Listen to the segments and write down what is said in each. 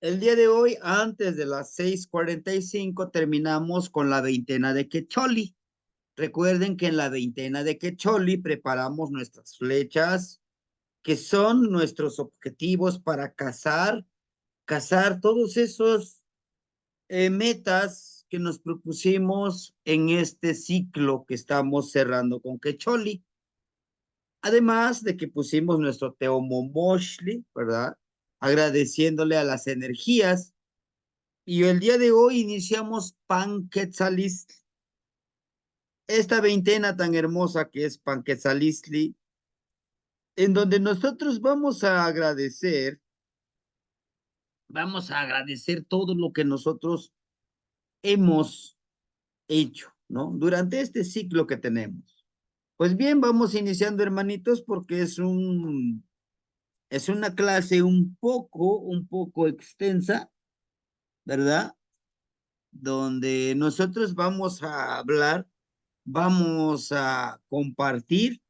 El día de hoy, antes de las 6:45, terminamos con la veintena de Quecholi. Recuerden que en la veintena de Quecholi preparamos nuestras flechas, que son nuestros objetivos para cazar todos esos metas que nos propusimos en este ciclo que estamos cerrando con Quecholi. Además de que pusimos nuestro Teomomoshli, ¿verdad? Agradeciéndole a las energías. Y el día de hoy iniciamos Panquetzalistli. Esta veintena tan hermosa que es Panquetzalistli, en donde nosotros vamos a agradecer todo lo que nosotros hemos hecho, ¿no? Durante este ciclo que tenemos. Pues bien, vamos iniciando, hermanitos, porque es una clase un poco extensa, ¿verdad? Donde nosotros vamos a hablar, vamos a compartir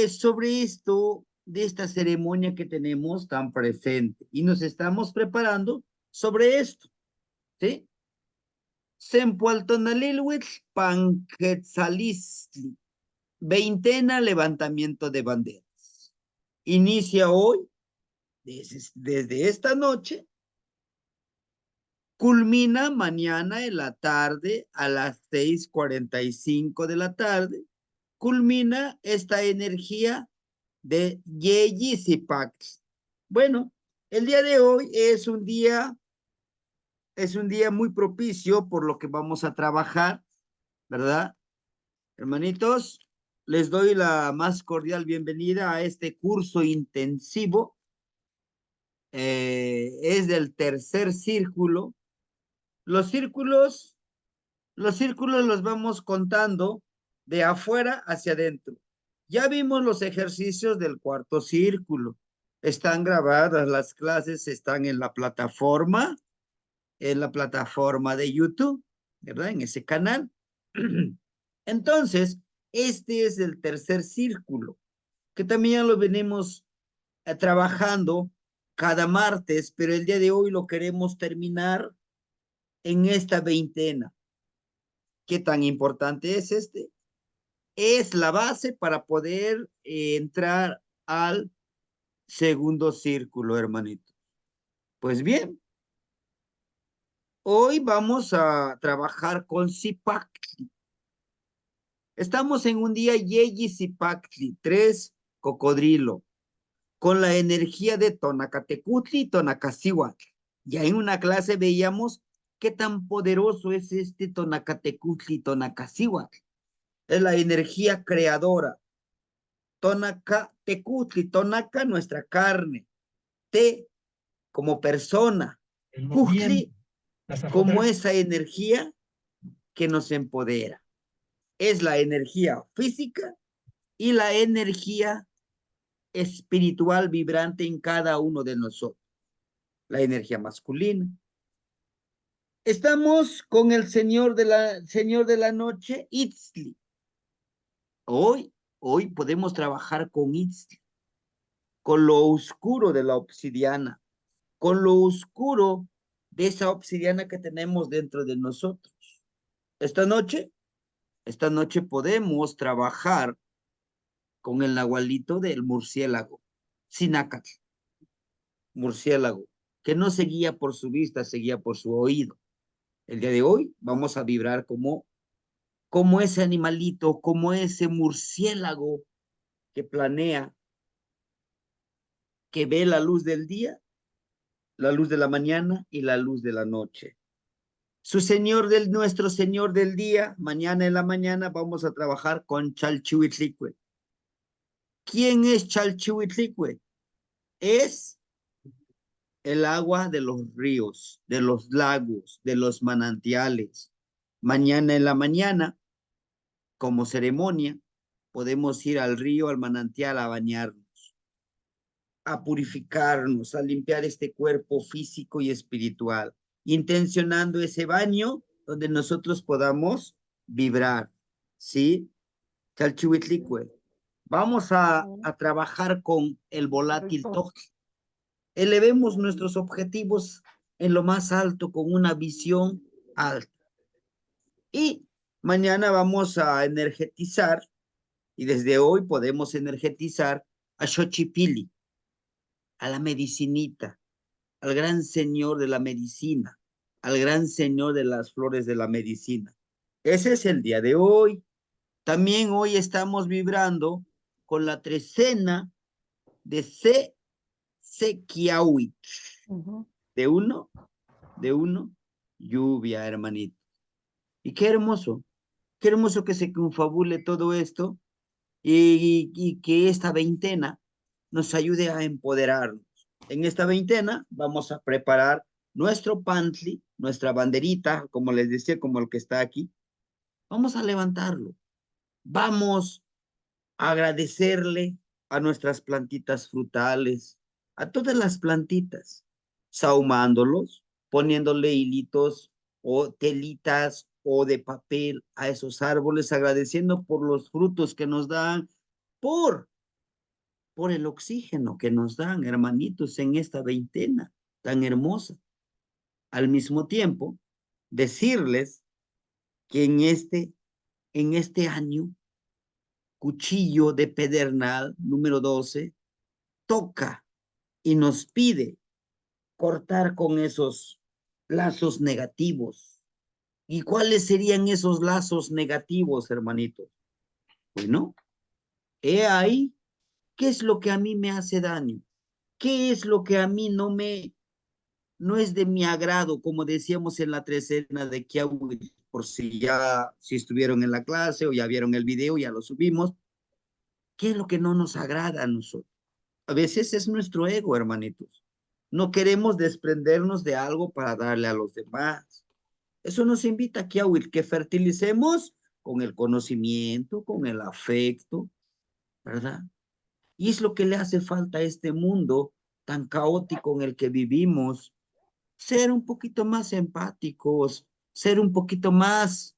sobre esto, de esta ceremonia que tenemos tan presente. Y nos estamos preparando sobre esto, ¿sí? Sempualtonalilhuitl Panquetzalistli, veintena levantamiento de banderas. Inicia hoy, desde esta noche, culmina mañana en la tarde a las 6:45 de la tarde, culmina esta energía de Yeyisipac. Bueno, el día de hoy es un día muy propicio por lo que vamos a trabajar, ¿verdad? Hermanitos, les doy la más cordial bienvenida a este curso intensivo. Es del tercer círculo. Los círculos, los círculos los vamos contando de afuera hacia adentro. Ya vimos los ejercicios del cuarto círculo. Están grabadas las clases, están en la plataforma de YouTube, ¿verdad? En ese canal. Entonces, este es el tercer círculo, que también ya lo venimos trabajando cada martes, pero el día de hoy lo queremos terminar en esta veintena. ¿Qué tan importante es este? Es la base para poder entrar al segundo círculo, hermanito. Pues bien, hoy vamos a trabajar con Zipactli. Estamos en un día Yeyi Zipactli, 3, cocodrilo, con la energía de Tonacatecutli y Tonacacihuatl. Ya en una clase veíamos qué tan poderoso es este Tonacatecutli y Tonacacihuatl. Es la energía creadora. Tonacatecutli, Tonaca, nuestra carne. Te, como persona. Cutli, como esa energía que nos empodera. Es la energía física y la energía espiritual vibrante en cada uno de nosotros. La energía masculina. Estamos con el señor de la noche, Itzli. Hoy podemos trabajar con Itzli, con lo oscuro de la obsidiana, con lo oscuro de esa obsidiana que tenemos dentro de nosotros. Esta noche podemos trabajar con el nahualito del murciélago, Sinacatl, murciélago, que no seguía por su vista, seguía por su oído. El día de hoy vamos a vibrar como ese animalito, como ese murciélago que planea, que ve la luz del día, la luz de la mañana y la luz de la noche. Nuestro Señor del día, mañana en la mañana vamos a trabajar con Chalchihuitlicue. ¿Quién es Chalchihuitlicue? Es el agua de los ríos, de los lagos, de los manantiales. Mañana en la mañana, como ceremonia, podemos ir al río, al manantial a bañarnos, a purificarnos, a limpiar este cuerpo físico y espiritual, intencionando ese baño donde nosotros podamos vibrar, ¿sí? Chalchihuitlicue. Vamos a trabajar con el volátil Tojli. Elevemos nuestros objetivos en lo más alto con una visión alta. Y mañana vamos a energetizar, y desde hoy podemos energetizar a Xochipilli, a la medicinita, al gran señor de la medicina, al gran señor de las flores de la medicina. Ese es el día de hoy. También hoy estamos vibrando con la trecena de Sequiahuit. De uno, lluvia, hermanito. Y qué hermoso que se confabule todo esto y que esta veintena nos ayude a empoderarnos. En esta veintena vamos a preparar nuestro pantli, nuestra banderita, como les decía, como el que está aquí. Vamos a levantarlo. Vamos a agradecerle a nuestras plantitas frutales, a todas las plantitas, sahumándolos, poniéndole hilitos o telitas o de papel a esos árboles, agradeciendo por los frutos que nos dan, por por el oxígeno que nos dan, hermanitos, en esta veintena tan hermosa. Al mismo tiempo, decirles que en este año, Cuchillo de Pedernal, número 12, toca y nos pide cortar con esos lazos negativos. ¿Y cuáles serían esos lazos negativos, hermanitos? Bueno, he ahí, ¿qué es lo que a mí me hace daño? ¿Qué es lo que a mí no es de mi agrado, como decíamos en la trecena de Kiawi, por si estuvieron en la clase o ya vieron el video, ya lo subimos? ¿Qué es lo que no nos agrada a nosotros? A veces es nuestro ego, hermanitos. No queremos desprendernos de algo para darle a los demás. Eso nos invita a Kiawi, que fertilicemos con el conocimiento, con el afecto, ¿verdad? Y es lo que le hace falta a este mundo tan caótico en el que vivimos, ser un poquito más empáticos, ser un poquito más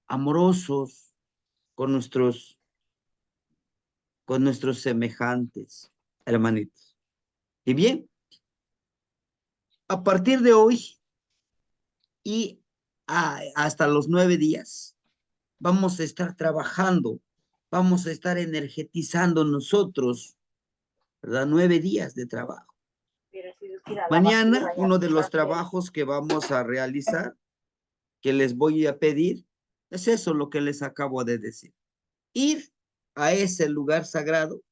amorosos con con nuestros semejantes, hermanitos. Y bien, a partir de hoy y hasta los 9 días, vamos a estar trabajando, vamos a estar energetizando nosotros, ¿verdad? 9 días de trabajo. Mañana, uno de los trabajos que vamos a realizar, que les voy a pedir, es eso lo que les acabo de decir. Ir a ese lugar sagrado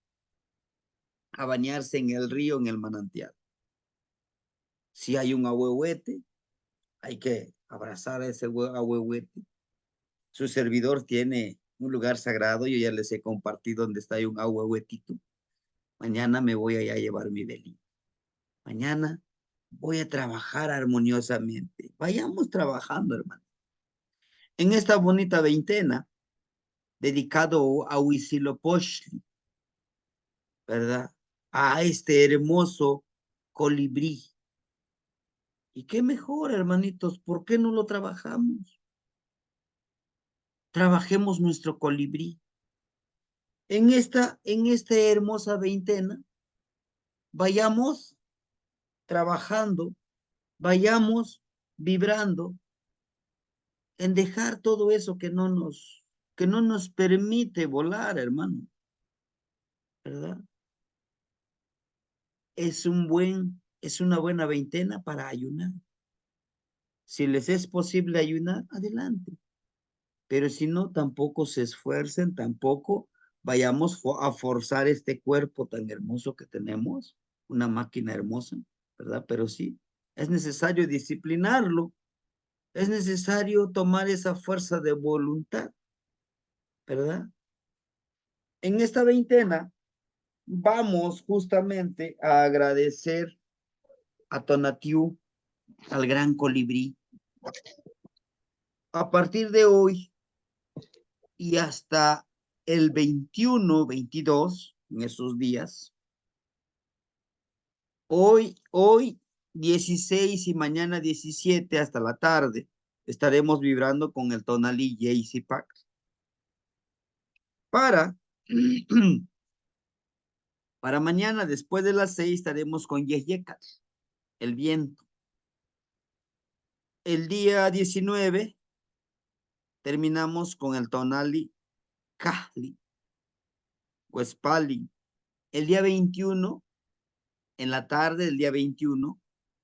a bañarse en el río, en el manantial. Si hay un ahuehuete, hay que abrazar a ese ahuehuete. Su servidor tiene un lugar sagrado, yo ya les he compartido donde está un ahuehuetito. Mañana me voy a llevar mi velita. Mañana voy a trabajar armoniosamente. Vayamos trabajando, hermano. En esta bonita veintena, dedicado a Huitzilopochtli, ¿verdad? A este hermoso colibrí. ¿Y qué mejor, hermanitos? ¿Por qué no lo trabajamos? Trabajemos nuestro colibrí. En esta hermosa veintena, vayamos trabajando, vayamos vibrando en dejar todo eso que no nos permite volar, hermano, ¿verdad? Es una buena veintena para ayunar. Si les es posible ayunar, adelante. Pero si no, tampoco se esfuercen, tampoco vayamos a forzar este cuerpo tan hermoso que tenemos, una máquina hermosa, ¿verdad? Pero sí, es necesario disciplinarlo, es necesario tomar esa fuerza de voluntad, ¿verdad? En esta veintena vamos justamente a agradecer a Tonatiuh, al gran colibrí. A partir de hoy y hasta el 21, 22, en esos días, hoy 16 y mañana 17 hasta la tarde, estaremos vibrando con el Tonali JC Pack para Para mañana, después de las 6, estaremos con Yehyecatl, el viento. El día 19, terminamos con el Tonali Kahli, Huespali. El día 21, en la tarde del día 21,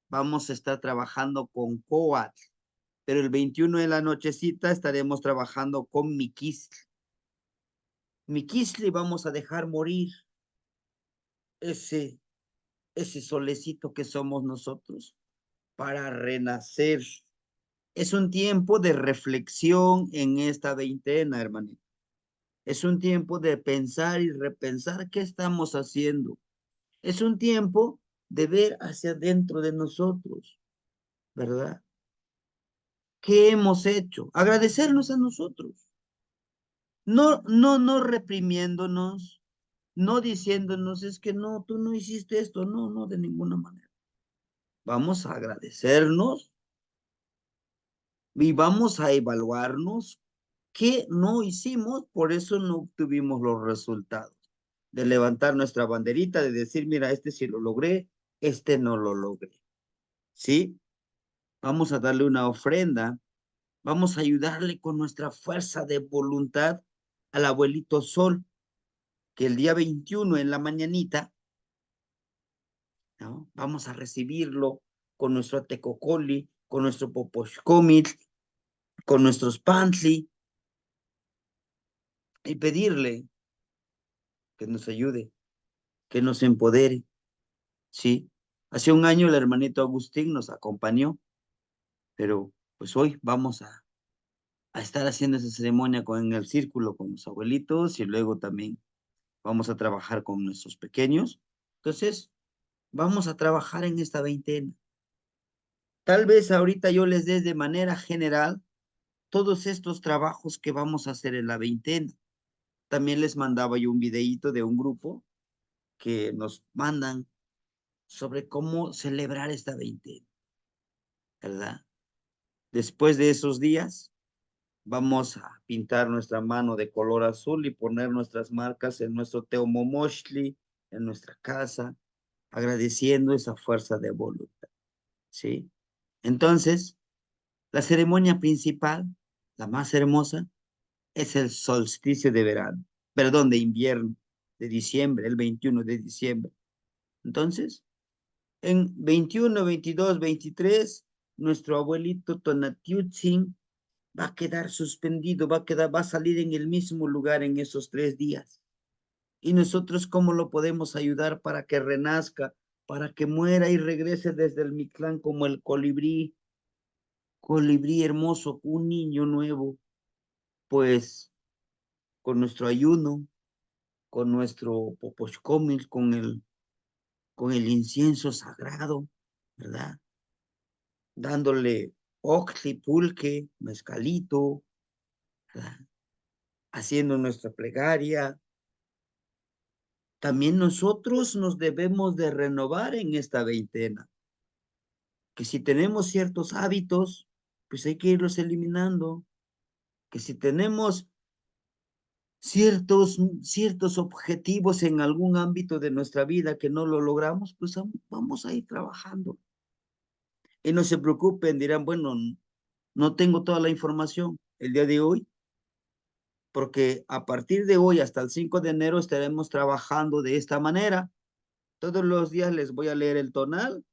vamos a estar trabajando con Coatl, pero el 21 en la nochecita estaremos trabajando con Miquistli. Miquistli vamos a dejar morir ese solecito que somos nosotros para renacer. Es un tiempo de reflexión en esta veintena, hermanito. Es un tiempo de pensar y repensar qué estamos haciendo. Es un tiempo de ver hacia adentro de nosotros, ¿verdad? ¿Qué hemos hecho? Agradecernos a nosotros. No reprimiéndonos, no diciéndonos, es que no, tú no hiciste esto, no, de ninguna manera. Vamos a agradecernos y vamos a evaluarnos qué no hicimos, por eso no obtuvimos los resultados. De levantar nuestra banderita, de decir, mira, este sí lo logré, este no lo logré. ¿Sí? Vamos a darle una ofrenda, vamos a ayudarle con nuestra fuerza de voluntad al abuelito Sol, que el día 21 en la mañanita, ¿no? Vamos a recibirlo con nuestro tecocoli, con nuestro poposhcomil, con nuestros pantli, y pedirle que nos ayude, que nos empodere, ¿sí? Hace un año el hermanito Agustín nos acompañó, pero pues hoy vamos a estar haciendo esa ceremonia con el círculo con los abuelitos y luego también vamos a trabajar con nuestros pequeños. Entonces, vamos a trabajar en esta veintena. Tal vez ahorita yo les dé de manera general todos estos trabajos que vamos a hacer en la veintena. También les mandaba yo un videíto de un grupo que nos mandan sobre cómo celebrar esta veintena, ¿verdad? Después de esos días, vamos a pintar nuestra mano de color azul y poner nuestras marcas en nuestro teomomoshli, en nuestra casa, agradeciendo esa fuerza de voluntad, ¿sí? Entonces, la ceremonia principal, la más hermosa, es el solsticio de verano, perdón, de invierno, de diciembre, el 21 de diciembre. Entonces, en 21, 22, 23, nuestro abuelito Tonatiutzin va a quedar suspendido, va a salir en el mismo lugar en esos 3 días. Y nosotros, ¿cómo lo podemos ayudar para que renazca, para que muera y regrese desde el Mictlán como el colibrí hermoso, un niño nuevo? Pues con nuestro ayuno, con nuestro poposhcomil, con el incienso sagrado, ¿verdad? Dándole octli, pulque, mezcalito, ¿verdad? Haciendo nuestra plegaria. También nosotros nos debemos de renovar en esta veintena, que si tenemos ciertos hábitos, pues hay que irlos eliminando, que si tenemos ciertos objetivos en algún ámbito de nuestra vida que no lo logramos, pues vamos a ir trabajando. Y no se preocupen, dirán, bueno, no tengo toda la información el día de hoy, porque a partir de hoy hasta el 5 de enero estaremos trabajando de esta manera. Todos los días les voy a leer el tonal,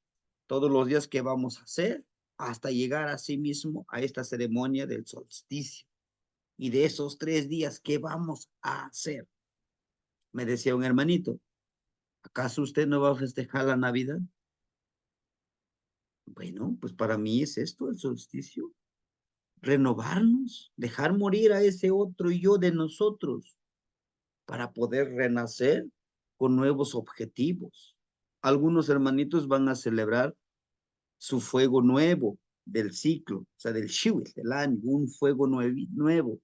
todos los días que vamos a hacer, hasta llegar a sí mismo a esta ceremonia del solsticio. Y de esos 3 días, ¿qué vamos a hacer? Me decía un hermanito, ¿acaso usted no va a festejar la Navidad? Bueno, pues para mí es esto el solsticio, renovarnos, dejar morir a ese otro yo de nosotros para poder renacer con nuevos objetivos. Algunos hermanitos van a celebrar su fuego nuevo del ciclo, o sea, del shiwit, del año, un fuego nuevo.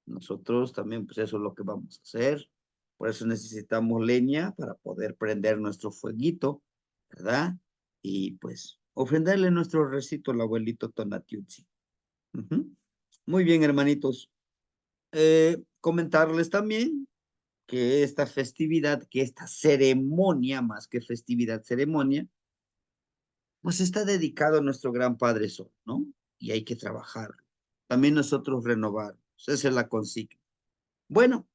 Nosotros también, pues eso es lo que vamos a hacer. Por eso necesitamos leña para poder prender nuestro fueguito, ¿verdad? Y pues ofrendarle nuestro recito al abuelito Tonatiuhtzin. Muy bien, hermanitos. Comentarles también que esta festividad, que esta ceremonia, más que festividad, ceremonia, pues está dedicado a nuestro gran Padre Sol, ¿no? Y hay que trabajar. También nosotros renovar. Esa es la consigna. Bueno,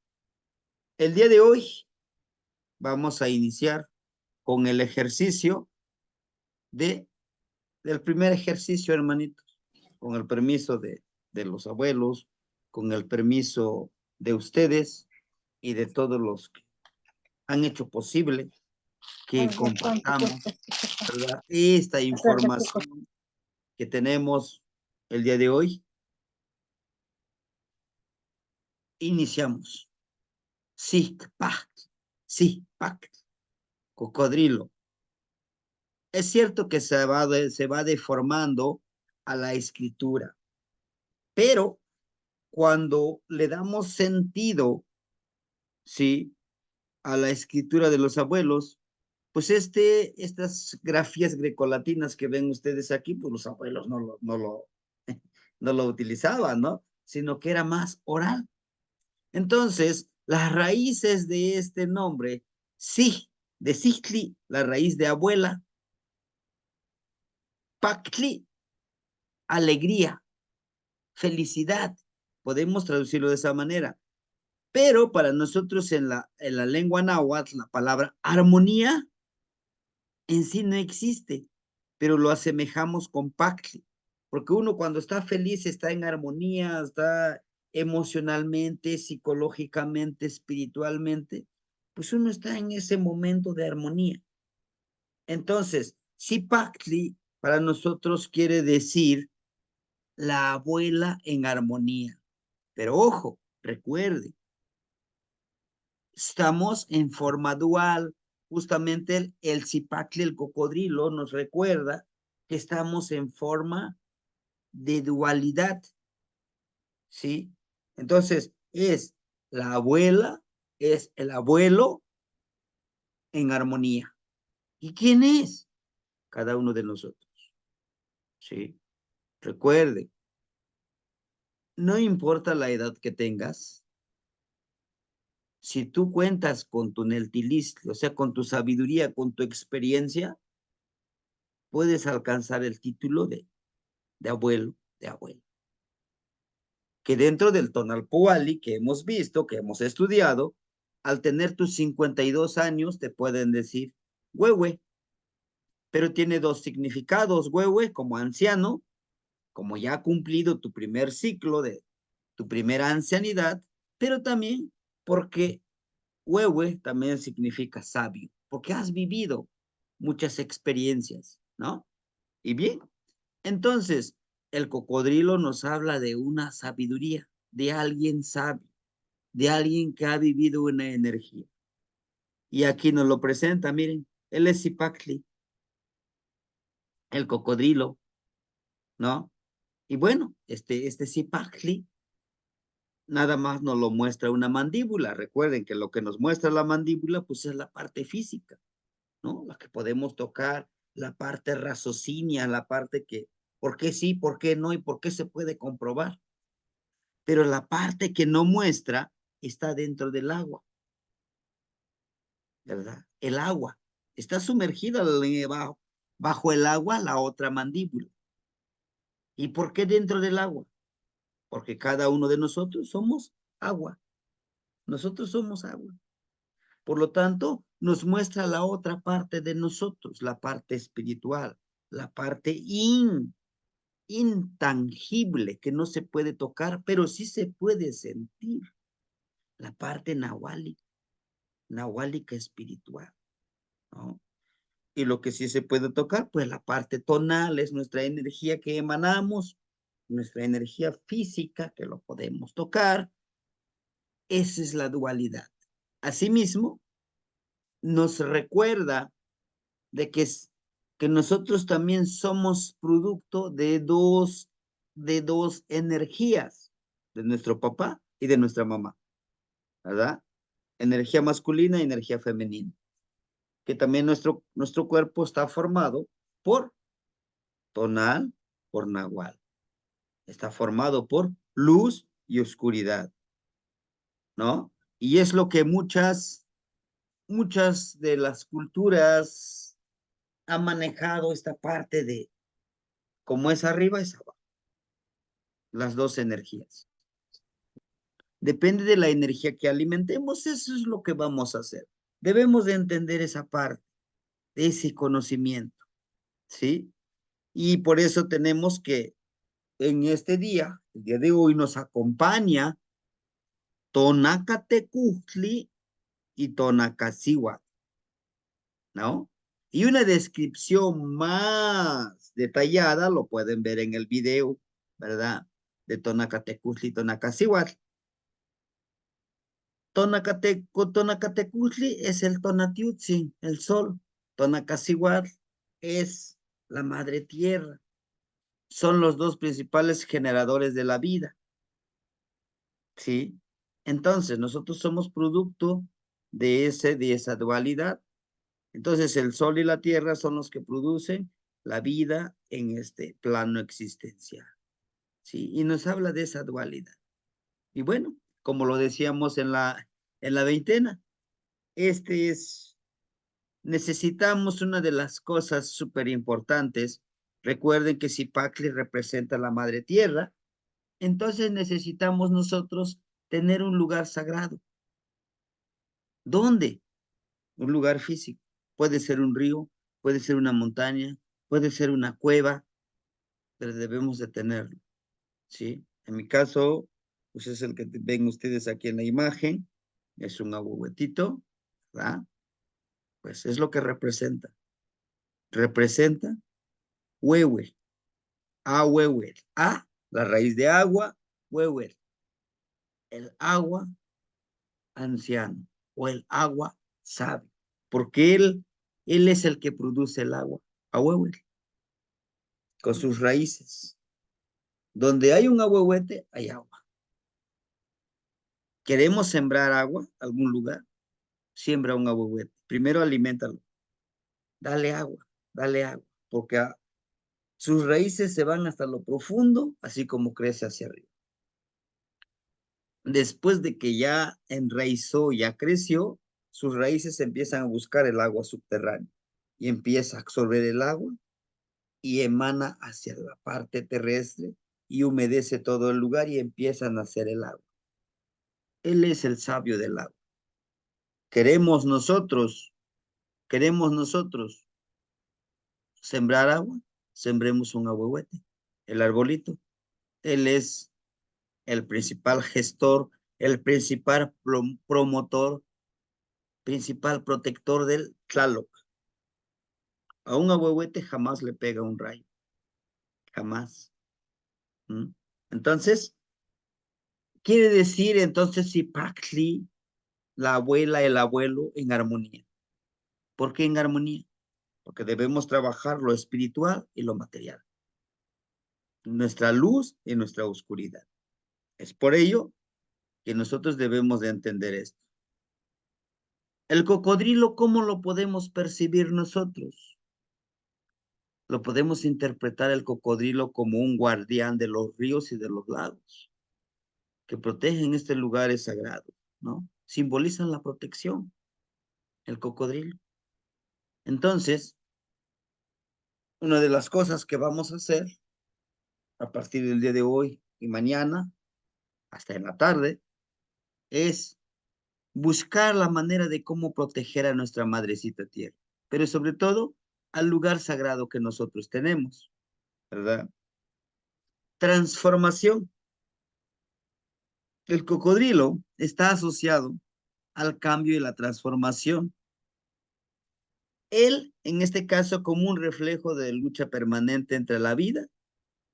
el día de hoy vamos a iniciar con el ejercicio del primer ejercicio, hermanitos, con el permiso de los abuelos, con el permiso de ustedes y de todos los que han hecho posible que compartamos, ¿verdad? Esta información que tenemos el día de hoy. Iniciamos. Sí, pact, cocodrilo. Es cierto que se va deformando a la escritura, pero cuando le damos sentido, sí, a la escritura de los abuelos, pues estas grafías grecolatinas que ven ustedes aquí, pues los abuelos no lo utilizaban, ¿no? Sino que era más oral. Entonces, las raíces de este nombre, sí, de Sictli, la raíz de abuela, Pactli, alegría, felicidad, podemos traducirlo de esa manera. Pero para nosotros en la lengua náhuatl, la palabra armonía en sí no existe, pero lo asemejamos con Pactli, porque uno cuando está feliz está en armonía, está emocionalmente, psicológicamente, espiritualmente, pues uno está en ese momento de armonía. Entonces, Zipactli para nosotros quiere decir la abuela en armonía. Pero ojo, recuerde, estamos en forma dual. Justamente el Zipactli, el cocodrilo, nos recuerda que estamos en forma de dualidad, ¿sí? Entonces, es la abuela, es el abuelo en armonía. ¿Y quién es? Cada uno de nosotros, ¿sí? Recuerde, no importa la edad que tengas, si tú cuentas con tu neltilist, o sea, con tu sabiduría, con tu experiencia, puedes alcanzar el título de abuelo, de abuelo. Que dentro del Tonalpoali que hemos visto, que hemos estudiado, al tener tus 52 años te pueden decir huehue, pero tiene dos significados, huehue como anciano, como ya ha cumplido tu primer ciclo de tu primera ancianidad, pero también porque huehue también significa sabio, porque has vivido muchas experiencias, ¿no? Y bien, entonces el cocodrilo nos habla de una sabiduría, de alguien sabio, de alguien que ha vivido una energía. Y aquí nos lo presenta, miren, él es Zipactli, el cocodrilo, ¿no? Y bueno, este Zipactli nada más nos lo muestra una mandíbula. Recuerden que lo que nos muestra la mandíbula, pues es la parte física, ¿no? La que podemos tocar, la parte raciocinia, la parte que, ¿por qué sí, por qué no y por qué se puede comprobar? Pero la parte que no muestra está dentro del agua, ¿verdad? El agua. Está sumergida bajo el agua la otra mandíbula. ¿Y por qué dentro del agua? Porque cada uno de nosotros somos agua. Nosotros somos agua. Por lo tanto, nos muestra la otra parte de nosotros, la parte espiritual, la parte intangible que no se puede tocar, pero sí se puede sentir, la parte nahuálica espiritual, ¿no? Y lo que sí se puede tocar, pues la parte tonal es nuestra energía que emanamos, nuestra energía física que lo podemos tocar. Esa es la dualidad. Asimismo, nos recuerda de que nosotros también somos producto de dos energías, de nuestro papá y de nuestra mamá, ¿verdad? Energía masculina y energía femenina. Que también nuestro cuerpo está formado por tonal, por nahual. Está formado por luz y oscuridad, ¿no? Y es lo que muchas de las culturas han manejado esta parte de como es arriba, es abajo, las dos energías. Depende de la energía que alimentemos, eso es lo que vamos a hacer. Debemos de entender esa parte, de ese conocimiento, ¿sí? Y por eso tenemos que en este día, el día de hoy, nos acompaña Tonacatecutli y Tonacacihuatl, ¿no? Y una descripción más detallada lo pueden ver en el video, ¿verdad? De Tonacatecutli y Tonacacihuatl. Tonacatecutli es el Tonatiutzin, el sol. Tonacacihuatl es la madre tierra. Son los dos principales generadores de la vida, ¿sí? Entonces, nosotros somos producto de esa dualidad. Entonces, el sol y la tierra son los que producen la vida en este plano existencial, ¿sí? Y nos habla de esa dualidad. Y bueno, como lo decíamos en la veintena, este es, necesitamos una de las cosas súper importantes. Recuerden que Zipacli representa la madre tierra, entonces necesitamos nosotros tener un lugar sagrado. ¿Dónde? Un lugar físico. Puede ser un río, puede ser una montaña, puede ser una cueva, pero debemos de tenerlo, ¿sí? En mi caso, pues es el que ven ustedes aquí en la imagen, es un ahuehuetito, ¿verdad? Pues es lo que representa. Representa huehue, ahuehue, a, la raíz de agua, huehue, el agua anciano o el agua sabio, porque él es el que produce el agua, ahuehue, con sus raíces. Donde hay un ahuehuete, hay agua. ¿Queremos sembrar agua algún lugar? Siembra un ahuehuete. Primero aliméntalo. Dale agua, porque sus raíces se van hasta lo profundo, así como crece hacia arriba. Después de que ya enraizó, ya creció, sus raíces empiezan a buscar el agua subterránea y empieza a absorber el agua y emana hacia la parte terrestre y humedece todo el lugar y empieza a nacer el agua. Él es el sabio del agua. Queremos nosotros, queremos nosotros sembrar agua, sembremos un ahuehuete, el arbolito. Él es el principal gestor, el principal promotor, principal protector del Tlaloc. A un ahuehuete jamás le pega un rayo, jamás. ¿Mm? Entonces, quiere decir entonces si Pactli, la abuela, el abuelo, en armonía. ¿Por qué en armonía? Porque debemos trabajar lo espiritual y lo material, nuestra luz y nuestra oscuridad. Es por ello que nosotros debemos de entender esto. El cocodrilo, ¿cómo lo podemos percibir nosotros? Lo podemos interpretar el cocodrilo como un guardián de los ríos y de los lagos, que protegen este lugares sagrados, ¿no? Simbolizan la protección, el cocodrilo. Entonces, una de las cosas que vamos a hacer a partir del día de hoy y mañana, hasta en la tarde, es buscar la manera de cómo proteger a nuestra madrecita tierra, pero sobre todo al lugar sagrado que nosotros tenemos, ¿verdad? Transformación. El cocodrilo está asociado al cambio y la transformación. Él, en este caso, como un reflejo de lucha permanente entre la vida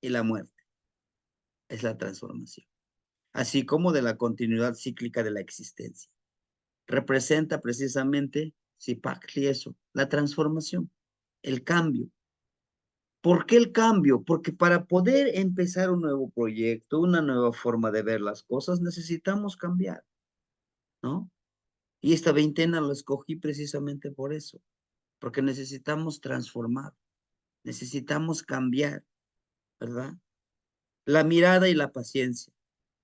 y la muerte, es la transformación, así como de la continuidad cíclica de la existencia. Representa precisamente, Zipacli, eso, la transformación, el cambio. ¿Por qué el cambio? Porque para poder empezar un nuevo proyecto, una nueva forma de ver las cosas, necesitamos cambiar, ¿no? Y esta veintena lo escogí precisamente por eso, porque necesitamos transformar, necesitamos cambiar, ¿verdad? La mirada y la paciencia.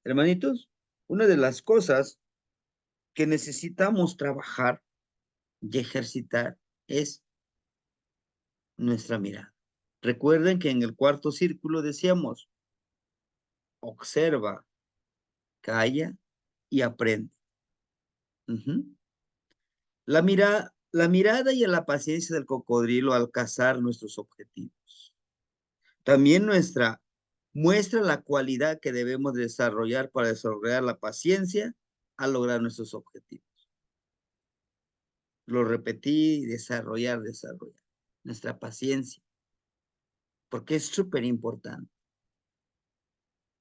Hermanitos, una de las cosas que necesitamos trabajar y ejercitar es nuestra mirada. Recuerden que en el cuarto círculo decíamos, observa, calla y aprende. La mirada y la paciencia del cocodrilo al cazar nuestros objetivos. También muestra la cualidad que debemos desarrollar para desarrollar la paciencia al lograr nuestros objetivos. Lo repetí, desarrollar. Nuestra paciencia, porque es súper importante.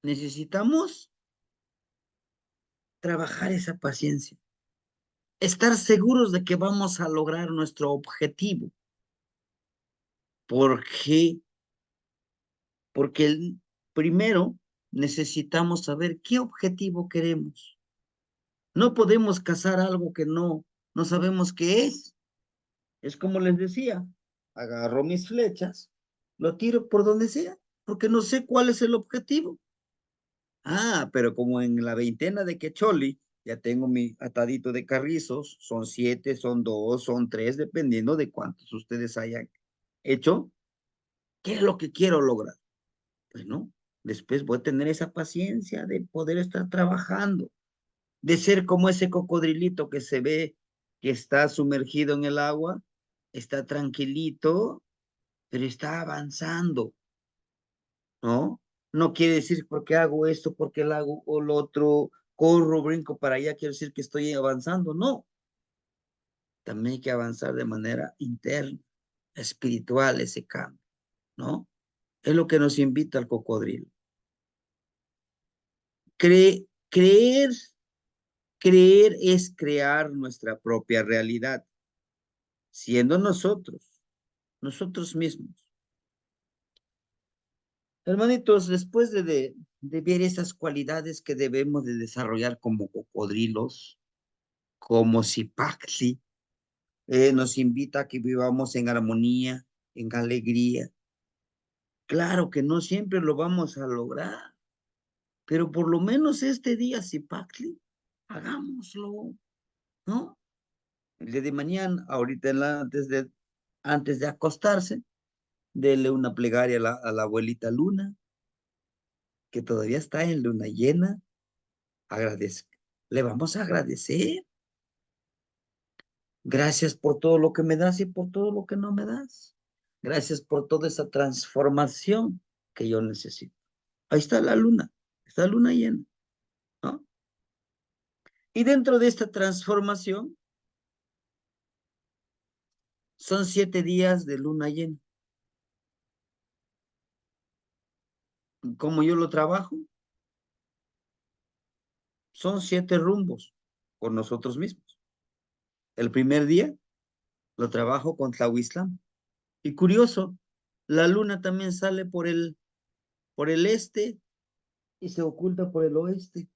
Necesitamos trabajar esa paciencia. Estar seguros de que vamos a lograr nuestro objetivo. ¿Por qué? Porque primero necesitamos saber qué objetivo queremos. No podemos cazar algo que no sabemos qué es. Es como les decía, agarro mis flechas, lo tiro por donde sea, porque no sé cuál es el objetivo. Ah, pero como en la veintena de Quecholi, ya tengo mi atadito de carrizos, son 7, son 2, son 3, dependiendo de cuántos ustedes hayan hecho. ¿Qué es lo que quiero lograr? Bueno, después voy a tener esa paciencia de poder estar trabajando, de ser como ese cocodrilito que se ve que está sumergido en el agua, está tranquilito, pero está avanzando, ¿no? No quiere decir porque hago esto, porque lo hago o lo otro, corro, brinco para allá, quiere decir que estoy avanzando, no. También hay que avanzar de manera interna, espiritual, ese cambio, ¿no? Es lo que nos invita al cocodrilo. Creer es crear nuestra propia realidad, siendo nosotros mismos. Hermanitos, después de ver esas cualidades que debemos de desarrollar como cocodrilos, como Zipaxi, nos invita a que vivamos en armonía, en alegría. Claro que no siempre lo vamos a lograr, pero por lo menos este día, Zipaxi, hagámoslo, ¿no? El día de mañana, ahorita antes de acostarse, dele una plegaria a la abuelita Luna, que todavía está en luna llena. Agradezca. Le vamos a agradecer. Gracias por todo lo que me das y por todo lo que no me das. Gracias por toda esa transformación que yo necesito. Ahí está la luna llena, ¿no? Y dentro de esta transformación son 7 días de luna llena. Como yo lo trabajo, son 7 rumbos con nosotros mismos. El primer día lo trabajo con Tlahuizlán. Y curioso, la luna también sale por el este y se oculta por el oeste.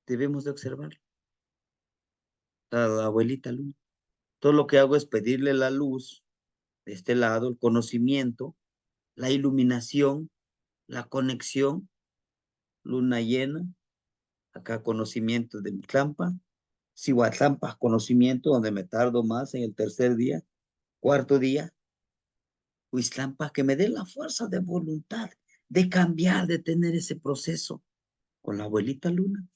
Debemos de observar a la abuelita luna. Todo lo que hago es pedirle la luz de este lado, el conocimiento, la iluminación, la conexión, luna llena, acá conocimiento de mi Tlampa, Cihuatlampa, conocimiento donde me tardo más en el tercer día, cuarto día, Huiztlampa, que me dé la fuerza de voluntad de cambiar, de tener ese proceso con la abuelita luna.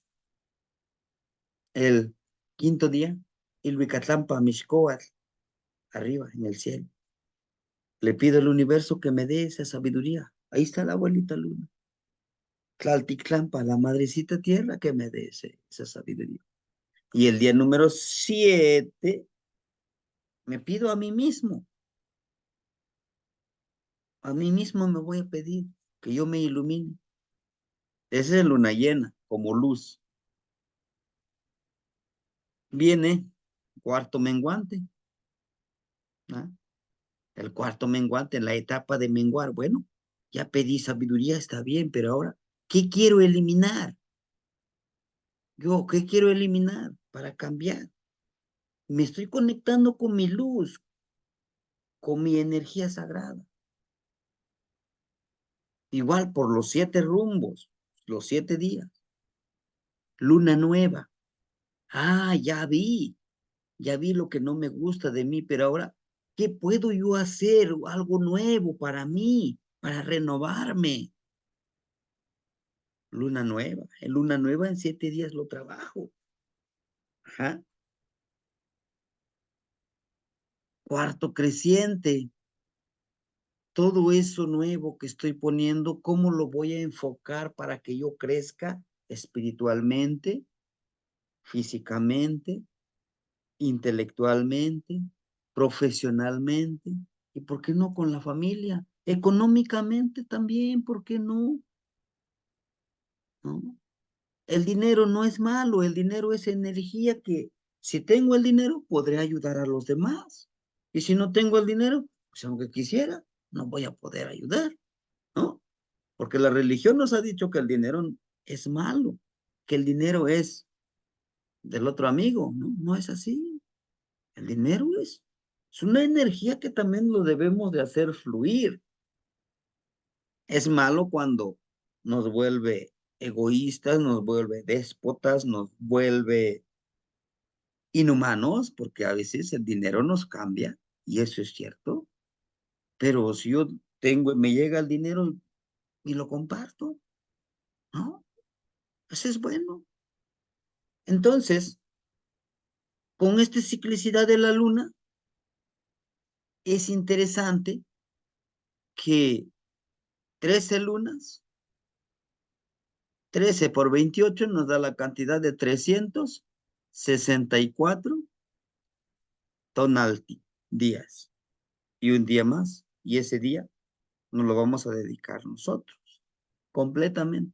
El quinto día, Ilhuicatlampa, Mixcoatl, arriba en el cielo. Le pido al universo que me dé esa sabiduría. Ahí está la abuelita luna. Tlaltictlampa, la madrecita tierra, que me dé esa sabiduría. Y el día número 7, me pido a mí mismo. A mí mismo me voy a pedir que yo me ilumine. Esa es luna llena, como luz. Viene cuarto menguante, ¿no? El cuarto menguante en la etapa de menguar. Bueno, ya pedí sabiduría, está bien, pero ahora, ¿qué quiero eliminar? Yo, ¿qué quiero eliminar para cambiar? Me estoy conectando con mi luz, con mi energía sagrada. Igual por los 7 rumbos, los 7 días. Luna nueva. Ah, ya vi lo que no me gusta de mí, pero ahora, ¿qué puedo yo hacer? Algo nuevo para mí, para renovarme. Luna nueva. En luna nueva en 7 días lo trabajo. Ajá. Cuarto creciente. Todo eso nuevo que estoy poniendo, ¿cómo lo voy a enfocar para que yo crezca espiritualmente, físicamente, intelectualmente, profesionalmente? ¿Y por qué no con la familia? Económicamente también, ¿por qué no? ¿No? El dinero no es malo, el dinero es energía que si tengo el dinero podré ayudar a los demás. Y si no tengo el dinero, pues aunque quisiera, no voy a poder ayudar, ¿no? Porque la religión nos ha dicho que el dinero es malo, que el dinero es del otro amigo, ¿no? No es así. El dinero es una energía que también lo debemos de hacer fluir. Es malo cuando nos vuelve egoístas, nos vuelve déspotas, nos vuelve inhumanos, porque a veces el dinero nos cambia, y eso es cierto. Pero si yo tengo, me llega el dinero y lo comparto, ¿no? Eso es bueno. Entonces, con esta ciclicidad de la luna, es interesante que 13 lunas, 13 por 28 nos da la cantidad de 364 tonalti días. Y un día más, y ese día nos lo vamos a dedicar nosotros, completamente.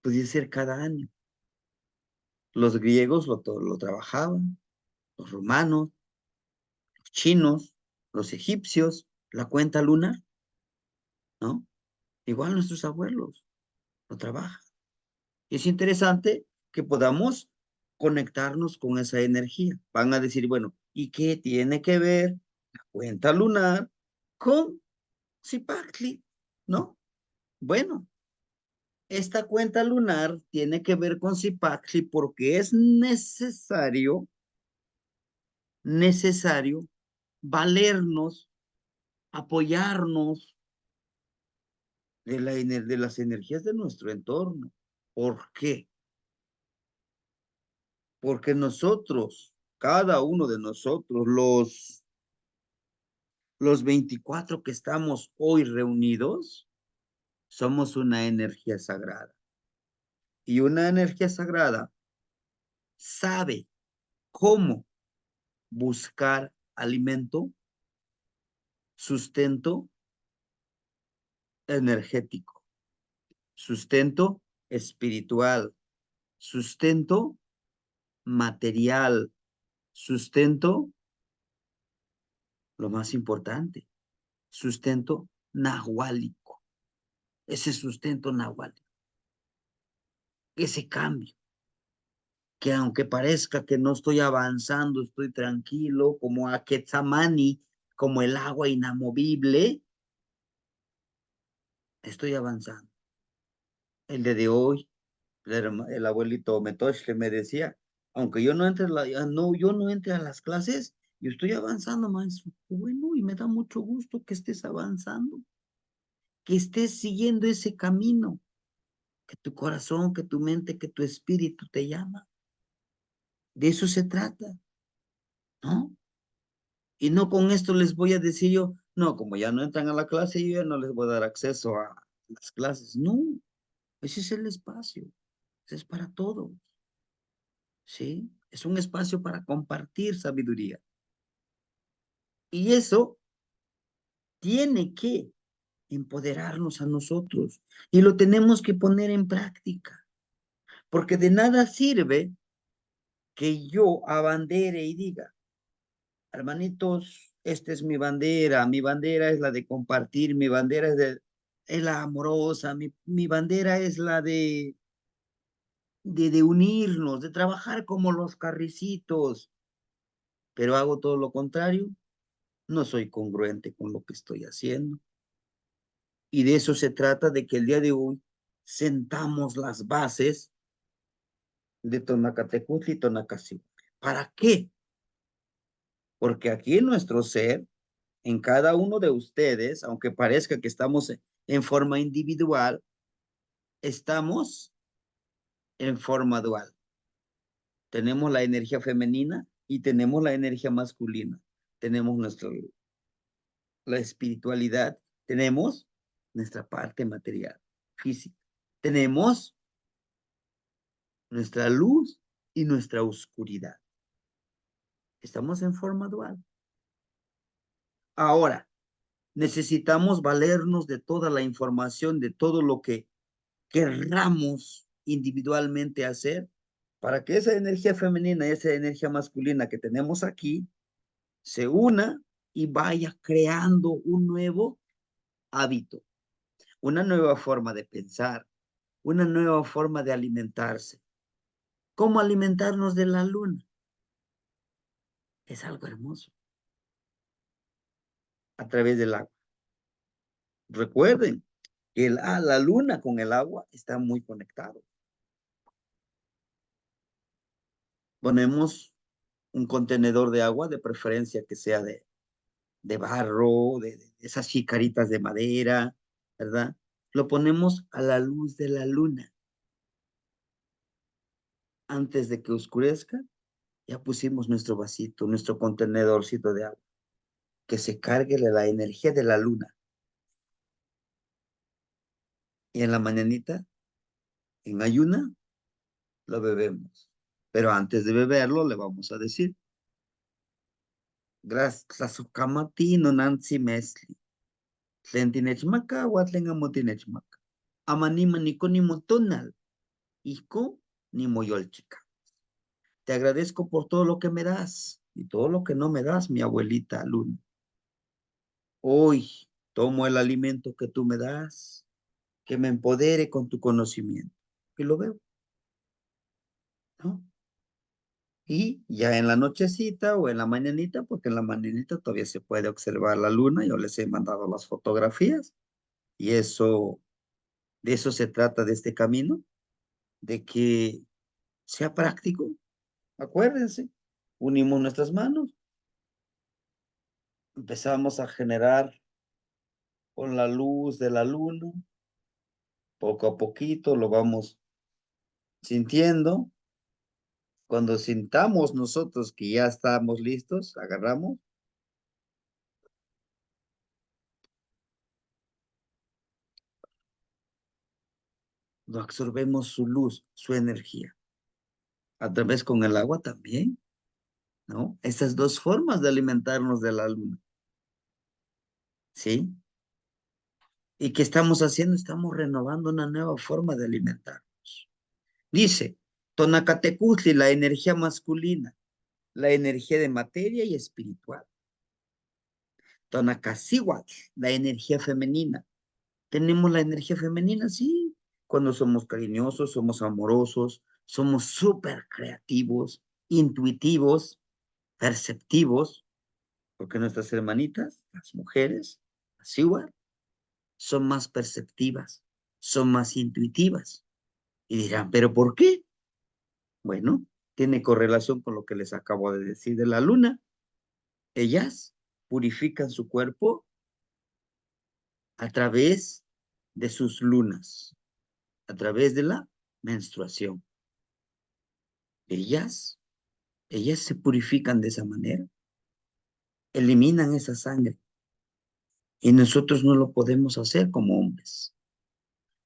Puede ser cada año. Los griegos lo trabajaban, los romanos, los chinos, los egipcios, la cuenta lunar, ¿no? Igual nuestros abuelos lo trabajan. Y es interesante que podamos conectarnos con esa energía. Van a decir, bueno, ¿y qué tiene que ver la cuenta lunar con Zipacli? ¿No? Bueno, esta cuenta lunar tiene que ver con Zipacli porque es necesario valernos, apoyarnos de las energías de nuestro entorno. ¿Por qué? Porque nosotros, cada uno de nosotros, los 24 que estamos hoy reunidos, somos una energía sagrada. Y una energía sagrada sabe cómo buscar alimento, sustento energético, sustento espiritual, sustento material, sustento, lo más importante, sustento nahuálico, ese sustento nahuálico, ese cambio, que aunque parezca que no estoy avanzando, estoy tranquilo, como a Quetzamani, como el agua inamovible, estoy avanzando. El día de hoy, el abuelito Metoche me decía, aunque yo no entre, yo no entre a las clases, yo estoy avanzando, maestro. Bueno, y me da mucho gusto que estés avanzando, que estés siguiendo ese camino, que tu corazón, que tu mente, que tu espíritu te llama. De eso se trata, ¿no? Y no con esto les voy a decir yo, no, como ya no entran a la clase, yo ya no les voy a dar acceso a las clases. No, ese es el espacio, ese es para todos, ¿sí? Es un espacio para compartir sabiduría. Y eso tiene que empoderarnos a nosotros y lo tenemos que poner en práctica, porque de nada sirve que yo abandere y diga, hermanitos, esta es mi bandera es la de compartir, mi bandera es la amorosa, mi bandera es la de unirnos, de trabajar como los carricitos, pero hago todo lo contrario, no soy congruente con lo que estoy haciendo. Y de eso se trata, de que el día de hoy sentamos las bases de Tonacatecutli y Tonacasihuatl. ¿Para qué? Porque aquí en nuestro ser, en cada uno de ustedes, aunque parezca que estamos en forma individual, estamos en forma dual. Tenemos la energía femenina y tenemos la energía masculina. Tenemos la espiritualidad, tenemos nuestra parte material, física. Tenemos nuestra luz y nuestra oscuridad. Estamos en forma dual. Ahora, necesitamos valernos de toda la información, de todo lo que querramos individualmente hacer, para que esa energía femenina y esa energía masculina que tenemos aquí se una y vaya creando un nuevo hábito, una nueva forma de pensar, una nueva forma de alimentarse. ¿Cómo alimentarnos de la luna? Es algo hermoso. A través del agua. Recuerden que la luna con el agua está muy conectado. Ponemos un contenedor de agua, de preferencia que sea de barro, de esas chicaritas de madera, ¿verdad? Lo ponemos a la luz de la luna. Antes de que oscurezca, ya pusimos nuestro vasito, nuestro contenedorcito de agua, que se cargue la energía de la luna. Y en la mañanita, en ayuna, lo bebemos. Pero antes de beberlo, le vamos a decir, gracias kamati no nansi mesli. Tlen tinechmaka, watlen amo tinechmaka. Amanima niko ni motonal. Iko ni moyolchica. Te agradezco por todo lo que me das y todo lo que no me das, mi abuelita Luna. Hoy tomo el alimento que tú me das, que me empodere con tu conocimiento. Y lo veo, ¿no? Y ya en la nochecita o en la mañanita, porque en la mañanita todavía se puede observar la luna, yo les he mandado las fotografías y eso, de eso se trata de este camino, de que sea práctico. Acuérdense, unimos nuestras manos, empezamos a generar con la luz de la luna, poco a poquito lo vamos sintiendo. Cuando sintamos nosotros que ya estamos listos, agarramos, lo absorbemos su luz, su energía. A través con el agua también, ¿no? Esas dos formas de alimentarnos de la luna, ¿sí? ¿Y qué estamos haciendo? Estamos renovando una nueva forma de alimentarnos. Dice, Tonacatecutli, la energía masculina, la energía de materia y espiritual. Tonacasihuatl, la energía femenina. ¿Tenemos la energía femenina? Sí. Cuando somos cariñosos, somos amorosos, somos súper creativos, intuitivos, perceptivos, porque nuestras hermanitas, las mujeres, las igual, son más perceptivas, son más intuitivas. Y dirán, ¿pero por qué? Bueno, tiene correlación con lo que les acabo de decir de la luna. Ellas purifican su cuerpo a través de sus lunas, a través de la menstruación. Ellas se purifican de esa manera, eliminan esa sangre y nosotros no lo podemos hacer como hombres.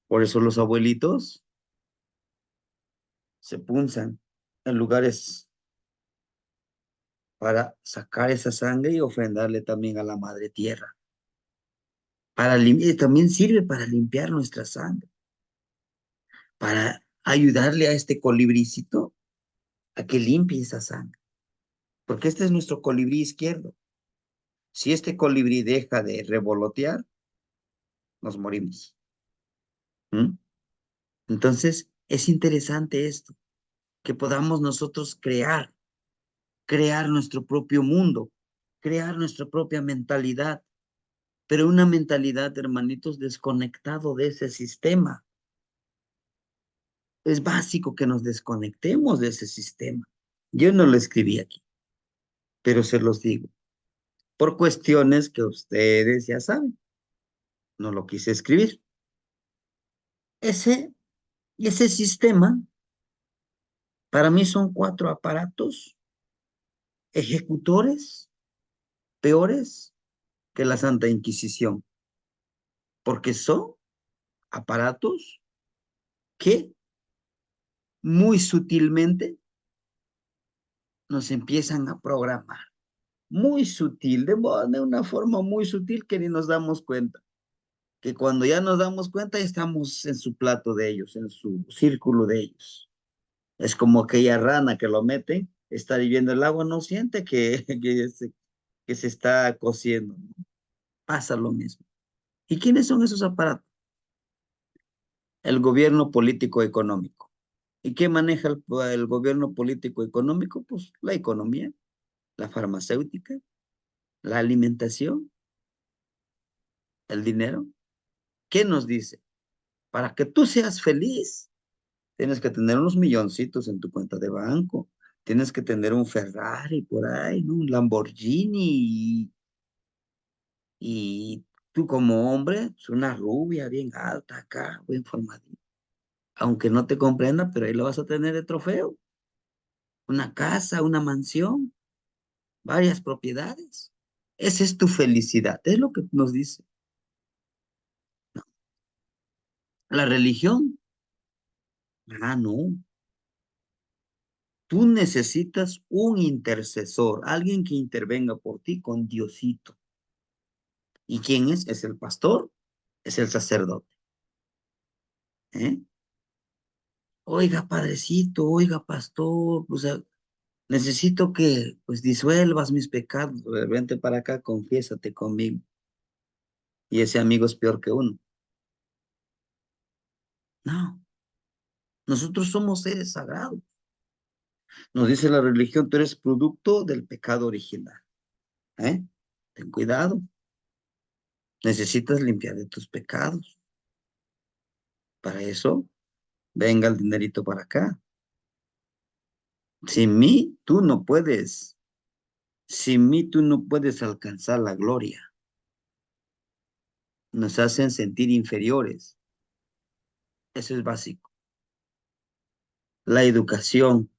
Por eso los abuelitos se punzan en lugares para sacar esa sangre y ofrendarle también a la madre tierra. También sirve para limpiar nuestra sangre, para ayudarle a este colibricito a que limpie esa sangre, porque este es nuestro colibrí izquierdo. Si este colibrí deja de revolotear, nos morimos. ¿Mm? Entonces, es interesante esto, que podamos nosotros crear nuestro propio mundo, crear nuestra propia mentalidad, pero una mentalidad, hermanitos, desconectado de ese sistema. Es básico que nos desconectemos de ese sistema. Yo no lo escribí aquí, pero se los digo, por cuestiones que ustedes ya saben, no lo quise escribir. Ese sistema, para mí son 4 aparatos ejecutores peores que la Santa Inquisición, porque son aparatos que muy sutilmente nos empiezan a programar, muy sutil, de una forma muy sutil que ni nos damos cuenta, que cuando ya nos damos cuenta ya estamos en su plato de ellos, en su círculo de ellos. Es como aquella rana que lo mete, está hirviendo el agua, no siente que se está cociendo, ¿no? Pasa lo mismo. ¿Y quiénes son esos aparatos? El gobierno político económico. ¿Y qué maneja el gobierno político económico? Pues la economía, la farmacéutica, la alimentación, el dinero. ¿Qué nos dice? Para que tú seas feliz, tienes que tener unos milloncitos en tu cuenta de banco, tienes que tener un Ferrari por ahí, ¿no? Un Lamborghini y tú como hombre, pues una rubia bien alta acá, bien formadita. Aunque no te comprenda, pero ahí lo vas a tener de trofeo. Una casa, una mansión, varias propiedades. Esa es tu felicidad, es lo que nos dice. La religión, no. Tú necesitas un intercesor, alguien que intervenga por ti con Diosito. ¿Y quién es? Es el pastor, es el sacerdote. ¿Eh? Oiga, padrecito, oiga, pastor, o sea, necesito que pues disuelvas mis pecados. Vente para acá, confiésate conmigo. Y ese amigo es peor que uno. No, nosotros somos seres sagrados. Nos dice la religión, tú eres producto del pecado original. ¿Eh? Ten cuidado. Necesitas limpiar de tus pecados. Para eso, venga el dinerito para acá. Sin mí, tú no puedes. Sin mí, tú no puedes alcanzar la gloria. Nos hacen sentir inferiores. Eso es básico. La educación,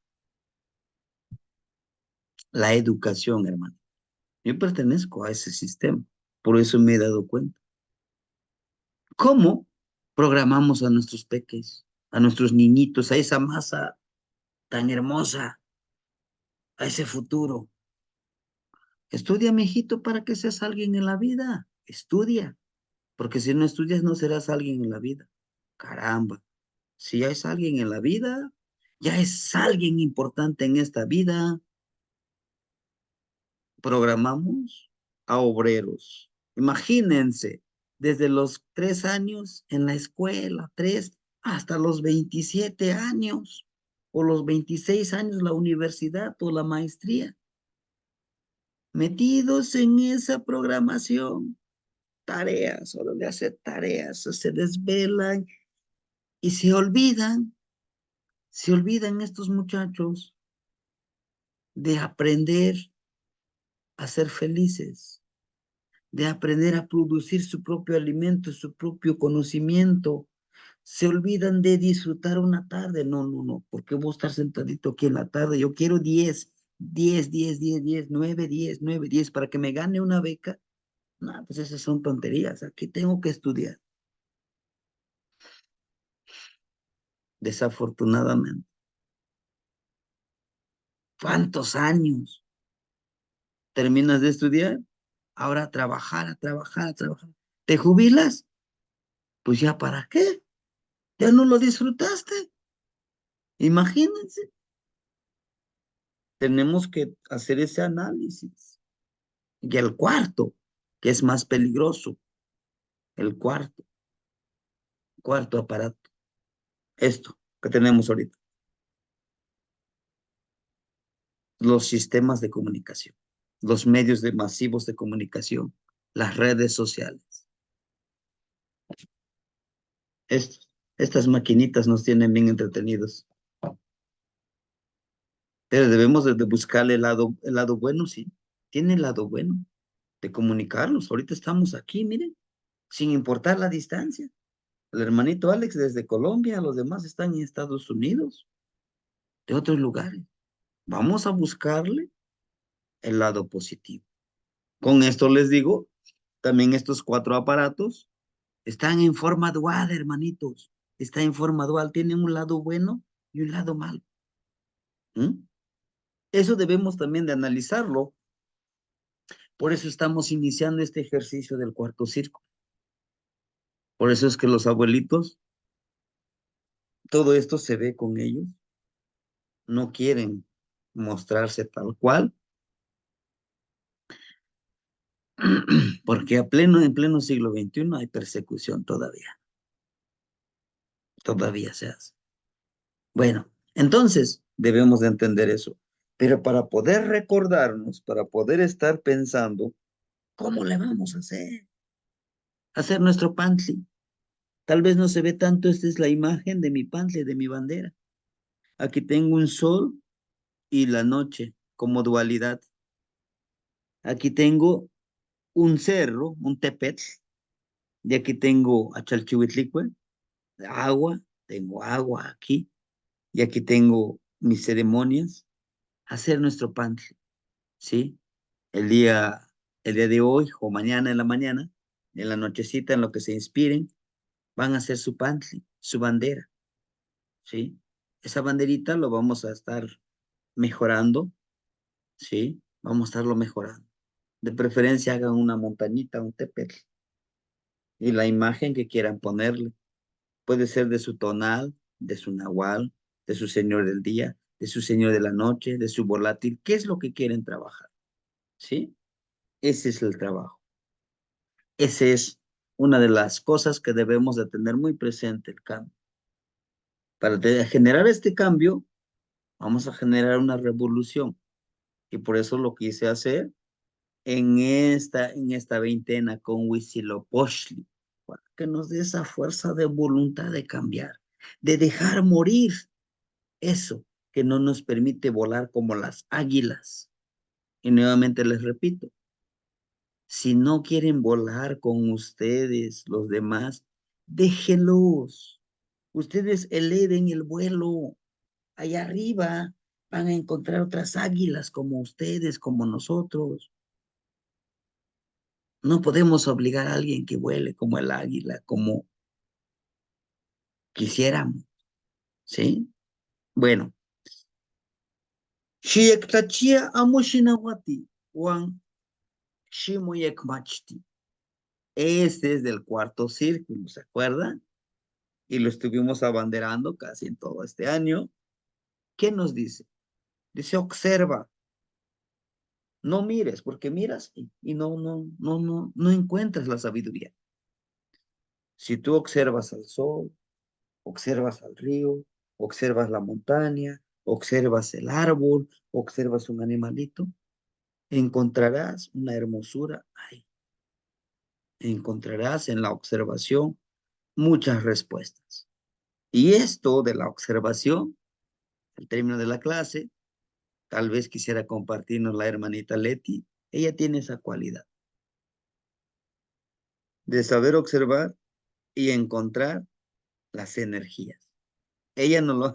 hermano. Yo pertenezco a ese sistema. Por eso me he dado cuenta. ¿Cómo programamos a nuestros peques, a nuestros niñitos, a esa masa tan hermosa, a ese futuro? Estudia, mijito, para que seas alguien en la vida. Estudia, porque si no estudias no serás alguien en la vida. Caramba, si ya es alguien en la vida, ya es alguien importante en esta vida, programamos a obreros. Imagínense, desde los 3 años en la escuela, 3 hasta los 27 años, o los 26 años la universidad o la maestría, metidos en esa programación, tareas, o donde hacer tareas, o se desvelan y se olvidan estos muchachos de aprender a ser felices, de aprender a producir su propio alimento, su propio conocimiento. Se olvidan de disfrutar una tarde. No, no, no. ¿Por qué voy a estar sentadito aquí en la tarde? Yo quiero 10, 9, 10 para que me gane una beca. No, pues esas son tonterías. Aquí tengo que estudiar. Desafortunadamente. ¿Cuántos años terminas de estudiar? Ahora a trabajar, a trabajar, a trabajar. ¿Te jubilas? Pues ya para qué. Ya no lo disfrutaste. Imagínense. Tenemos que hacer ese análisis. Y el cuarto, que es más peligroso, el cuarto aparato, esto que tenemos ahorita, los sistemas de comunicación, los medios masivos de comunicación, las redes sociales. Esto. Estas maquinitas nos tienen bien entretenidos. Pero debemos de buscarle el lado bueno, sí. Tiene el lado bueno de comunicarnos. Ahorita estamos aquí, miren, sin importar la distancia. El hermanito Alex desde Colombia, los demás están en Estados Unidos, de otros lugares. Vamos a buscarle el lado positivo. Con esto les digo, también estos 4 aparatos están en forma dual, hermanitos. Está en forma dual, tienen un lado bueno y un lado malo. ¿Mm? Eso debemos también de analizarlo. Por eso estamos iniciando este ejercicio del cuarto círculo. Por eso es que los abuelitos, todo esto se ve con ellos, no quieren mostrarse tal cual, porque en pleno siglo XXI hay persecución todavía se hace. Bueno, entonces debemos de entender eso, pero para poder recordarnos, para poder estar pensando, ¿cómo le vamos a hacer? Hacer nuestro pantli. Tal vez no se ve tanto, esta es la imagen de mi pantli, de mi bandera. Aquí tengo un sol y la noche como dualidad. Aquí tengo un cerro, un tepetl, y aquí tengo a Chalchihuitlicue, agua, tengo agua aquí, y aquí tengo mis ceremonias, hacer nuestro pantli, ¿sí? El día, el día de hoy o mañana en la mañana, en la nochecita, en lo que se inspiren, van a hacer su pantli, su bandera, ¿sí? Esa banderita lo vamos a estar mejorando, ¿sí? Vamos a estarlo mejorando. De preferencia hagan una montañita, un tepetl, y la imagen que quieran ponerle. Puede ser de su tonal, de su nahual, de su señor del día, de su señor de la noche, de su volátil. ¿Qué es lo que quieren trabajar? ¿Sí? Ese es el trabajo. Esa es una de las cosas que debemos de tener muy presente el cambio. Para generar este cambio, vamos a generar una revolución. Y por eso lo quise hacer en esta veintena con Huitzilopochtli, para que nos dé esa fuerza de voluntad de cambiar, de dejar morir eso que no nos permite volar como las águilas. Y nuevamente les repito, si no quieren volar con ustedes, los demás, déjenlos. Ustedes eleven el vuelo. Allá arriba van a encontrar otras águilas como ustedes, como nosotros. No podemos obligar a alguien que vuele como el águila, como quisiéramos, ¿sí? Bueno, Xiectachia Amoshinawati, Juan Shimoyekmachti. Este es del cuarto círculo, ¿se acuerdan? Y lo estuvimos abanderando casi en todo este año. ¿Qué nos dice? Dice, observa, no mires, porque miras y no encuentras la sabiduría. Si tú observas al sol, observas al río, observas la montaña, observas el árbol, observas un animalito, encontrarás una hermosura ahí. Encontrarás en la observación muchas respuestas. Y esto de la observación, al término de la clase, tal vez quisiera compartirnos la hermanita Leti. Ella tiene esa cualidad de saber observar y encontrar las energías. Ella nos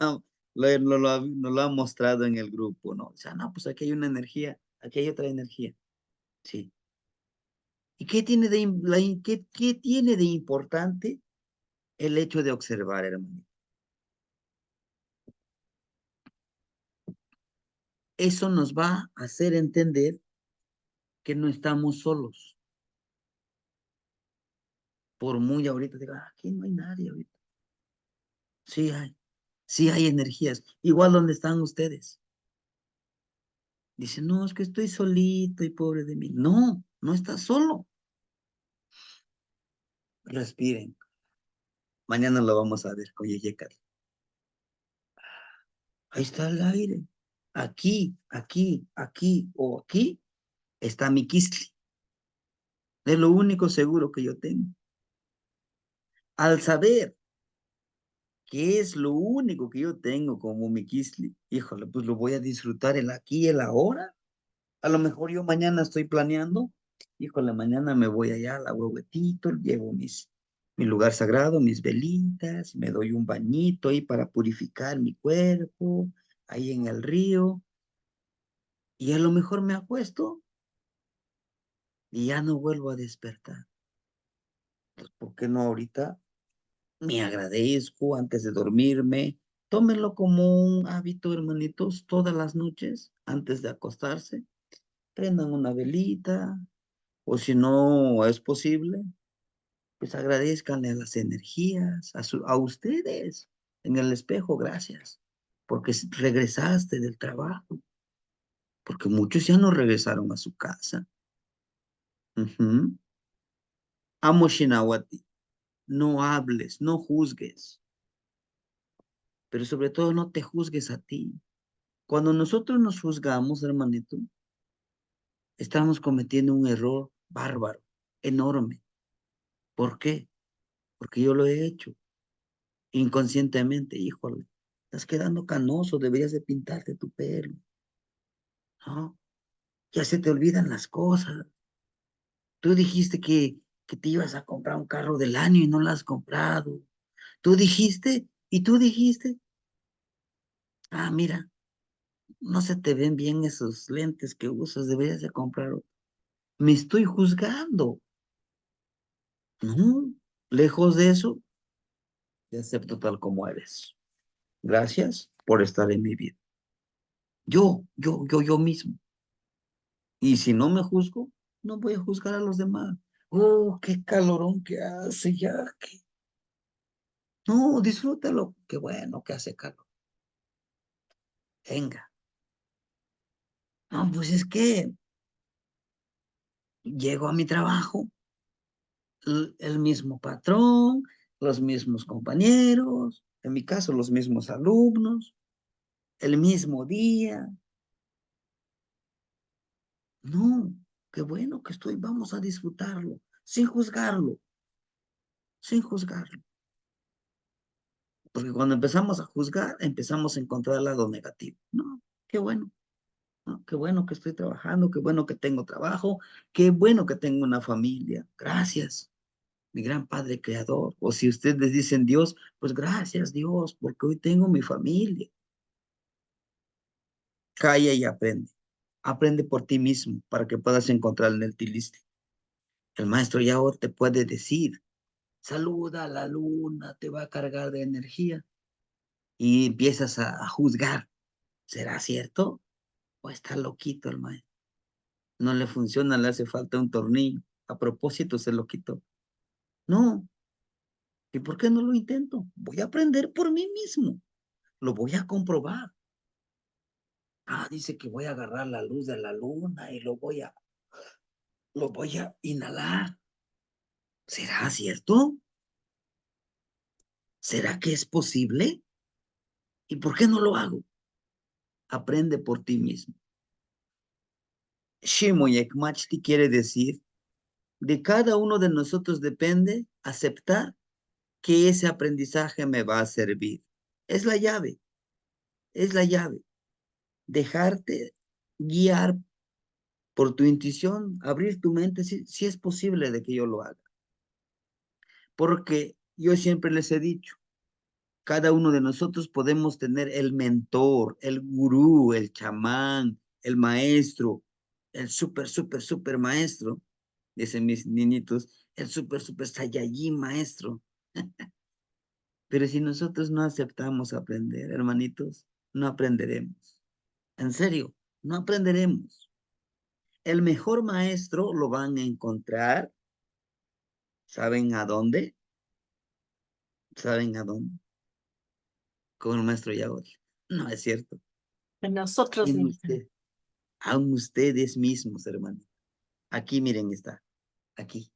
lo ha mostrado en el grupo, ¿no? O sea, no, pues aquí hay una energía, aquí hay otra energía. Sí. ¿Y qué tiene de importante el hecho de observar, hermano? Eso nos va a hacer entender que no estamos solos. Por muy ahorita diga, aquí no hay nadie ahorita. Sí hay, sí hay energías. Igual donde están ustedes. Dicen, no, es que estoy solito y pobre de mí. No, no estás solo. Respiren. Mañana lo vamos a ver con Yeyekat. Ahí está el aire. Aquí o aquí está mi Quisli. Es lo único seguro que yo tengo. Al saber que es lo único que yo tengo como mi Kisli, híjole, pues lo voy a disfrutar el aquí y el ahora. A lo mejor yo mañana estoy planeando, híjole, mañana me voy allá al agüetito, llevo mi lugar sagrado, mis velitas, me doy un bañito ahí para purificar mi cuerpo, ahí en el río, y a lo mejor me acuesto y ya no vuelvo a despertar. Pues, ¿por qué no ahorita? Me agradezco antes de dormirme. Tómenlo como un hábito, hermanitos, todas las noches, antes de acostarse. Prendan una velita, o si no es posible, pues agradezcanle a las energías, a ustedes en el espejo, gracias, porque regresaste del trabajo, porque muchos ya no regresaron a su casa. Ujú. Amo Shinawati, no hables, no juzgues, pero sobre todo no te juzgues a ti. Cuando nosotros nos juzgamos, hermanito, estamos cometiendo un error bárbaro, enorme. ¿Por qué? Porque yo lo he hecho inconscientemente, híjole. Estás quedando canoso, deberías de pintarte tu pelo, ¿no? Ya se te olvidan las cosas. Tú dijiste que te ibas a comprar un carro del año y no lo has comprado. Tú dijiste, y tú dijiste, mira, no se te ven bien esos lentes que usas, deberías de comprar otro. Me estoy juzgando. No, lejos de eso, te acepto tal como eres. Gracias por estar en mi vida. Yo mismo. Y si no me juzgo, no voy a juzgar a los demás. Oh, qué calorón que hace ya. No, disfrútalo. Qué bueno que hace calor. Venga. No, pues es que llego a mi trabajo, el mismo patrón, los mismos compañeros, en mi caso los mismos alumnos, el mismo día. No, qué bueno que estoy, vamos a disfrutarlo, sin juzgarlo, sin juzgarlo. Porque cuando empezamos a juzgar, empezamos a encontrar el lado negativo. No, qué bueno, ¿no? Qué bueno que estoy trabajando, qué bueno que tengo trabajo, qué bueno que tengo una familia. Gracias, mi gran Padre Creador. O si ustedes dicen Dios, pues gracias Dios, porque hoy tengo mi familia. Calla y aprende. Aprende por ti mismo para que puedas encontrar en el tiliste. El maestro Yahweh te puede decir, saluda a la luna, te va a cargar de energía. Y empiezas a juzgar. ¿Será cierto? ¿O está loquito el maestro? No le funciona, le hace falta un tornillo. A propósito, se lo quitó. No. ¿Y por qué no lo intento? Voy a aprender por mí mismo. Lo voy a comprobar. Dice que voy a agarrar la luz de la luna y lo voy a inhalar. ¿Será cierto? ¿Será que es posible? ¿Y por qué no lo hago? Aprende por ti mismo. Shimo Yekmachti quiere decir, de cada uno de nosotros depende aceptar que ese aprendizaje me va a servir. Es la llave, es la llave. Dejarte guiar por tu intuición, abrir tu mente, si es posible de que yo lo haga. Porque yo siempre les he dicho, cada uno de nosotros podemos tener el mentor, el gurú, el chamán, el maestro, el súper maestro, dicen mis niñitos, el súper saiyajin maestro. Pero si nosotros no aceptamos aprender, hermanitos, no aprenderemos. En serio, no aprenderemos. El mejor maestro lo van a encontrar, ¿saben a dónde? ¿Saben a dónde? Con el maestro Yahweh. No es cierto. En nosotros En mismos. usted, aun ustedes mismos, hermano. Aquí, miren, está. Aquí.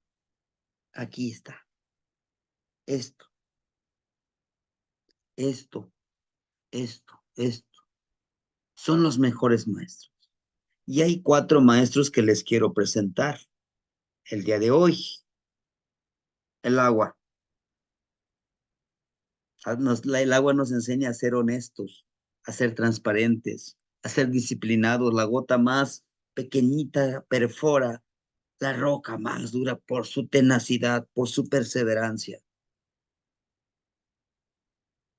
Aquí está. Esto, esto, esto. Son los mejores maestros. Y hay 4 maestros que les quiero presentar el día de hoy. El agua. El agua nos enseña a ser honestos, a ser transparentes, a ser disciplinados. La gota más pequeñita perfora la roca más dura por su tenacidad, por su perseverancia,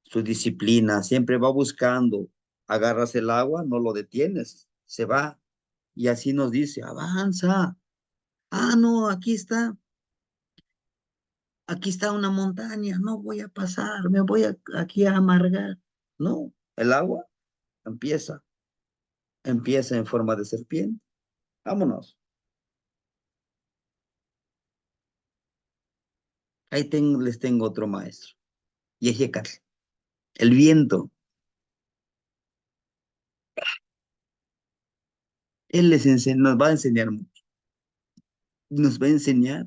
su disciplina. Siempre va buscando. Agarras el agua, no lo detienes, se va. Y así nos dice, avanza. Ah, no, aquí está una montaña, no voy a pasar, me voy aquí a amargar. No, el agua empieza, empieza en forma de serpiente. Vámonos. Les tengo otro maestro. Yejecal. El viento. Nos va a enseñar mucho. Nos va a enseñar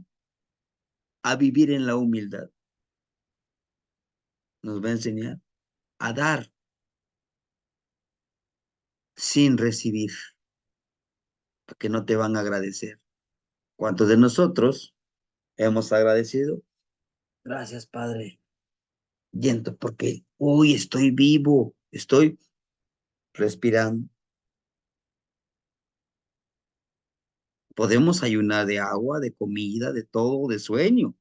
a vivir en la humildad. Nos va a enseñar a dar sin recibir, porque no te van a agradecer. ¿Cuántos de nosotros hemos agradecido? Gracias, Padre. Yendo, porque hoy estoy vivo, estoy respirando. Podemos ayunar de agua, de comida, de todo, de sueño,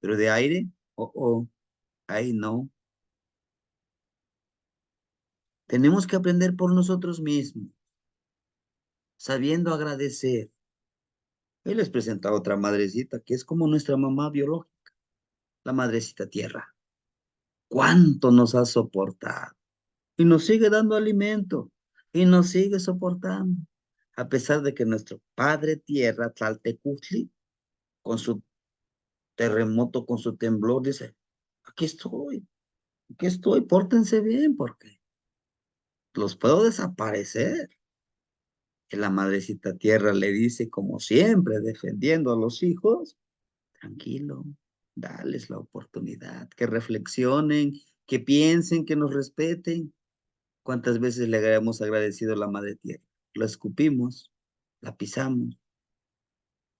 pero de aire, ay no. Tenemos que aprender por nosotros mismos, sabiendo agradecer. Hoy les presento a otra madrecita que es como nuestra mamá biológica, la madrecita tierra. ¿Cuánto nos ha soportado? Y nos sigue dando alimento y nos sigue soportando. A pesar de que nuestro padre tierra, Tlaltecutli, con su terremoto, con su temblor, dice, aquí estoy, pórtense bien porque los puedo desaparecer. Y la madrecita tierra le dice, como siempre, defendiendo a los hijos, tranquilo, dales la oportunidad, que reflexionen, que piensen, que nos respeten. ¿Cuántas veces le hemos agradecido a la madre tierra? La escupimos, la pisamos,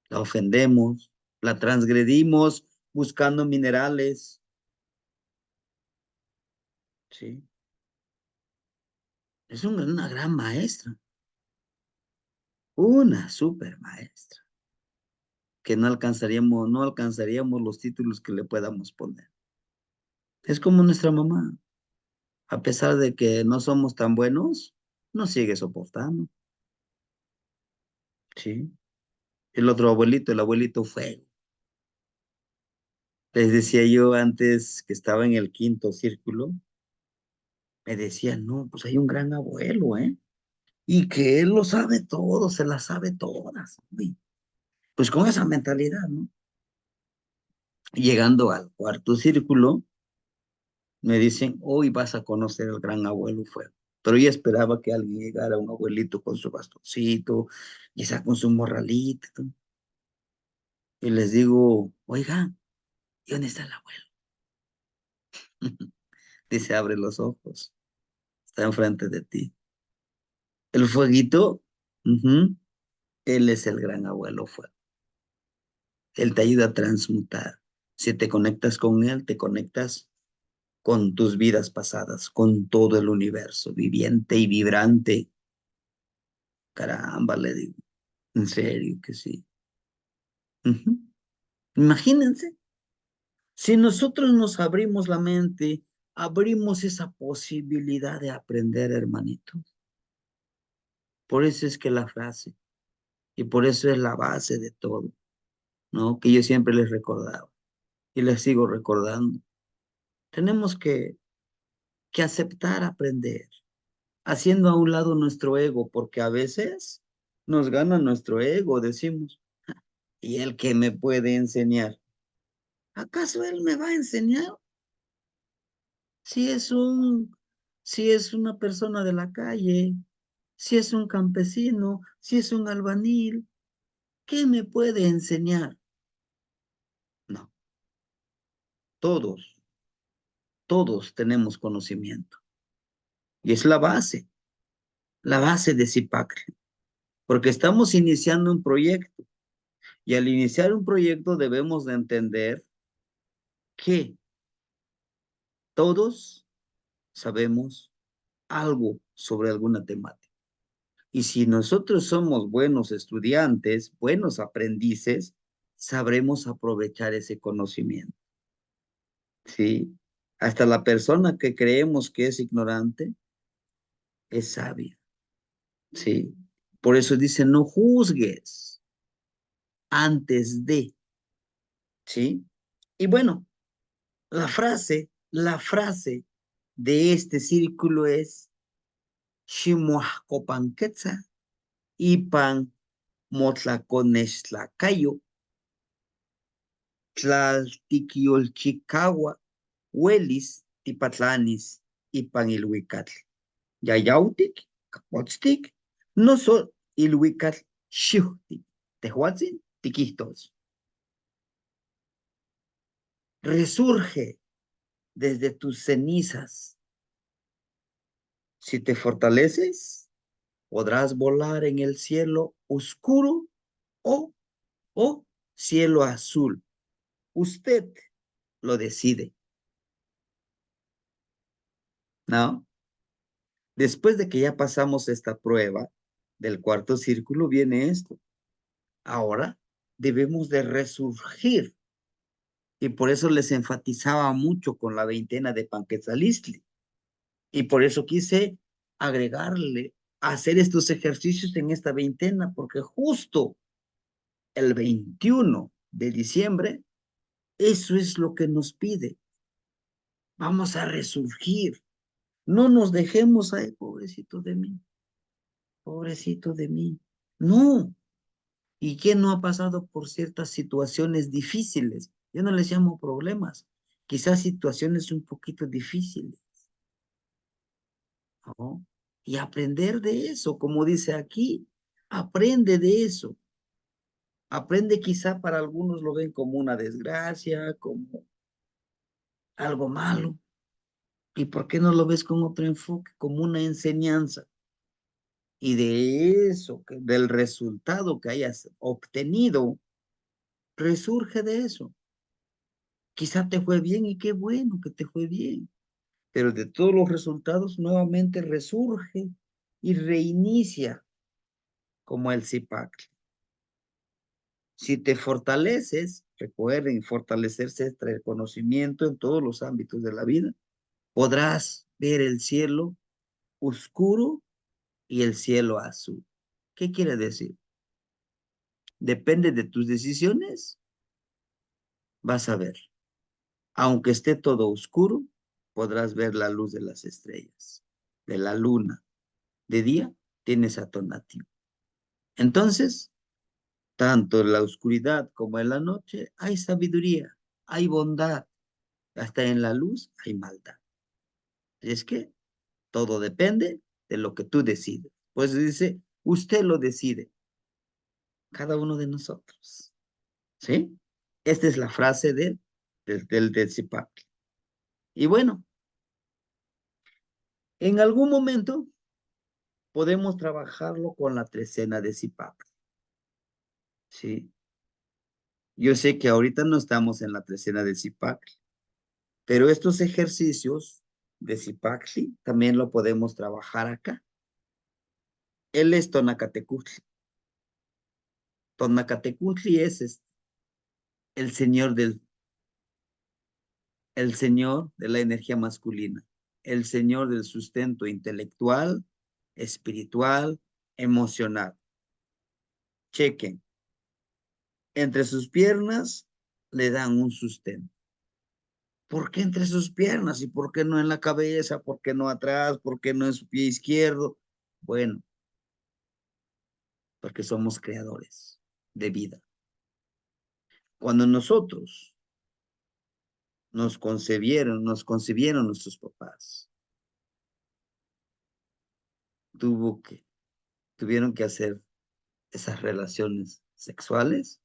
la ofendemos, la transgredimos buscando minerales, ¿sí? Es una gran maestra, una super maestra, que no alcanzaríamos los títulos que le podamos poner. Es como nuestra mamá, a pesar de que no somos tan buenos, nos sigue soportando, ¿sí? El otro abuelito, el abuelito fuego. Les decía yo antes que estaba en el quinto círculo, me decían, no, pues hay un gran abuelo, ¿eh? Y que él lo sabe todo, se las sabe todas. Uy, pues con esa mentalidad, ¿no? Llegando al cuarto círculo, me dicen, hoy vas a conocer al gran abuelo fuego. Pero yo esperaba que alguien llegara, un abuelito con su bastoncito, quizá con su morralito. Y les digo, oiga, ¿y dónde está el abuelo? Dice, abre los ojos, está enfrente de ti. El fueguito, ujú, él es el gran abuelo fuego. Él te ayuda a transmutar. Si te conectas con él, te conectas con tus vidas pasadas, con todo el universo viviente y vibrante. Caramba, le digo, en serio que sí. Ujú. Imagínense, si nosotros nos abrimos la mente, abrimos esa posibilidad de aprender, hermanitos. Por eso es que la frase, y por eso es la base de todo, ¿no? Que yo siempre les recordaba y les sigo recordando. Tenemos que aceptar aprender, haciendo a un lado nuestro ego, porque a veces nos gana nuestro ego, decimos, ¿y él qué me puede enseñar? ¿Acaso él me va a enseñar? Si es si es una persona de la calle, si es un campesino, si es un albañil, ¿qué me puede enseñar? No, todos, todos tenemos conocimiento. Y es la base de CIPAC, porque estamos iniciando un proyecto. Y al iniciar un proyecto debemos de entender que Todos sabemos algo sobre alguna temática. Y si nosotros somos buenos estudiantes, buenos aprendices, sabremos aprovechar ese conocimiento. ¿Sí? Hasta la persona que creemos que es ignorante es sabia. ¿Sí? Por eso dice, no juzgues antes de. ¿Sí? Y bueno, la frase de este círculo es Ximuahcopanquetza ipan motlaconechtlacayo tlaltiquiolchicagua huelis tipatlanis ipan ilhuicatl. Yayautic, capotztic, no so ilhuicatl xiuhtic. Tehuatzin, tiquistos. Resurge desde tus cenizas. Si te fortaleces, podrás volar en el cielo oscuro o, o cielo azul. Usted lo decide, ¿no? Después de que ya pasamos esta prueba del cuarto círculo, viene esto. Ahora debemos de resurgir. Y por eso les enfatizaba mucho con la veintena de Panquetzalistli. Y por eso quise agregarle, hacer estos ejercicios en esta veintena, porque justo el 21 de diciembre, eso es lo que nos pide. Vamos a resurgir. No nos dejemos, ay, pobrecito de mí, pobrecito de mí. No. ¿Y quién no ha pasado por ciertas situaciones difíciles? Yo no les llamo problemas, quizás situaciones un poquito difíciles, ¿no? Y aprender de eso, como dice aquí, aprende de eso. Aprende quizá para algunos lo ven como una desgracia, como algo malo. ¿Y por qué no lo ves con otro enfoque, como una enseñanza? Y de eso, del resultado que hayas obtenido, resurge de eso. Quizá te fue bien y qué bueno que te fue bien, pero de todos los resultados nuevamente resurge y reinicia como el CIPAC. Si te fortaleces, recuerden, fortalecerse es traer conocimiento en todos los ámbitos de la vida, podrás ver el cielo oscuro y el cielo azul. ¿Qué quiere decir? Depende de tus decisiones, vas a ver. Aunque esté todo oscuro, podrás ver la luz de las estrellas, de la luna. De día tienes a Tonatiuh. Entonces, tanto en la oscuridad como en la noche hay sabiduría, hay bondad. Hasta en la luz hay maldad. Es que todo depende de lo que tú decides. Pues dice, usted lo decide, cada uno de nosotros. ¿Sí? Esta es la frase del Zipac. Y bueno, en algún momento podemos trabajarlo con la trecena de Zipac. ¿Sí? Yo sé que ahorita no estamos en la trecena de Zipac, pero estos ejercicios de Zipacli también lo podemos trabajar acá. Él es Tonacatecutli. Tonacatecutli es el el señor de la energía masculina, el señor del sustento intelectual, espiritual, emocional. Chequen, entre sus piernas le dan un sustento. ¿Por qué entre sus piernas? ¿Y por qué no en la cabeza? ¿Por qué no atrás? ¿Por qué no en su pie izquierdo? Bueno, porque somos creadores de vida. Cuando nosotros nos concebieron nuestros papás, tuvieron que hacer esas relaciones sexuales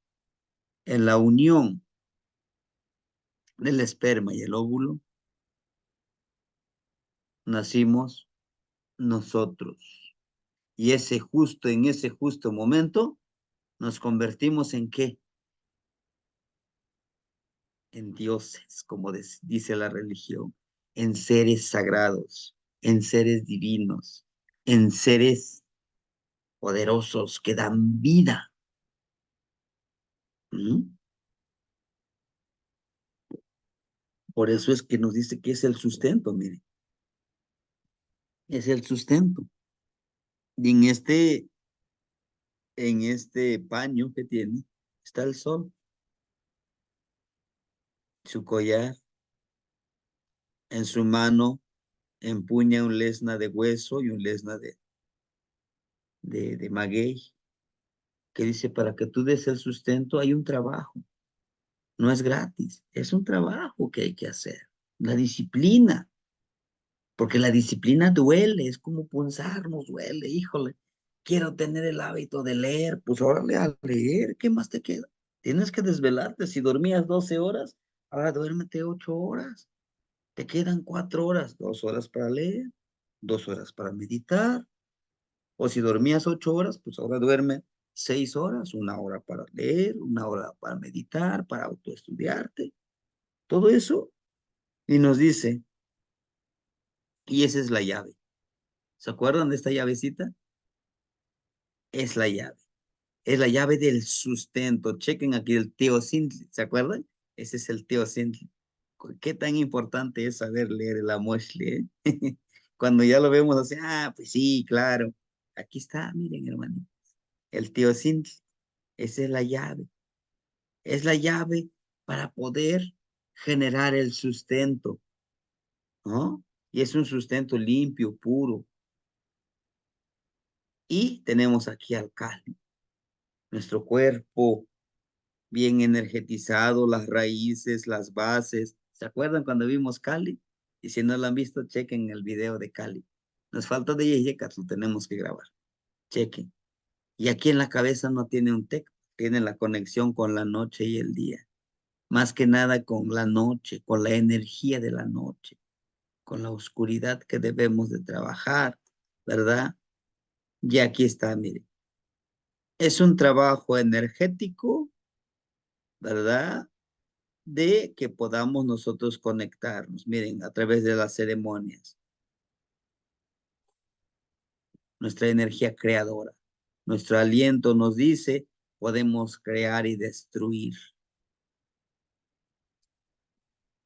en la unión del esperma y el óvulo, nacimos nosotros. Y en ese justo momento, nos convertimos en ¿qué? En dioses, como dice la religión. en seres sagrados, en seres divinos, en seres poderosos que dan vida. ¿Mm? Por eso es que nos dice que es el sustento, mire, es el sustento. Y en este paño que tiene, está el sol, su collar, en su mano empuña un lesna de hueso y un lesna de maguey, que dice, para que tú des el sustento hay un trabajo, no es gratis, es un trabajo que hay que hacer, la disciplina, porque la disciplina duele, es como punzar, nos duele, híjole, quiero tener el hábito de leer, pues órale a leer, ¿qué más te queda? Tienes que desvelarte, si dormías 12 horas, ahora duérmete 8 horas, te quedan 4 horas, 2 horas para leer, 2 horas para meditar, o si dormías 8 horas, pues ahora duerme 6 horas, 1 hora para leer, 1 hora para meditar, para autoestudiarte, todo eso, y nos dice, y esa es la llave. ¿Se acuerdan de esta llavecita? Es la llave. Es la llave del sustento. Chequen aquí el teocintli, ¿se acuerdan? Ese es el teocintli. ¿Qué tan importante es saber leer el amoshli, eh? Cuando ya lo vemos así, ah, pues sí, claro. Aquí está, miren, hermano. El teocintli. Esa es la llave. Es la llave para poder generar el sustento, ¿no? Y es un sustento limpio, puro. Y tenemos aquí al Kali, nuestro cuerpo bien energetizado, las raíces, las bases. ¿Se acuerdan cuando vimos Cali? Y si no lo han visto, chequen el video de Cali. Nos falta de Yeyecas, lo tenemos que grabar. Chequen. Y aquí en la cabeza no tiene un tec, tiene la conexión con la noche y el día. Más que nada con la noche, con la energía de la noche, con la oscuridad que debemos de trabajar, ¿verdad? Y aquí está, mire. Es un trabajo energético, ¿verdad? De que podamos nosotros conectarnos, miren, a través de las ceremonias, nuestra energía creadora, nuestro aliento nos dice, podemos crear y destruir.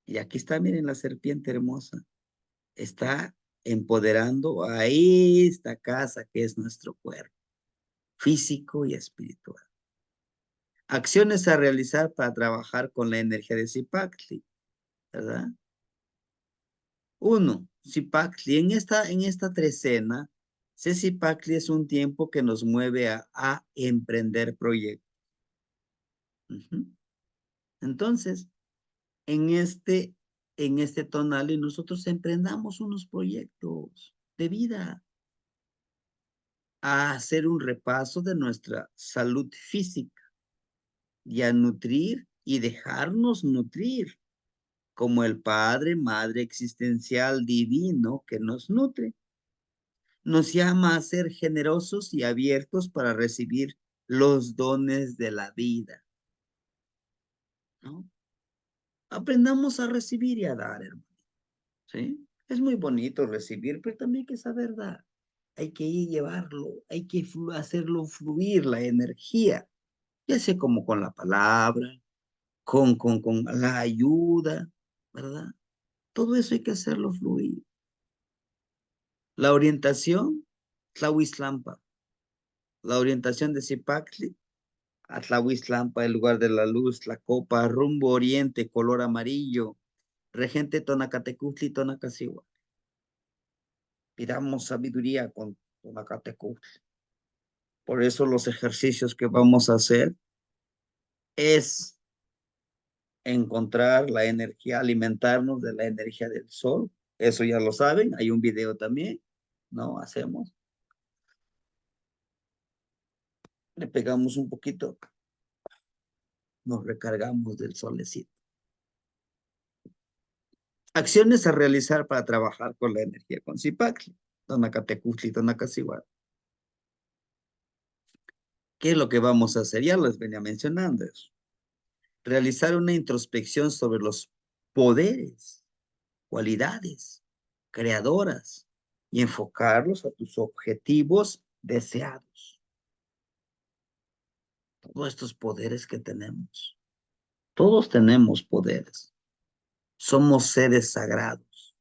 Y aquí está, miren, la serpiente hermosa, está empoderando a esta casa que es nuestro cuerpo, físico y espiritual. Acciones a realizar para trabajar con la energía de Zipactli, ¿verdad? Uno, Zipactli, en esta trecena, Zipactli es un tiempo que nos mueve a emprender proyectos. Ujú. Entonces, en este tonal, y nosotros emprendamos unos proyectos de vida, a hacer un repaso de nuestra salud física y a nutrir y dejarnos nutrir como el Padre, Madre existencial divino que nos nutre. Nos llama a ser generosos y abiertos para recibir los dones de la vida, ¿no? Aprendamos a recibir y a dar, hermano, ¿sí? Es muy bonito recibir, pero también hay que saber dar. Hay que ir llevarlo, hay que hacerlo fluir la energía, ya sea como con la palabra, con la ayuda, ¿verdad? Todo eso hay que hacerlo fluir. La orientación, Tlahuizlampa. La orientación de Zipactli, Atlahuizlampa, el lugar de la luz, la copa, rumbo oriente, color amarillo, regente Tonacatecutli, Tonacasiwa. Pidamos sabiduría con Tonacatecutli. Por eso los ejercicios que vamos a hacer es encontrar la energía, alimentarnos de la energía del sol. Eso ya lo saben, hay un video también, ¿no? Hacemos, le pegamos un poquito, nos recargamos del solecito. Acciones a realizar para trabajar con la energía con Zipactli, Tonacatecutli, Tonacasihuatl. ¿Qué es lo que vamos a hacer? Ya les venía mencionando eso. Realizar una introspección sobre los poderes cualidades creadoras y enfocarlos a tus objetivos deseados. Todos estos poderes que tenemos, todos tenemos poderes. Somos seres sagrados.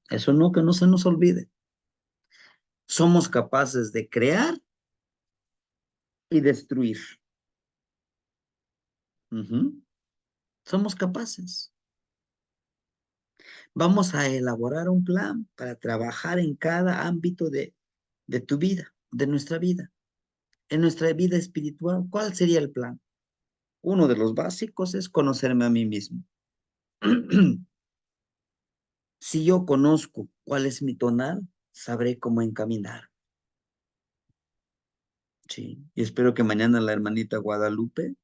Eso no, que no se nos olvide. Somos capaces de crear y destruir. Somos capaces. Vamos a elaborar un plan para trabajar en cada ámbito de tu vida, de nuestra vida, en nuestra vida espiritual. ¿Cuál sería el plan? Uno de los básicos es conocerme a mí mismo. Si yo conozco cuál es mi tonal, sabré cómo encaminar. Sí, y espero que mañana la hermanita Guadalupe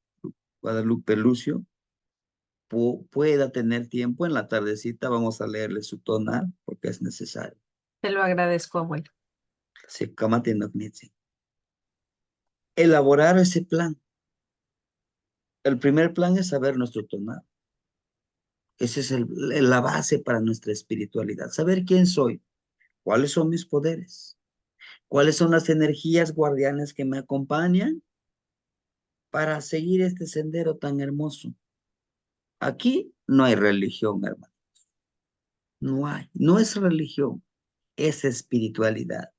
Lucio, pueda tener tiempo en la tardecita. Vamos a leerle su tonal porque es necesario. Te lo agradezco, abuelo. Sí, elaborar ese plan. El primer plan es saber nuestro tonal. Esa es la base para nuestra espiritualidad. Saber quién soy, cuáles son mis poderes, cuáles son las energías guardianes que me acompañan para seguir este sendero tan hermoso. Aquí no hay religión, hermano. No hay. No es religión, es espiritualidad.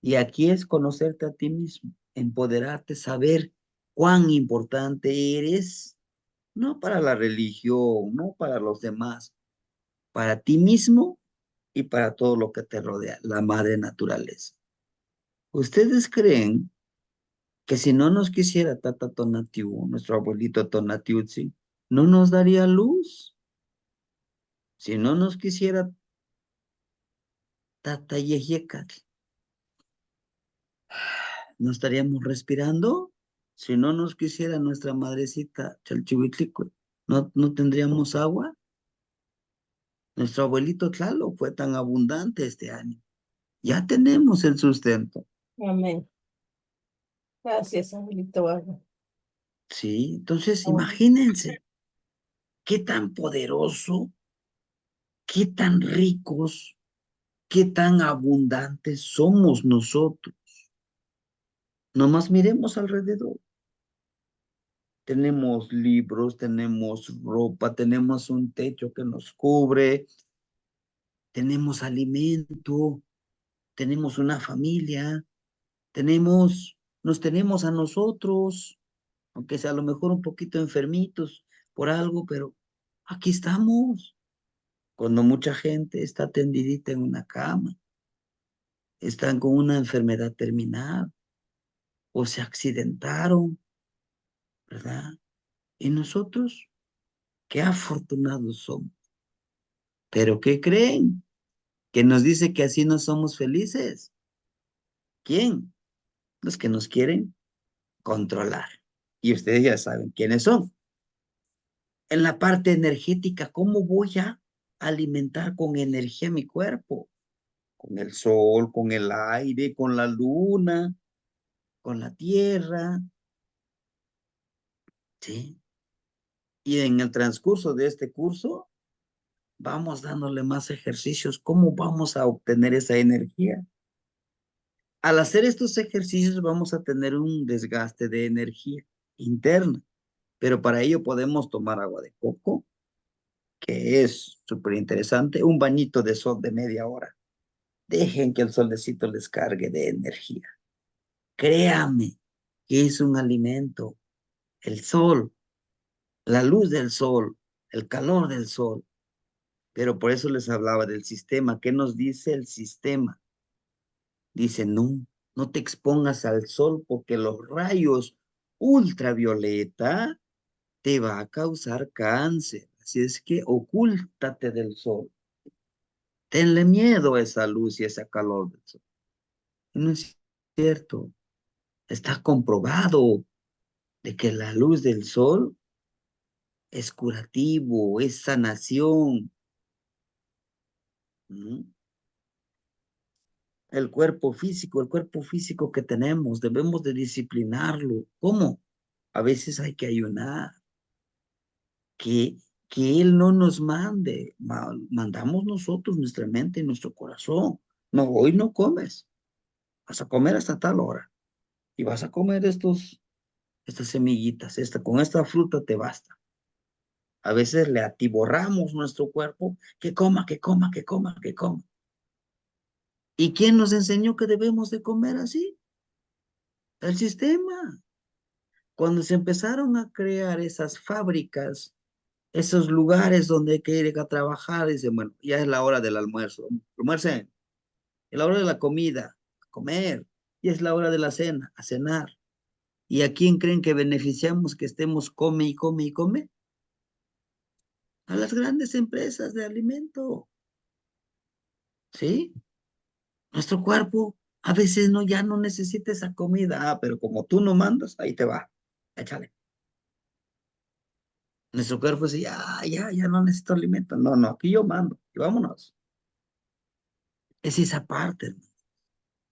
Y aquí es conocerte a ti mismo, empoderarte, saber cuán importante eres, no para la religión, no para los demás, para ti mismo y para todo lo que te rodea, la madre naturaleza. ¿Ustedes creen que si no nos quisiera Tata Tonatiuh, nuestro abuelito Tonatiuh, no nos daría luz? Si no nos quisiera Tata Yeyecatl, ¿no estaríamos respirando? Si no nos quisiera nuestra madrecita Chalchihuitlicue, ¿no tendríamos agua? Nuestro abuelito Tlalo fue tan abundante este año. Ya tenemos el sustento. Amén. Gracias, abuelito. Sí, entonces imagínense qué tan poderoso, qué tan ricos, qué tan abundantes somos nosotros. Nomás miremos alrededor. Tenemos libros, tenemos ropa, tenemos un techo que nos cubre, tenemos alimento, tenemos una familia, nos tenemos a nosotros, aunque sea a lo mejor un poquito enfermitos por algo, pero aquí estamos. Cuando mucha gente está tendidita en una cama, están con una enfermedad terminal o se accidentaron, ¿verdad? Y nosotros, qué afortunados somos. ¿Pero qué creen? Que nos dice que así no somos felices. ¿Quién? Los que nos quieren controlar. Y ustedes ya saben quiénes son. En la parte energética, ¿cómo voy a alimentar con energía mi cuerpo? Con el sol, con el aire, con la luna, con la tierra. ¿Sí? Y en el transcurso de este curso, vamos dándole más ejercicios. ¿Cómo vamos a obtener esa energía? Al hacer estos ejercicios vamos a tener un desgaste de energía interna, pero para ello podemos tomar agua de coco, que es súper interesante, un bañito de sol de media hora. Dejen que el solecito les cargue de energía. Créame que es un alimento. El sol, la luz del sol, el calor del sol. Pero por eso les hablaba del sistema. ¿Qué nos dice el sistema? Dice, no te expongas al sol porque los rayos ultravioleta te va a causar cáncer. Así es que ocúltate del sol. Tenle miedo a esa luz y ese calor del sol. Y no es cierto. Está comprobado de que la luz del sol es curativo, es sanación. ¿No? El cuerpo físico que tenemos, debemos de disciplinarlo. ¿Cómo? A veces hay que ayunar. que Él no nos mande, mandamos nosotros nuestra mente y nuestro corazón. No, hoy no comes, vas a comer hasta tal hora y vas a comer estas semillitas, con esta fruta te basta. A veces le atiborramos nuestro cuerpo que coma, que coma, que coma, que coma. ¿Y quién nos enseñó que debemos de comer así? El sistema. Cuando se empezaron a crear esas fábricas, esos lugares donde hay que ir a trabajar, dicen, bueno, ya es la hora del almuerzo, almuercen, es la hora de la comida, a comer, y es la hora de la cena, a cenar. ¿Y a quién creen que beneficiamos que estemos come y come y come? A las grandes empresas de alimento, ¿sí? Nuestro cuerpo a veces no, ya no necesita esa comida, pero como tú no mandas, ahí te va, échale. Nuestro cuerpo dice, ya no necesito alimento. No, no, aquí yo mando, y vámonos. Es esa parte, hermano,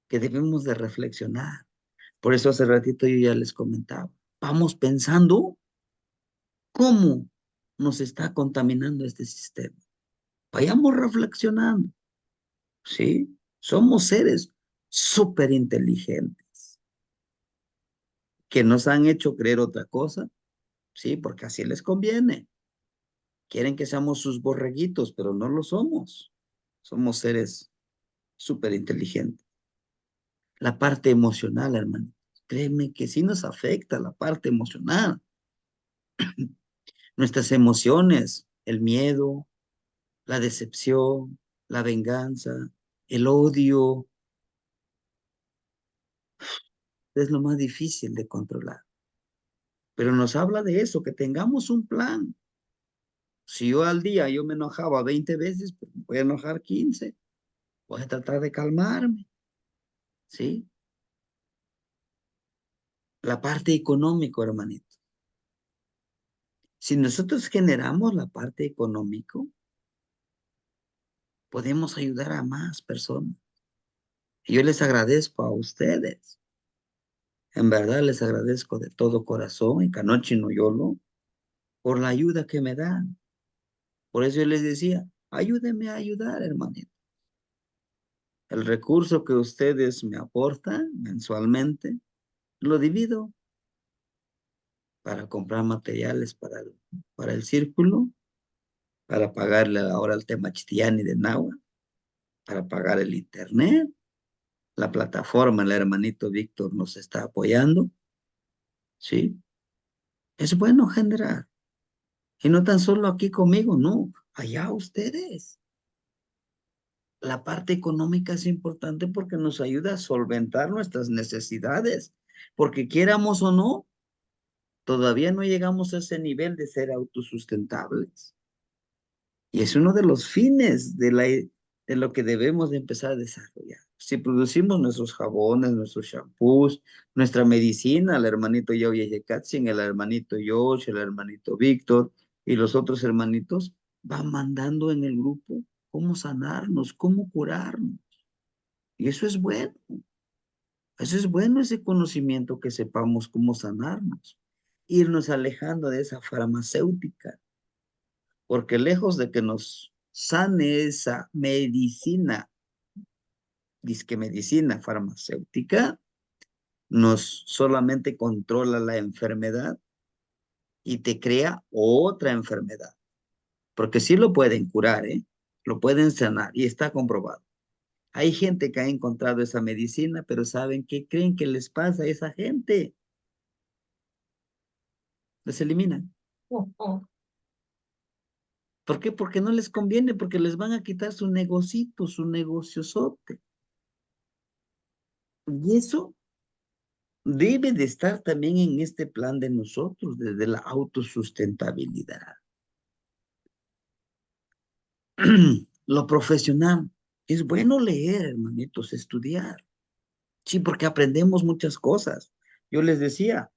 que debemos de reflexionar. Por eso hace ratito yo ya les comentaba, vamos pensando cómo nos está contaminando este sistema. Vayamos reflexionando, ¿sí? Somos seres súper inteligentes que nos han hecho creer otra cosa, ¿sí? Porque así les conviene. Quieren que seamos sus borreguitos, pero no lo somos. Somos seres súper inteligentes. La parte emocional, hermano. Créeme que sí nos afecta la parte emocional. Nuestras emociones, el miedo, la decepción, la venganza, el odio, es lo más difícil de controlar. Pero nos habla de eso, que tengamos un plan. Si yo al día yo me enojaba 20 veces, pues me voy a enojar 15. Voy a tratar de calmarme, ¿sí? La parte económica, hermanito. Si nosotros generamos la parte económica, podemos ayudar a más personas. Y yo les agradezco a ustedes. En verdad les agradezco de todo corazón y Canochi no Yolo por la ayuda que me dan. Por eso yo les decía, ayúdenme a ayudar, hermanito. El recurso que ustedes me aportan mensualmente, lo divido para comprar materiales para el círculo, para pagarle ahora al tema Chitiani de Nahua, para pagar el internet, la plataforma, el hermanito Víctor nos está apoyando, ¿sí? Es bueno generar. Y no tan solo aquí conmigo, no, allá ustedes. La parte económica es importante porque nos ayuda a solventar nuestras necesidades, porque quieramos o no, todavía no llegamos a ese nivel de ser autosustentables. Y es uno de los fines de lo que debemos de empezar a desarrollar. Si producimos nuestros jabones, nuestros shampoos, nuestra medicina, el hermanito Yoya Yekatzin, el hermanito Yosh, el hermanito Víctor y los otros hermanitos van mandando en el grupo cómo sanarnos, cómo curarnos. Y eso es bueno ese conocimiento que sepamos cómo sanarnos, irnos alejando de esa farmacéutica porque lejos de que nos sane esa medicina, disque medicina farmacéutica, nos solamente controla la enfermedad y te crea otra enfermedad, porque sí lo pueden curar, ¿eh? Lo pueden sanar y está comprobado. Hay gente que ha encontrado esa medicina, pero ¿saben qué creen que les pasa a esa gente? Les eliminan. Ujú. ¿Por qué? Porque no les conviene, porque les van a quitar su negocito, su negociosote. Y eso debe de estar también en este plan de nosotros, desde la autosustentabilidad. Lo profesional. Es bueno leer, hermanitos, estudiar. Sí, porque aprendemos muchas cosas. Yo les decía,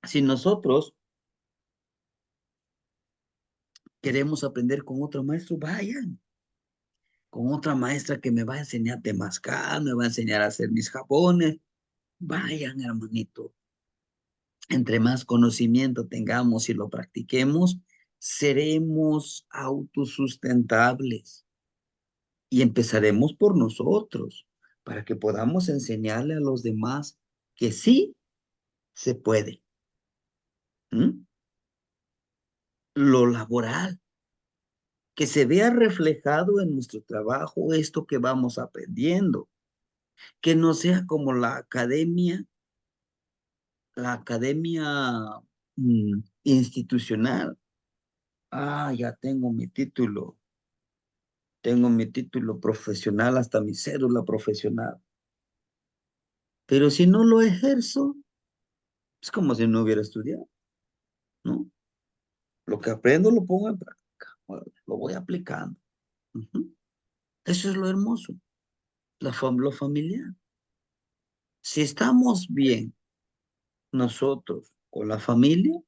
si nosotros queremos aprender con otro maestro, vayan. Con otra maestra que me va a enseñar a temascar, me va a enseñar a hacer mis jabones. Vayan, hermanito. Entre más conocimiento tengamos y lo practiquemos, seremos autosustentables y empezaremos por nosotros para que podamos enseñarle a los demás que sí se puede. ¿Mm? Lo laboral, que se vea reflejado en nuestro trabajo esto que vamos aprendiendo, que no sea como la academia institucional. Ah, ya tengo mi título profesional, hasta mi cédula profesional. Pero si no lo ejerzo, es como si no hubiera estudiado, ¿no? Lo que aprendo lo pongo en práctica, bueno, lo voy aplicando. Ujú. Eso es lo hermoso, lo familiar. Si estamos bien nosotros con la familia,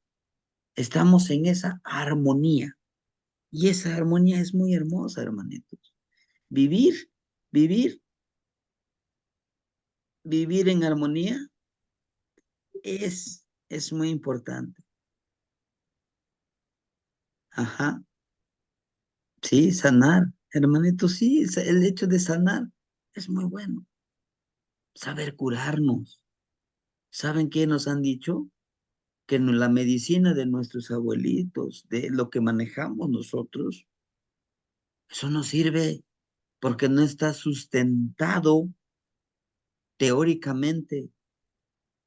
estamos en esa armonía. Y esa armonía es muy hermosa, hermanitos. Vivir, vivir, vivir en armonía es muy importante. Ajá. Sí, sanar, hermanito, sí, el hecho de sanar es muy bueno. Saber curarnos. ¿Saben qué nos han dicho? Que la medicina de nuestros abuelitos, de lo que manejamos nosotros, eso no sirve porque no está sustentado teóricamente.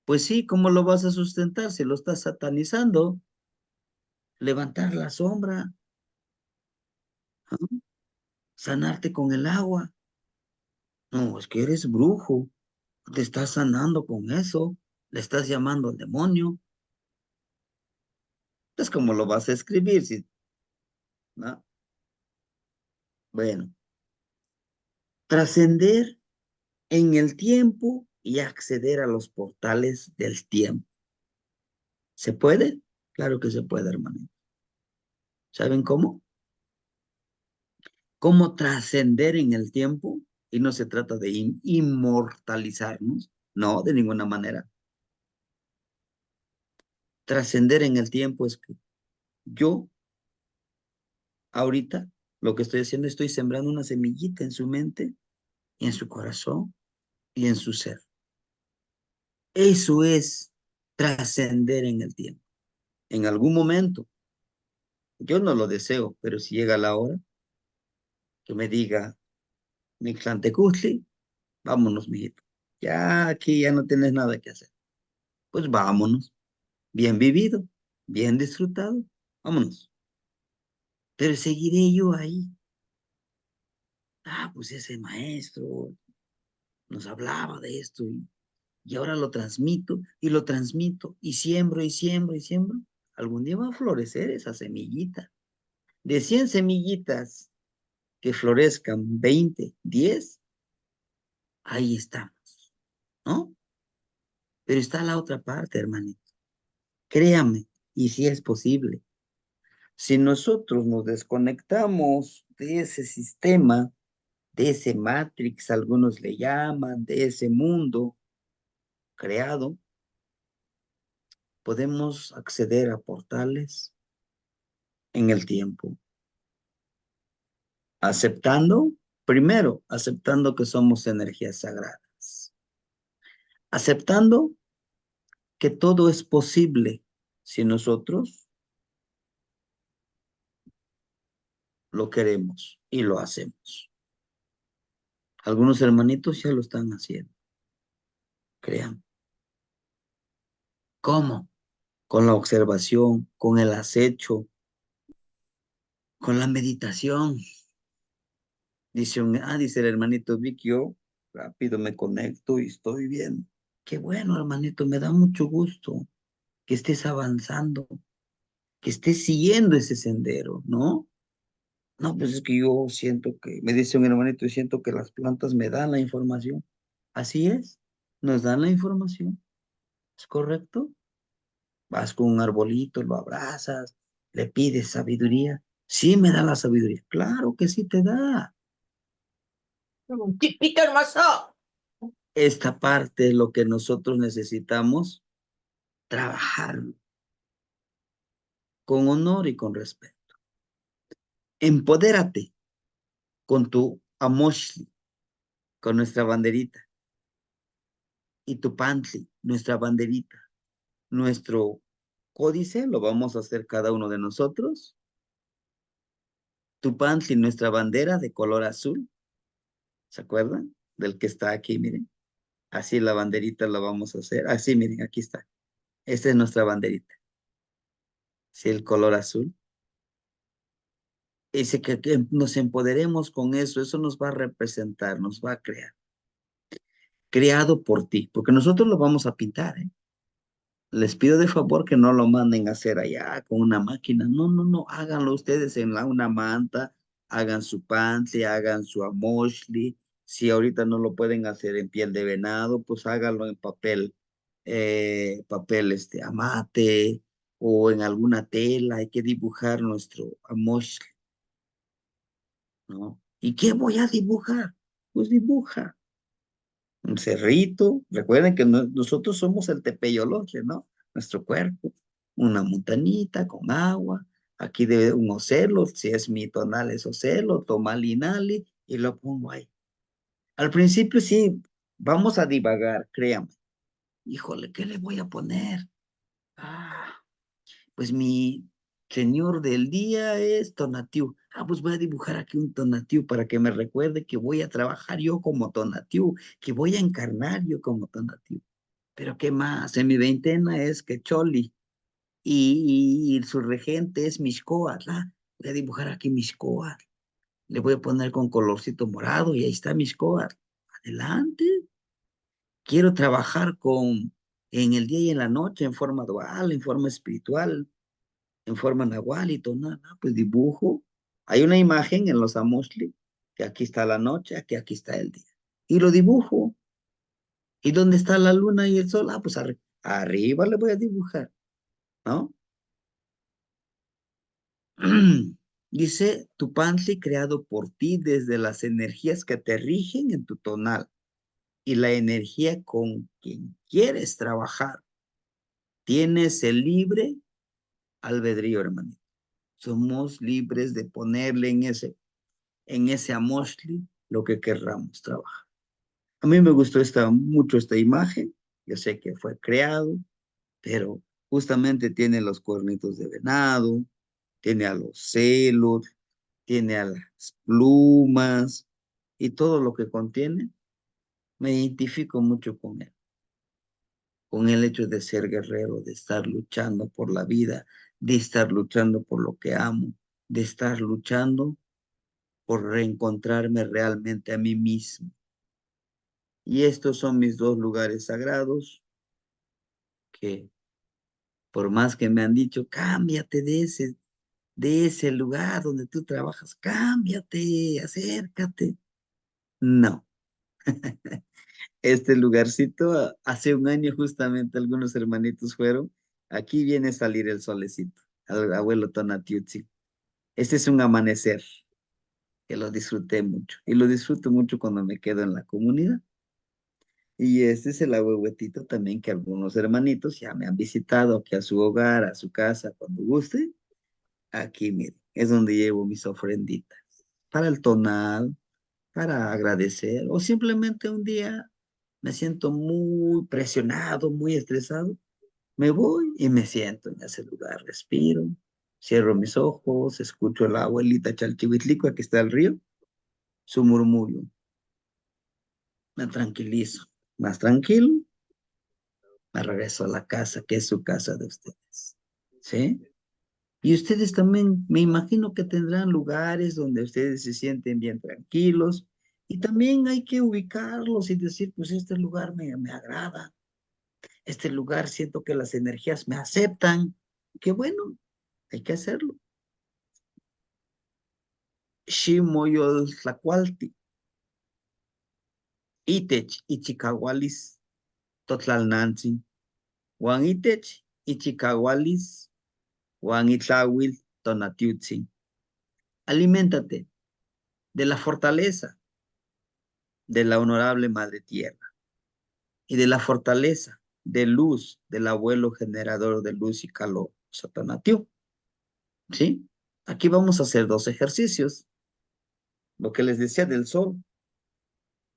Pues sí, ¿cómo lo vas a sustentar si lo estás satanizando? Levantar la sombra, ¿ah? Sanarte con el agua. No, es que eres brujo. Te estás sanando con eso. Le estás llamando al demonio. Es como lo vas a escribir, si, ¿no? Bueno, trascender en el tiempo y acceder a los portales del tiempo. ¿Se puede? Claro que se puede, hermano. ¿Saben cómo? ¿Cómo trascender en el tiempo? Y no se trata de inmortalizarnos, no, de ninguna manera. Trascender en el tiempo es que yo, ahorita, lo que estoy haciendo, estoy sembrando una semillita en su mente, y en su corazón y en su ser. Eso es trascender en el tiempo. En algún momento, yo no lo deseo, pero si llega la hora que me diga, Mictlantecutli, vámonos, mijito. Ya aquí ya no tienes nada que hacer. Pues vámonos. Bien vivido, bien disfrutado. Vámonos. Pero seguiré yo ahí. Ah, pues ese maestro nos hablaba de esto y ahora lo transmito y lo transmito y siembro y siembro y siembro. Algún día va a florecer esa semillita. De 100 semillitas que florezcan 20, 10, ahí estamos, ¿no? Pero está la otra parte, hermanito. Créame, y si es posible, si nosotros nos desconectamos de ese sistema, de ese Matrix, algunos le llaman, de ese mundo creado, podemos acceder a portales en el tiempo, aceptando, primero, aceptando que somos energías sagradas, aceptando que todo es posible si nosotros lo queremos y lo hacemos. Algunos hermanitos ya lo están haciendo, crean. ¿Cómo? Con la observación, con el acecho, con la meditación. Dice el hermanito Vic, yo rápido me conecto y estoy bien. Qué bueno, hermanito, me da mucho gusto que estés avanzando, que estés siguiendo ese sendero, ¿no? No, pues es que yo siento que, me dice un hermanito, yo siento que las plantas me dan la información. Así es, nos dan la información, ¿es correcto? Vas con un arbolito, lo abrazas, le pides sabiduría. Sí me da la sabiduría, claro que sí te da. Un tipito hermoso. Esta parte es lo que nosotros necesitamos trabajar con honor y con respeto. Empodérate con tu amoshli, con nuestra banderita, y tu pantli, nuestra banderita, nuestro códice, lo vamos a hacer cada uno de nosotros. Tu pantli, nuestra bandera de color azul, ¿se acuerdan? Del que está aquí, miren. Así la banderita la vamos a hacer. Así, miren, aquí está. Esta es nuestra banderita. Sí, el color azul. Ese que nos empoderemos con eso nos va a representar, nos va a crear. Creado por ti, porque nosotros lo vamos a pintar, ¿eh? Les pido de favor que no lo manden a hacer allá con una máquina. No, no, no, háganlo ustedes en una manta, hagan su pantli, hagan su amoshli. Si ahorita no lo pueden hacer en piel de venado, pues háganlo en papel amate o en alguna tela. Hay que dibujar nuestro amoshli, ¿no? ¿Y qué voy a dibujar? Pues dibuja un cerrito. Recuerden que nosotros somos el tepeyoloche, ¿no? Nuestro cuerpo, una montañita con agua, aquí debe un ocelo, si es mi tonal es ocelo, tomalinali, y lo pongo ahí. Al principio sí, vamos a divagar, créame. Híjole, ¿qué le voy a poner? Ah, pues mi señor del día es Tonatiu. Ah, pues voy a dibujar aquí un Tonatiu para que me recuerde que voy a trabajar yo como Tonatiu, que voy a encarnar yo como Tonatiu. Pero ¿qué más? En mi veintena es Quecholi y su regente es Mixcoatl. Ah, voy a dibujar aquí Mixcoatl. Le voy a poner con colorcito morado y ahí está Mixcoatl. Adelante. Quiero trabajar en el día y en la noche, en forma dual, en forma espiritual, en forma nahual y tonal, ¿no? Pues dibujo. Hay una imagen en los amoshli, que aquí está la noche, que aquí está el día. Y lo dibujo. ¿Y dónde está la luna y el sol? Ah, pues arriba le voy a dibujar, ¿no? Dice, tu pantli creado por ti desde las energías que te rigen en tu tonal y la energía con quien quieres trabajar. Tienes el libre albedrío, hermanito. Somos libres de ponerle en ese amoshli lo que querramos trabajar. A mí me gustó mucho esta imagen. Yo sé que fue creado, pero justamente tiene los cuernitos de venado, tiene a los celos, tiene a las plumas y todo lo que contiene. Me identifico mucho con el hecho de ser guerrero, de estar luchando por la vida, de estar luchando por lo que amo, de estar luchando por reencontrarme realmente a mí mismo. Y estos son mis dos lugares sagrados que por más que me han dicho, cámbiate de ese lugar donde tú trabajas, cámbiate, acércate. No, este lugarcito, hace un año justamente algunos hermanitos fueron, aquí viene a salir el solecito, al abuelo Tonatiuhtzi. Este es un amanecer que lo disfruté mucho y lo disfruto mucho cuando me quedo en la comunidad. Y este es el ahuehuetito también que algunos hermanitos ya me han visitado aquí a su hogar, a su casa, cuando guste. Aquí, miren, es donde llevo mis ofrenditas para el tonal, para agradecer, o simplemente un día me siento muy presionado, muy estresado, me voy y me siento en ese lugar, respiro, cierro mis ojos, escucho a la abuelita Chalchihuitlicua que está al río, su murmullo, me tranquilizo, más tranquilo, me regreso a la casa, que es su casa de ustedes, ¿sí? Y ustedes también, me imagino que tendrán lugares donde ustedes se sienten bien tranquilos y también hay que ubicarlos y decir, pues este lugar me agrada, este lugar siento que las energías me aceptan, qué bueno, hay que hacerlo. Shimoyol Tlacualti, Itech, Ichicahualis, Totlalnantzin, Juan Itech, Ichicahualis, Juan Itlawil, Tonatiutzin. Aliméntate de la fortaleza de la honorable Madre Tierra y de la fortaleza de luz del abuelo generador de luz y calor, Satanatiu. ¿sí? Aquí vamos a hacer 2 ejercicios. Lo que les decía del sol.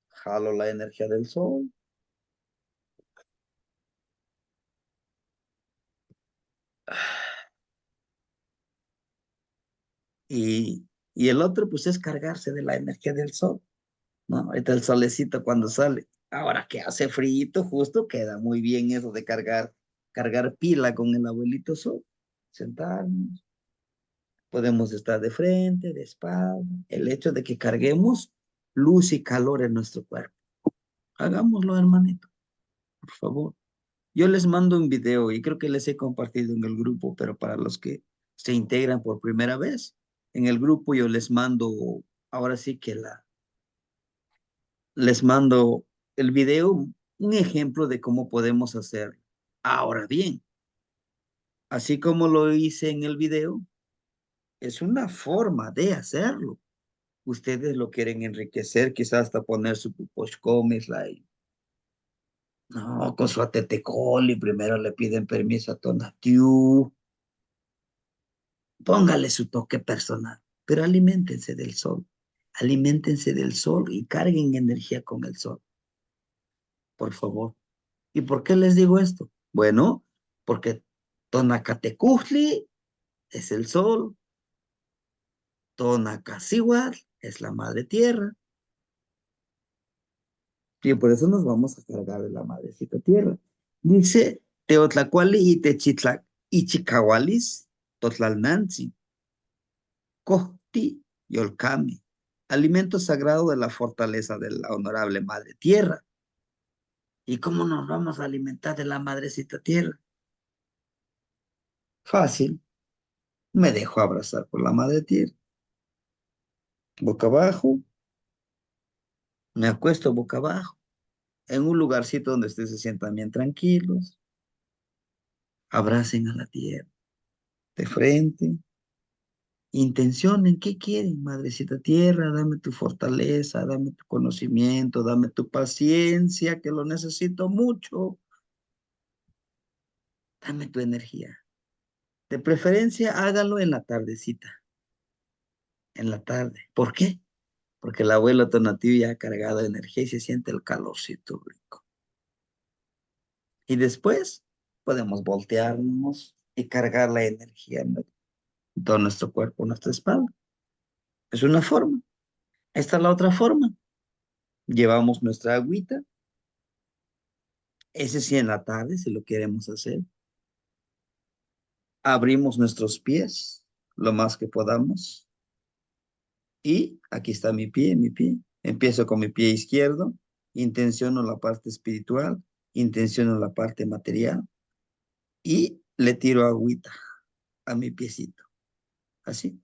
Jalo la energía del sol. Y el otro, pues, es cargarse de la energía del sol, ¿no? Ahorita el solecito cuando sale. Ahora que hace frío, justo queda muy bien eso de cargar pila con el abuelito sol. Sentarnos, podemos estar de frente, de espalda. El hecho de que carguemos luz y calor en nuestro cuerpo. Hagámoslo, hermanito, por favor. Yo les mando un video y creo que les he compartido en el grupo, pero para los que se integran por primera vez, en el grupo yo les mando, ahora sí que les mando el video, un ejemplo de cómo podemos hacerlo. Ahora bien, así como lo hice en el video, es una forma de hacerlo. Ustedes lo quieren enriquecer, quizás hasta poner su puposhkomes, no, con su atetecol y primero le piden permiso a Tonatiu. Póngale su toque personal, pero aliméntense del sol y carguen energía con el sol, por favor. ¿Y por qué les digo esto? Bueno, porque Tonacatecujli es el sol, Tonacacihuatl es la madre tierra, y por eso nos vamos a cargar de la madrecita tierra. Dice Teotlacuali y Techitlac y Chicahualis, Totlalnanzi, Costi y Olcame, alimento sagrado de la fortaleza de la honorable madre tierra. ¿Y cómo nos vamos a alimentar de la madrecita tierra? Fácil, me dejo abrazar por la madre tierra. Boca abajo, me acuesto boca abajo, en un lugarcito donde ustedes se sientan bien tranquilos. Abracen a la tierra, de frente. Intencionen, ¿qué quieren, madrecita tierra? Dame tu fortaleza, dame tu conocimiento, dame tu paciencia, que lo necesito mucho. Dame tu energía. De preferencia, hágalo en la tardecita, en la tarde. ¿Por qué? Porque el abuelo Tonatiuh ya ha cargado de energía y se siente el calorcito rico. Y después podemos voltearnos y cargar la energía en todo nuestro cuerpo, nuestra espalda. Es una forma. Esta es la otra forma. Llevamos nuestra agüita. Ese sí en la tarde, si lo queremos hacer. Abrimos nuestros pies lo más que podamos. Y aquí está mi pie, mi pie. Empiezo con mi pie izquierdo, intenciono la parte espiritual, intenciono la parte material y le tiro agüita a mi piecito. Así.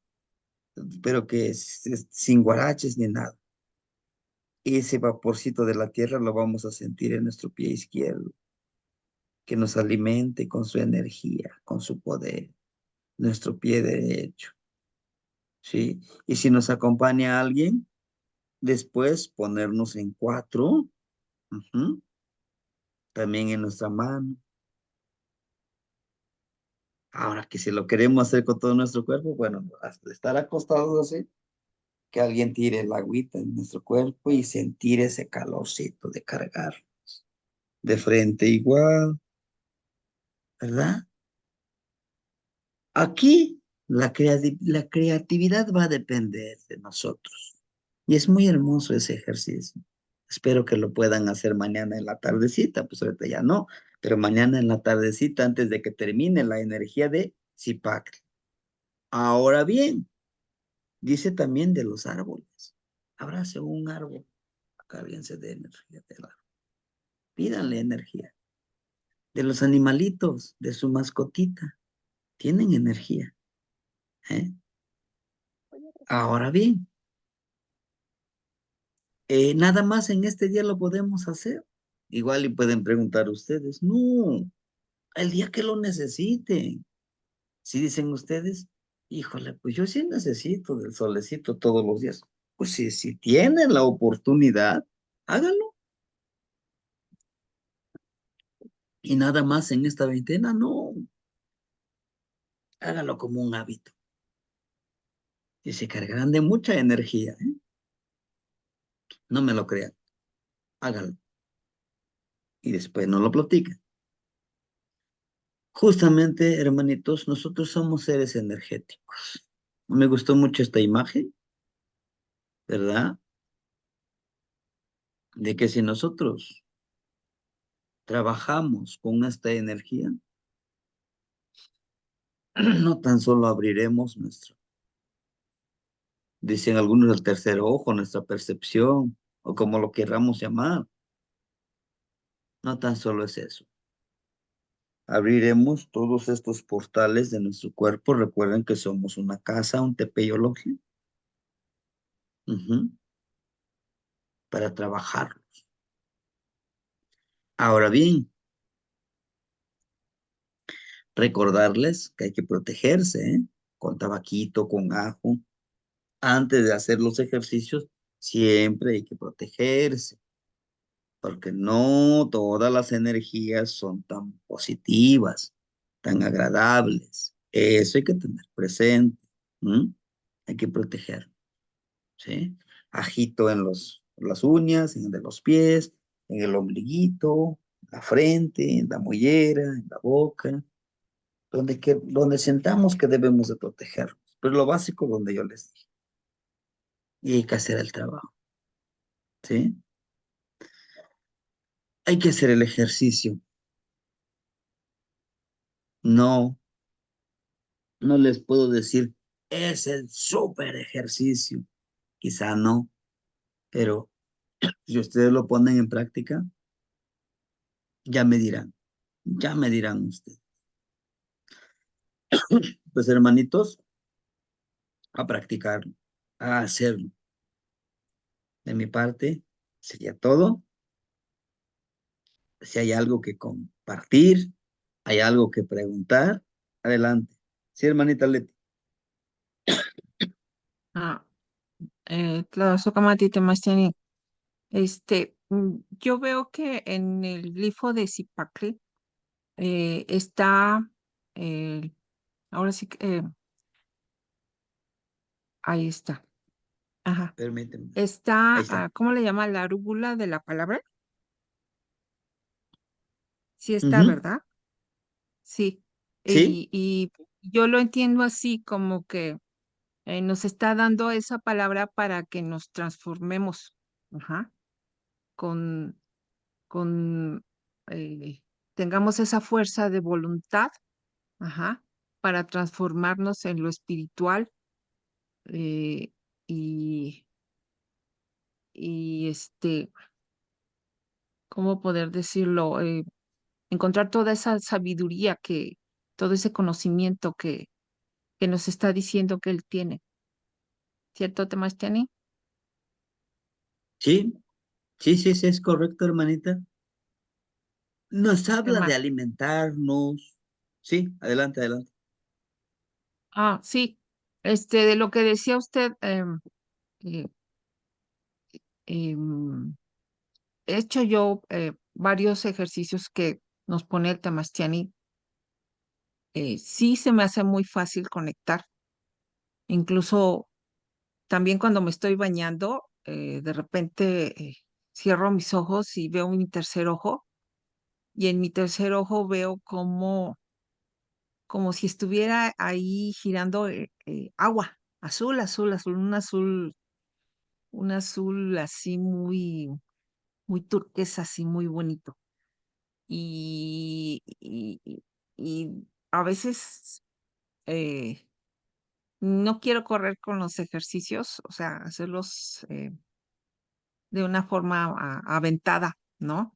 Pero que sin guaraches ni nada. Ese vaporcito de la tierra lo vamos a sentir en nuestro pie izquierdo, que nos alimente con su energía, con su poder, nuestro pie derecho. ¿Sí? Y si nos acompaña alguien, después ponernos en cuatro. Ujú. También en nuestra mano. Ahora que si lo queremos hacer con todo nuestro cuerpo, bueno, hasta estar acostados así, que alguien tire el agüita en nuestro cuerpo y sentir ese calorcito de cargar. De frente igual, ¿verdad? Aquí la creatividad va a depender de nosotros. Y es muy hermoso ese ejercicio. Espero que lo puedan hacer mañana en la tardecita, pues ahorita ya no, pero mañana en la tardecita antes de que termine la energía de Zipac. Ahora bien, dice también de los árboles. Abrace un árbol, cárguense de energía del árbol. Pídanle energía. De los animalitos, de su mascotita, tienen energía. ¿Eh? Ahora bien, nada más en este día lo podemos hacer. Igual y pueden preguntar ustedes, no, el día que lo necesiten. Si dicen ustedes, híjole, pues yo sí necesito del solecito todos los días. Pues si tienen la oportunidad, háganlo. Y nada más en esta veintena, no, hágalo como un hábito. y se cargarán de mucha energía, ¿eh? No me lo crean, háganlo y después no lo platican. Justamente, hermanitos, nosotros somos seres energéticos. Me gustó mucho esta imagen, ¿verdad? De que si nosotros trabajamos con esta energía, no tan solo abriremos nuestro, dicen algunos, el tercer ojo, nuestra percepción, o como lo querramos llamar, no tan solo es eso. Abriremos todos estos portales de nuestro cuerpo. Recuerden que somos una casa, un tepeyologi, para trabajarlos. Ahora bien, recordarles que hay que protegerse, ¿eh? Con tabaquito, con ajo. Antes de hacer los ejercicios, siempre hay que protegerse, porque no todas las energías son tan positivas, tan agradables. Eso hay que tener presente. ¿M? Hay que proteger, ¿sí? Ajito en las uñas, en de los pies, en el ombliguito, en la frente, en la mollera, en la boca, donde sentamos que debemos de protegernos. Pero lo básico donde yo les dije. Y hay que hacer el trabajo, ¿sí? Hay que hacer el ejercicio. No, no les puedo decir, es el súper ejercicio. Quizá no, pero si ustedes lo ponen en práctica, ya me dirán ustedes. Pues hermanitos, a practicarlo, a hacerlo. De mi parte, sería todo. Si hay algo que compartir, hay algo que preguntar, adelante. Sí, hermanita Leti. Ah, Tlazohcamati Temachtiani. Yo veo que en el glifo de Zipaquirá está, eh, ahora sí que, ahí está. Ajá. Permíteme. Ahí Está, está. ¿cómo le llama? La arúgula de la palabra. Sí está, Ujú. ¿verdad? Sí. ¿Sí? Y yo lo entiendo así como que nos está dando esa palabra para que nos transformemos, ajá, con, con, tengamos esa fuerza de voluntad, ajá, para transformarnos en lo espiritual eh, y, y ¿cómo poder decirlo? Encontrar toda esa sabiduría todo ese conocimiento que nos está diciendo que él tiene, ¿cierto, Temastiani? Sí, sí, sí, sí, es correcto, hermanita. Nos ¿Qué habla de más? alimentarnos. Sí, adelante, adelante. Sí, de lo que decía usted, eh, em, he hecho yo varios ejercicios que nos pone el Tamastiani. Sí se me hace muy fácil conectar. Incluso también cuando me estoy bañando, de repente cierro mis ojos y veo mi tercer ojo. Y en mi tercer ojo veo como si estuviera ahí girando agua, azul, azul, azul, un azul así muy turquesa, así muy bonito. Y, y, y- y a veces eh, no quiero correr con los ejercicios, o sea, hacerlos de una forma aventada, ¿no?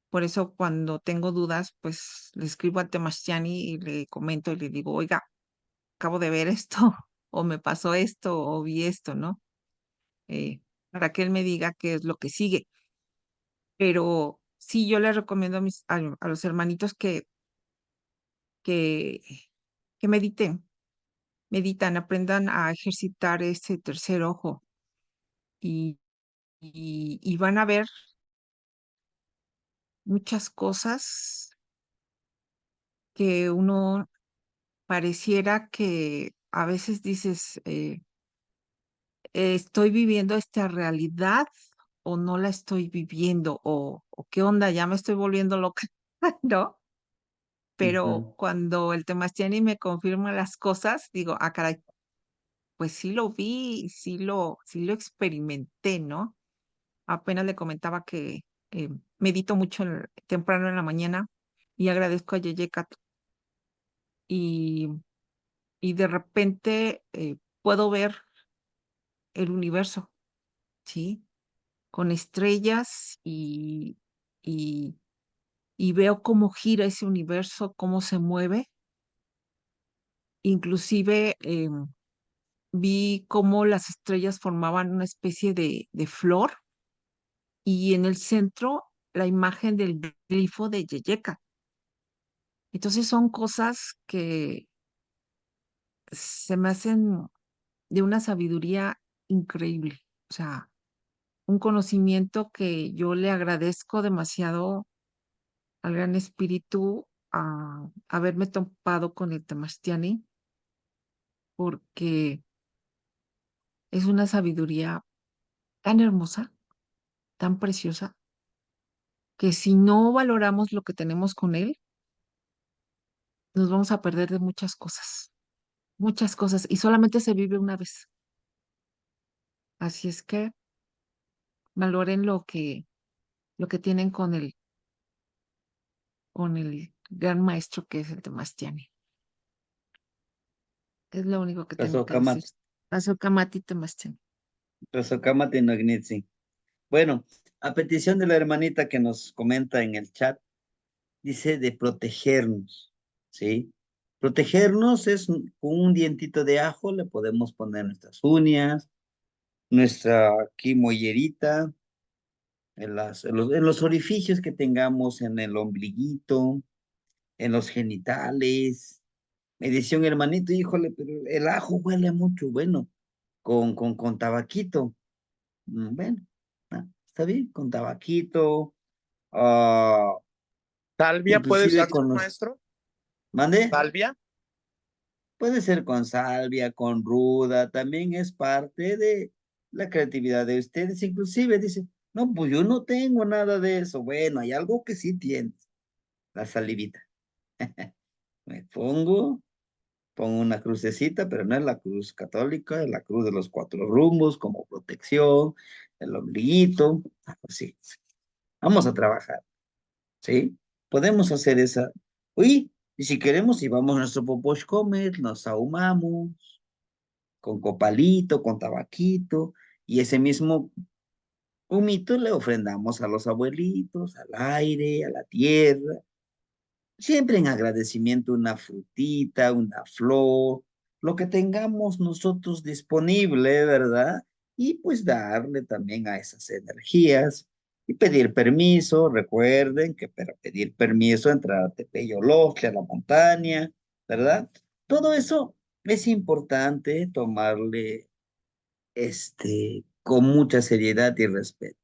Por eso cuando tengo dudas, pues le escribo a Temastiani y le comento y le digo, oiga, acabo de ver esto, o me pasó esto, o vi esto, ¿no? Para que él me diga qué es lo que sigue. Pero sí, yo le recomiendo a los hermanitos que, que meditan, aprendan a ejercitar ese tercer ojo y, y van a ver muchas cosas que uno pareciera que a veces dices, ¿estoy viviendo esta realidad o no la estoy viviendo? ¿O qué onda? Ya me estoy volviendo loca, ¿no? Pero Ujú. cuando el Temastiani me confirma las cosas, digo, ah, caray, pues sí lo vi, y sí lo experimenté, ¿no? Apenas le comentaba que medito mucho temprano en la mañana y agradezco a Yeye Kat y, y de repente puedo ver el universo, ¿sí? Con estrellas y, y veo cómo gira ese universo, cómo se mueve. Inclusive vi cómo las estrellas formaban una especie de flor y en el centro la imagen del glifo de Yeyeka. Entonces son cosas que se me hacen de una sabiduría increíble. O sea, un conocimiento que yo le agradezco demasiado al Gran Espíritu a haberme topado con el Temastiani, porque es una sabiduría tan hermosa, tan preciosa, que si no valoramos lo que tenemos con él, nos vamos a perder de muchas cosas, y solamente se vive una vez. Así es que valoren lo que tienen con el gran maestro que es el Temastiani. Es lo único que tengo que decir. Razocamat, Paso Kamati Temastiani. Razocámate Nognitzi. Bueno, a petición de la hermanita que nos comenta en el chat, dice de protegernos, ¿sí? Protegernos es con un dientito de ajo, le podemos poner nuestras uñas, nuestra aquí mollerita, en los orificios que tengamos en el ombliguito, en los genitales. Me decía un hermanito, híjole, pero el ajo huele mucho, bueno, con tabaquito. Bueno, está bien, con tabaquito, ah, ¿Salvia puede inclusive ser, con los, maestro? ¿mande? ¿Salvia? Puede ser con salvia, con ruda, también es parte de la creatividad de ustedes. Inclusive dice, no, pues yo no tengo nada de eso. Bueno, hay algo que sí tienes, la salivita. Me pongo una crucecita, pero no es la cruz católica, es la cruz de los cuatro rumbos como protección, el ombliguito, pues sí, vamos a trabajar, ¿sí? Podemos hacer esa. Uy, y si queremos, si vamos a nuestro poposh comer, nos ahumamos con copalito, con tabaquito, y ese mismo humito le ofrendamos a los abuelitos, al aire, a la tierra, siempre en agradecimiento una frutita, una flor, lo que tengamos nosotros disponible, ¿verdad? Y pues darle también a esas energías y pedir permiso. Recuerden que para pedir permiso, entrar a Tepeyolojle, a la montaña, ¿verdad? Todo eso es importante tomarle con mucha seriedad y respeto.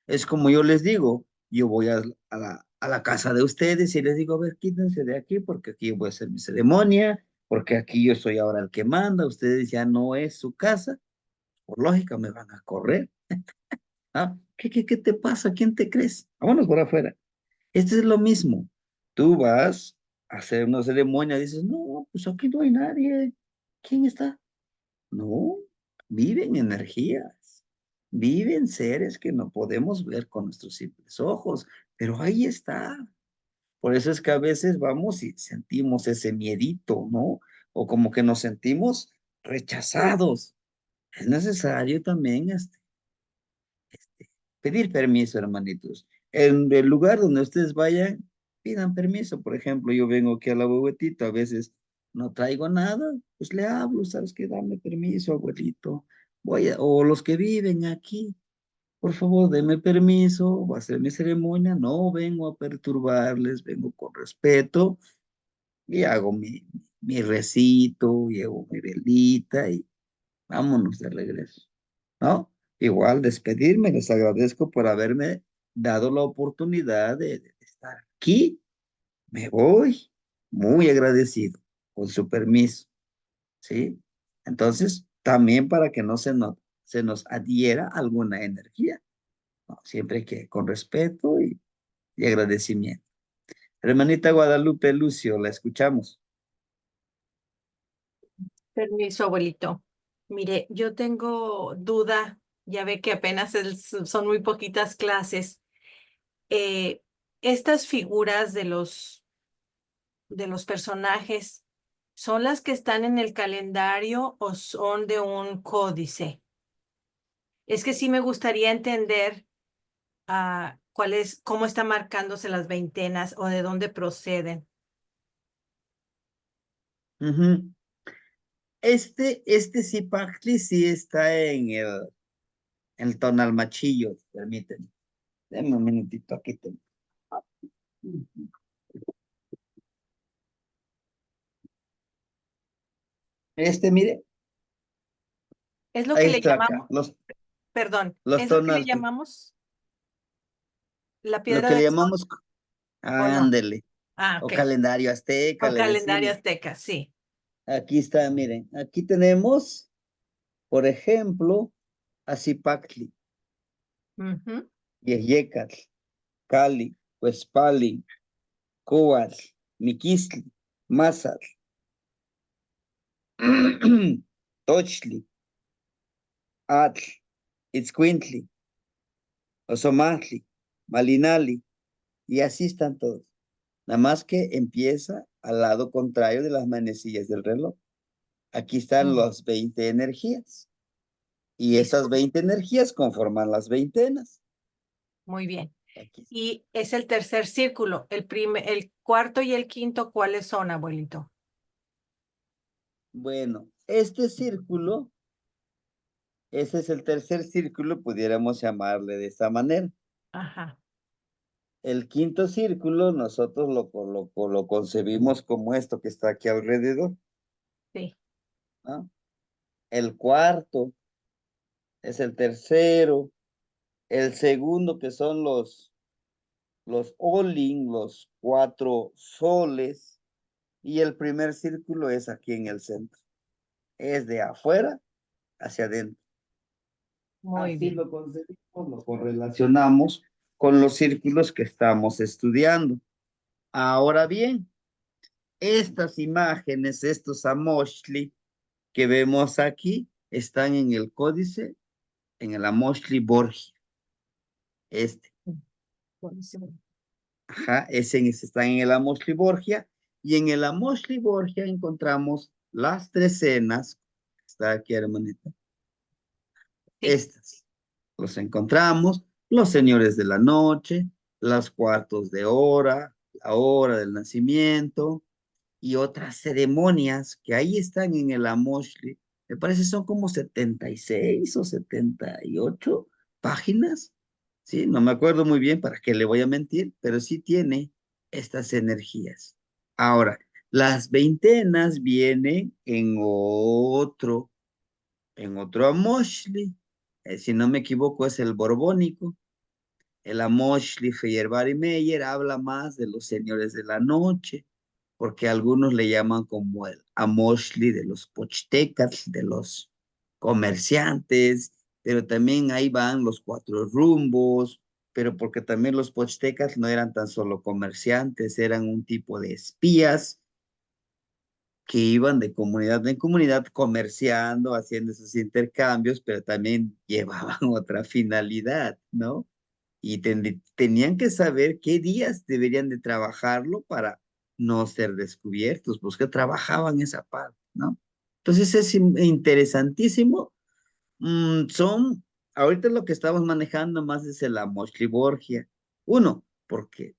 Es como yo les digo, yo voy a la casa de ustedes y les digo, a ver, quítense de aquí porque aquí voy a hacer mi ceremonia, porque aquí yo soy ahora el que manda, ustedes ya no es su casa, por lógica me van a correr. ¿Ah? ¿Qué te pasa? ¿Quién te crees? Vámonos por afuera. Esto es lo mismo. Tú vas a hacer una ceremonia, dices, no, pues aquí no hay nadie. ¿Quién está? No, viven energías, viven seres que no podemos ver con nuestros simples ojos, pero ahí está. Por eso es que a veces vamos y sentimos ese miedito, ¿no? O como que nos sentimos rechazados. Es necesario también pedir permiso, hermanitos. En el lugar donde ustedes vayan, pidan permiso. Por ejemplo, yo vengo aquí a la abuelita, a veces no traigo nada, pues le hablo, ¿sabes qué? Dame permiso, abuelito. O los que viven aquí, por favor, denme permiso, voy a hacer mi ceremonia, no vengo a perturbarles, vengo con respeto y hago mi recito, llevo mi velita y vámonos de regreso, ¿no? Igual despedirme, les agradezco por haberme dado la oportunidad de estar aquí. Me voy muy agradecido, con su permiso, ¿sí? Entonces, también para que no se note. se nos adhiera alguna energía, ¿no? Siempre que con respeto y agradecimiento. Hermanita Guadalupe Lucio, la escuchamos. Permiso, abuelito. Mire, yo tengo duda, ya ve que apenas son muy poquitas clases. Estas figuras de los personajes, ¿son las que están en el calendario o son de un códice? Es que sí me gustaría entender cómo están marcándose las veintenas o de dónde proceden. Ujú. Este Zipactli sí está en el Tonalmachillo, permíteme. Deme un minutito, aquí tengo. Mire, Es lo ahí que le está acá, llamamos, perdón, los es lo que le tonaltes, llamamos la lo piedra que le del sol, llamamos, ¿o no? ándele, o Ok. calendario azteca, O le calendario decimos. azteca, sí. Aquí está, miren, aquí tenemos, por ejemplo, a Zipactli, Ujú. Yeyecatl, Cali, Huespali, Cobal, Miquistli, Mazatl, Tochli, Atl, Itzcuintli, Ozomatli, Malinali, y así están todos. Nada más que empieza al lado contrario de las manecillas del reloj. Aquí están Mm, las 20 energías. Y y esas 20 energías conforman las veintenas. muy bien. Aquí. Y es el tercer círculo. El cuarto y el quinto, ¿cuáles son, abuelito? Bueno, este círculo, ese es el tercer círculo, pudiéramos llamarle de esta manera. Ajá. El quinto círculo nosotros lo concebimos como esto que está aquí alrededor, Sí. ¿no? El cuarto es el tercero, el segundo que son los Olin, los 4 soles, y el primer círculo es aquí en el centro. Es de afuera hacia adentro. Muy Así bien. lo concebimos, lo correlacionamos con los círculos que estamos estudiando. Ahora bien, estas imágenes, estos Amoshli que vemos aquí, están en el códice, en el Amoshli Borgia. Buenísimo. Ajá, ese están en el Amoshli Borgia. Y en el Amoshli Borgia encontramos las trecenas. Está aquí, hermanita. Sí. Estas. Los encontramos, los señores de la noche, los cuartos de hora, la hora del nacimiento y otras ceremonias que ahí están en el Amoshli. Me parece son como 76 o 78 páginas. Sí, no me acuerdo muy bien para qué le voy a mentir, pero sí tiene estas energías. Ahora, las veintenas vienen en otro Amoshli. Si no me equivoco, es el borbónico. El Amoshli Feyerabad Meyer habla más de los señores de la noche, porque algunos le llaman como el Amoshli de los pochtecas, de los comerciantes, pero también ahí van los 4 rumbos, pero porque también los pochtecas no eran tan solo comerciantes, eran un tipo de espías que iban de comunidad en comunidad comerciando, haciendo esos intercambios, pero también llevaban otra finalidad, ¿no? Y tenían que saber qué días deberían de trabajarlo para no ser descubiertos, pues que trabajaban esa parte, ¿no? Entonces es interesantísimo. Ahorita lo que estamos manejando más es el Amoshli Borgia. Uno, porque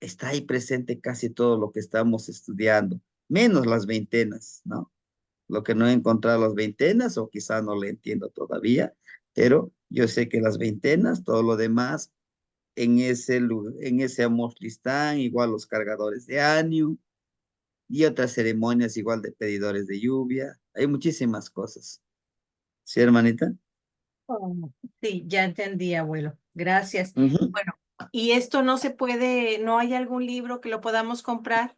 está ahí presente casi todo lo que estamos estudiando, menos las veintenas, ¿no? Lo que no he encontrado las veintenas, o quizá no le entiendo todavía, pero yo sé que las veintenas, todo lo demás, en ese Amoxlistán, igual los cargadores de Anu, y otras ceremonias igual de pedidores de lluvia. Hay muchísimas cosas. ¿Sí, hermanita? Oh, sí, ya entendí, abuelo. Gracias. Ujú. Bueno, ¿y esto no se puede, no hay algún libro que lo podamos comprar?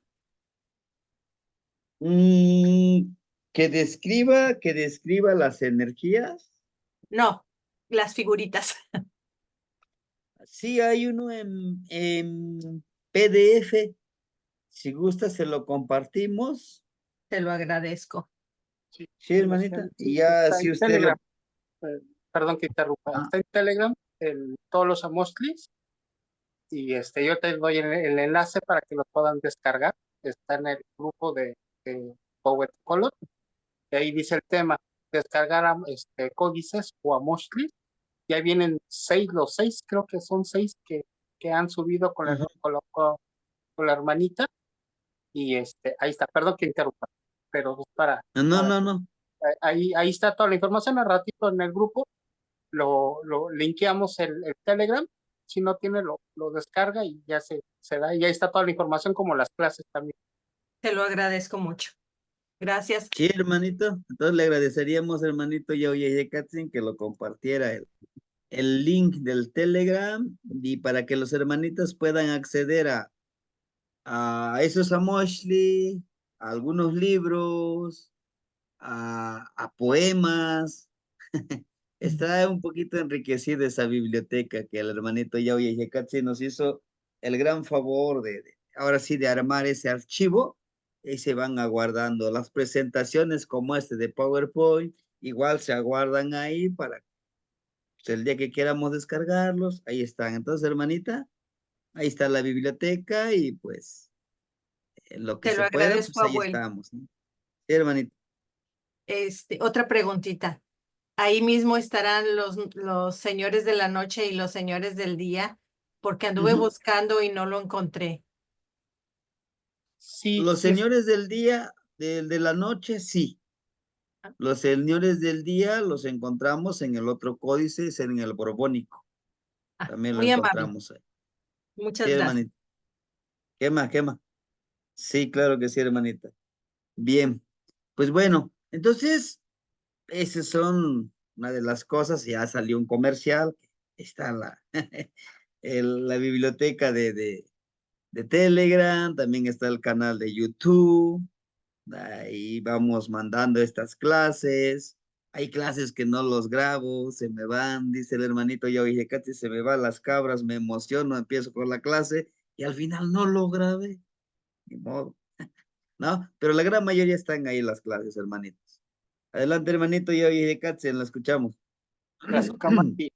Mm, que describa las energías. No, las figuritas. Sí, hay uno en PDF. Si gusta, se lo compartimos. Te lo agradezco. Sí, Sí, hermanita. sí, Y ya está si en usted Telegram. lo... Perdón que interrumpa. Ah, Está en Telegram, todos los Amostlis, y yo te doy el enlace para que lo puedan descargar. Está en el grupo de Power Color, y ahí dice el tema, descargar códices o Amostlis, y ahí vienen los 6, creo que son 6 que han subido ujú. con la hermanita, y ahí está, perdón que interrumpa, pero es No, para no, no. ahí está toda la información. Al ratito en el grupo lo linkeamos el Telegram. Si no tiene, lo descarga y ya se da. Y ahí está toda la información, como las clases también. Te lo agradezco mucho. Gracias. Sí, hermanito. Entonces le agradeceríamos, hermanito Yaoye Katzin, que lo compartiera el link del Telegram y para que los hermanitos puedan acceder a esos Amoshli, a algunos libros, a poemas. Está un poquito enriquecida esa biblioteca que el hermanito Yaoye Yekatsi nos hizo el gran favor ahora sí, de armar ese archivo y se van aguardando las presentaciones como este de PowerPoint, igual se aguardan ahí para pues, el día que queramos descargarlos, ahí están. Entonces, hermanita, ahí está la biblioteca y pues en lo que Te lo se pueda, agradezco, pues ahí abuelo. estamos, ¿no? Sí, hermanita. Otra preguntita. Ahí mismo estarán los señores de la noche y los señores del día, porque anduve Ujú. buscando y no lo encontré. Sí, Los sí, señores del día, de la noche, sí. Los señores del día los encontramos en el otro códice, es en el Borbónico. También lo Muy amable. encontramos ahí. Sí, Muchas gracias. hermanita. ¿Qué más? ¿Qué más? Sí, claro que sí, hermanita. Bien. Pues bueno, entonces, esas son una de las cosas. Ya salió un comercial. Está la biblioteca de Telegram. También está el canal de YouTube. Ahí vamos mandando estas clases. Hay clases que no los grabo, se me van, dice el hermanito, yo dije, Katy, se me van las cabras, me emociono, empiezo con la clase y al final no lo grabé. Ni modo, ¿no? Pero la gran mayoría están ahí las clases, hermanitos. Adelante, hermanito, yo dije, Katy, la escuchamos. gracias, Kamati.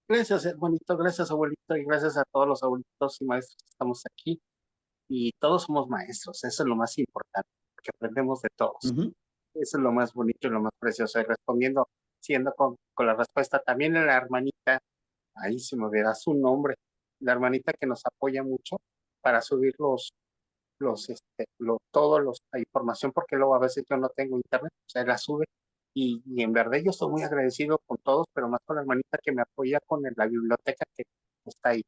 Gracias, hermanito, gracias, abuelito, y gracias a todos los abuelitos y maestros que estamos aquí. Y todos somos maestros, eso es lo más importante, que aprendemos de todos. Ujú. Eso es lo más bonito y lo más precioso. Y respondiendo, siendo con la respuesta, también en la hermanita, ahí se me olvida su nombre, la hermanita que nos apoya mucho para subir la información, porque luego a veces yo no tengo internet, o sea, la sube. Y en verdad yo estoy muy agradecido con todos, pero más con la hermanita que me apoya con la biblioteca que está ahí.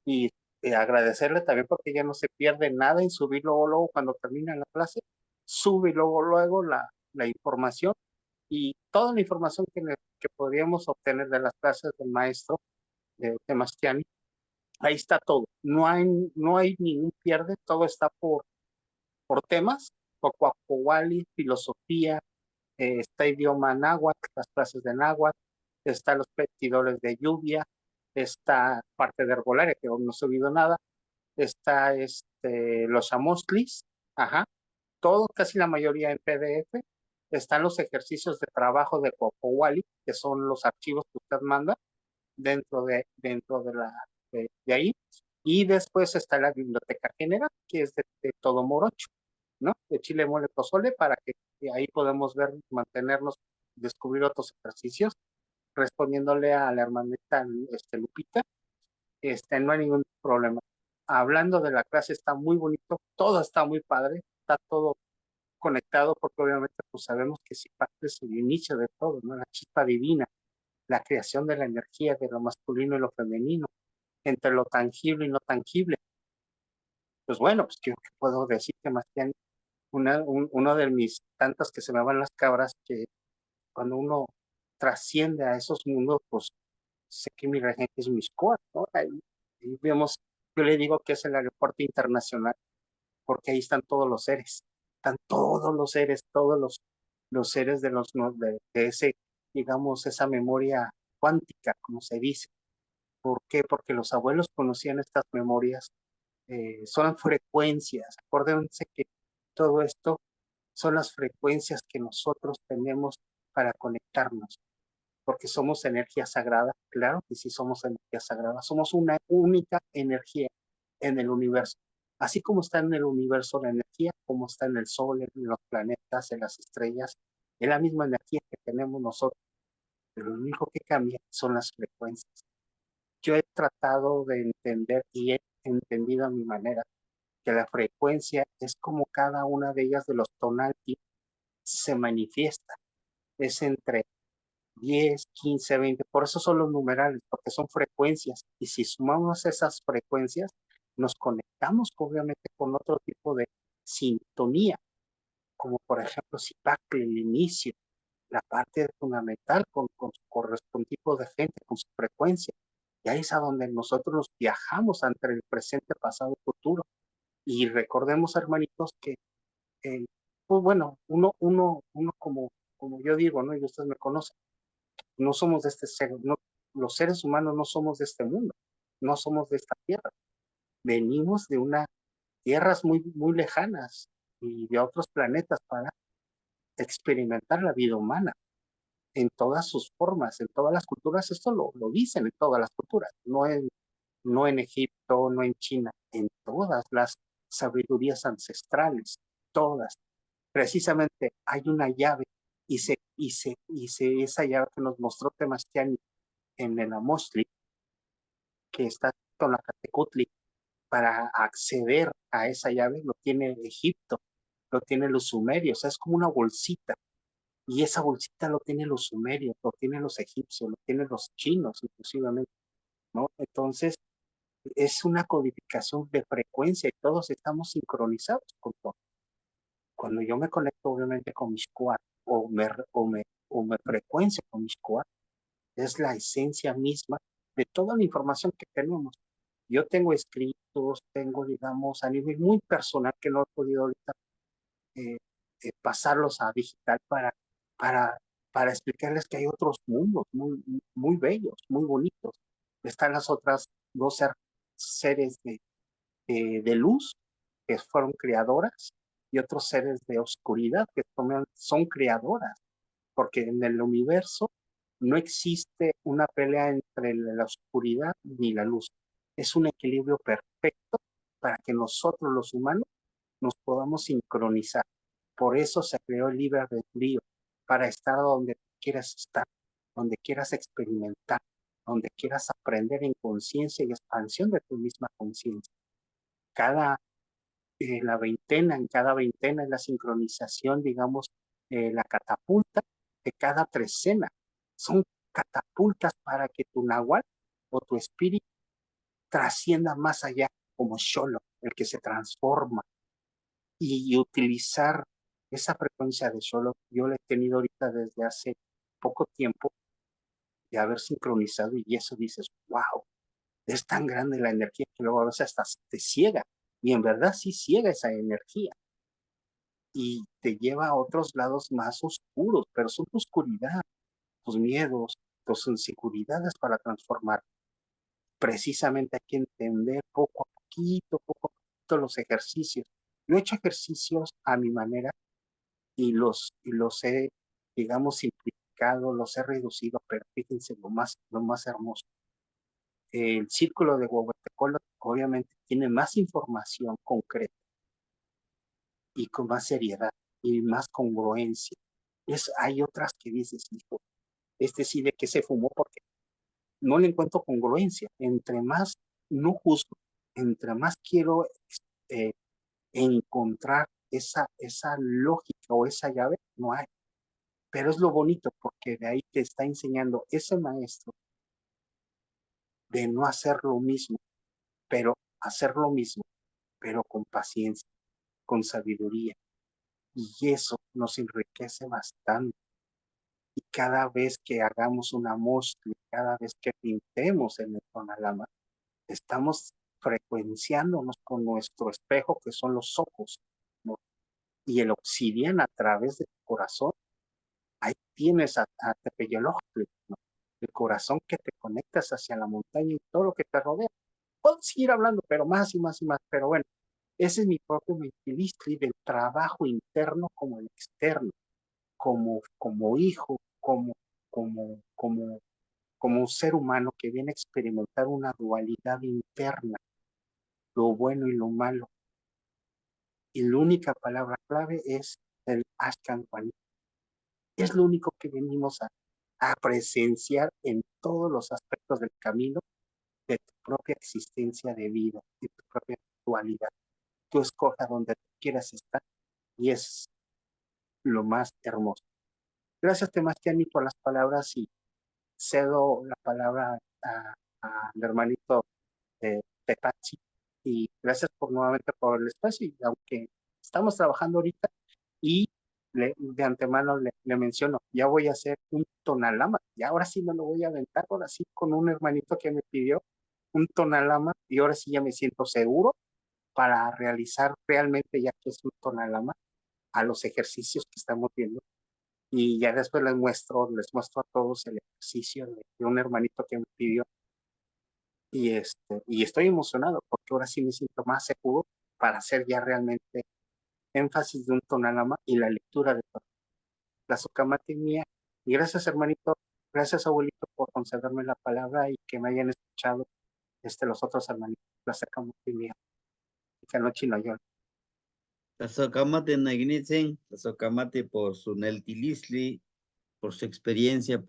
Y agradecerle también porque ella no se pierde nada en subir luego cuando termina la clase, sube luego la información, y toda la información que podríamos obtener de las clases del maestro de Mastiani. Ahí está todo, no hay ningún pierde, todo está por temas, por Coahuali, filosofía, está idioma náhuatl, las clases de náhuatl, está los vestidores de lluvia, está parte de herbolaria, que aún no he subido nada, está los amostlis, ajá, todo, casi la mayoría en PDF, están los ejercicios de trabajo de Coahuali, que son los archivos que usted manda dentro de ahí, y después está la biblioteca general, que es de todo Morocho, ¿no? De Chile, Mole, Pozole, para que ahí podemos ver, mantenernos, descubrir otros ejercicios, respondiéndole a la hermanita Lupita, no hay ningún problema. Hablando de la clase, está muy bonito, todo está muy padre, está todo conectado, porque obviamente pues sabemos que si parte es el inicio de todo, ¿no? La chispa divina, la creación de la energía de lo masculino y lo femenino, entre lo tangible y no tangible. Pues bueno, pues ¿qué puedo decirte, Mastián? Uno de mis tantas que se me van las cabras, que cuando uno trasciende a esos mundos, pues sé que mi regente es Miscoa, ¿no? Ahí vemos, yo le digo que es el aeropuerto internacional, porque ahí están todos los seres, están todos los seres, todos los seres de ese digamos, esa memoria cuántica, como se dice. ¿Por qué? Porque los abuelos conocían estas memorias, son frecuencias. Acuérdense que todo esto son las frecuencias que nosotros tenemos para conectarnos, porque somos energía sagrada. Claro que sí somos energía sagrada, somos una única energía en el universo. Así como está en el universo la energía, como está en el sol, en los planetas, en las estrellas, es la misma energía que tenemos nosotros, pero lo único que cambia son las frecuencias. Yo he tratado de entender y he entendido a mi manera que la frecuencia es como cada una de ellas de los tonality se manifiesta. Es entre 10, 15, 20, por eso son los numerales, porque son frecuencias. Y si sumamos esas frecuencias, nos conectamos obviamente con otro tipo de sintonía, como por ejemplo si parte el inicio, la parte fundamental con su correspondivo de gente, con su frecuencia. Y ahí es a donde nosotros nos viajamos entre el presente, pasado y futuro. Y recordemos, hermanitos, que, pues bueno, uno como yo digo, ¿no? Y ustedes me conocen, no somos de este ser, no, los seres humanos no somos de este mundo, no somos de esta tierra. Venimos de unas tierras muy, muy lejanas y de otros planetas para experimentar la vida humana en todas sus formas, en todas las culturas. Esto lo dicen en todas las culturas, no en Egipto, no en China, en todas las sabidurías ancestrales, todas. Precisamente hay una llave esa llave que nos mostró Temastiani en el Amostli, que está con la Catecutli, para acceder a esa llave lo tiene Egipto, lo tienen los sumerios, es como una bolsita, y esa bolsita lo tienen los sumerios, lo tienen los egipcios, lo tienen los chinos inclusivamente, ¿no? Entonces, es una codificación de frecuencia y todos estamos sincronizados con todo. Cuando yo me conecto obviamente con mis cuatro, o me frecuencio con mis cuatro, es la esencia misma de toda la información que tenemos. Yo tengo escritos, tengo, digamos, a nivel muy personal que no he podido ahorita eh, pasarlos a digital para, para explicarles que hay otros mundos muy, muy bellos, muy bonitos. Están las otras dos seres de luz que fueron creadoras y otros seres de oscuridad que son creadoras, porque en el universo no existe una pelea entre la oscuridad ni la luz. Es un equilibrio perfecto para que nosotros los humanos nos podamos sincronizar. Por eso se creó el libre albedrío, para estar donde quieras estar, donde quieras experimentar, donde quieras aprender en conciencia y expansión de tu misma conciencia. En cada veintena es la sincronización, digamos, la catapulta de cada trecena. Son catapultas para que tu nahual o tu espíritu trascienda más allá, como Xolo, el que se transforma. Y utilizar esa frecuencia de Xolo, yo la he tenido ahorita desde hace poco tiempo de haber sincronizado, y eso dices, wow, es tan grande la energía que luego a veces hasta te ciega. Y en verdad sí ciega esa energía y te lleva a otros lados más oscuros, pero son tu oscuridad, tus miedos, tus inseguridades para transformar. Precisamente hay que entender poco a poquito los ejercicios. Yo he hecho ejercicios a mi manera y los he, digamos, simplificado, los he reducido, pero fíjense lo más hermoso. El círculo de Huehuetecolotl obviamente tiene más información concreta y con más seriedad y más congruencia. Hay otras que dices, hijo, sí de que se fumó porque no le encuentro congruencia. Entre más no juzgo, entre más quiero eh, encontrar esa lógica o esa llave, no hay. Pero es lo bonito porque de ahí te está enseñando ese maestro de no hacer lo mismo, pero hacer lo mismo, pero con paciencia, con sabiduría. Y eso nos enriquece bastante. Y cada vez que hagamos una muestra, cada vez que pintemos en el tonalama, estamos frecuenciándonos con nuestro espejo, que son los ojos, ¿no? Y el obsidiana a través del corazón Ahí tienes a Tepeyolojtli, ¿no? El corazón que te conectas hacia la montaña y todo lo que te rodea. Puedo seguir hablando, pero más y más y más. Pero bueno, ese es mi propio Mentilisti del trabajo interno como el externo, como hijo, como un ser humano que viene a experimentar una dualidad interna, lo bueno y lo malo. Y la única palabra clave es el Ashkan Wani. Es lo único que venimos a presenciar en todos los aspectos del camino de tu propia existencia de vida, de tu propia dualidad. Tú escoja donde quieras estar y es lo más hermoso. Gracias, Temastiani, por las palabras y cedo la palabra al hermanito de Tepachi. Y gracias nuevamente por el espacio. Y aunque estamos trabajando ahorita y de antemano le menciono, ya voy a hacer un tonalama. Y ahora sí me lo voy a aventar, ahora sí con un hermanito que me pidió un tonalama y ahora sí ya me siento seguro para realizar realmente ya que es un tonalama a los ejercicios que estamos viendo. Y ya después les muestro a todos el ejercicio de un hermanito que me pidió. Y estoy emocionado porque ahora sí me siento más seguro para hacer ya realmente énfasis de un tonalama y la lectura de todo. La socamate mía. Y gracias, hermanito, gracias, abuelito, por concederme la palabra y que me hayan escuchado los otros hermanitos. La socamate mía. Que anoche no yo. Tlazocamate Nagnitzen, Tlazocamate por su Neltilisli, por su experiencia,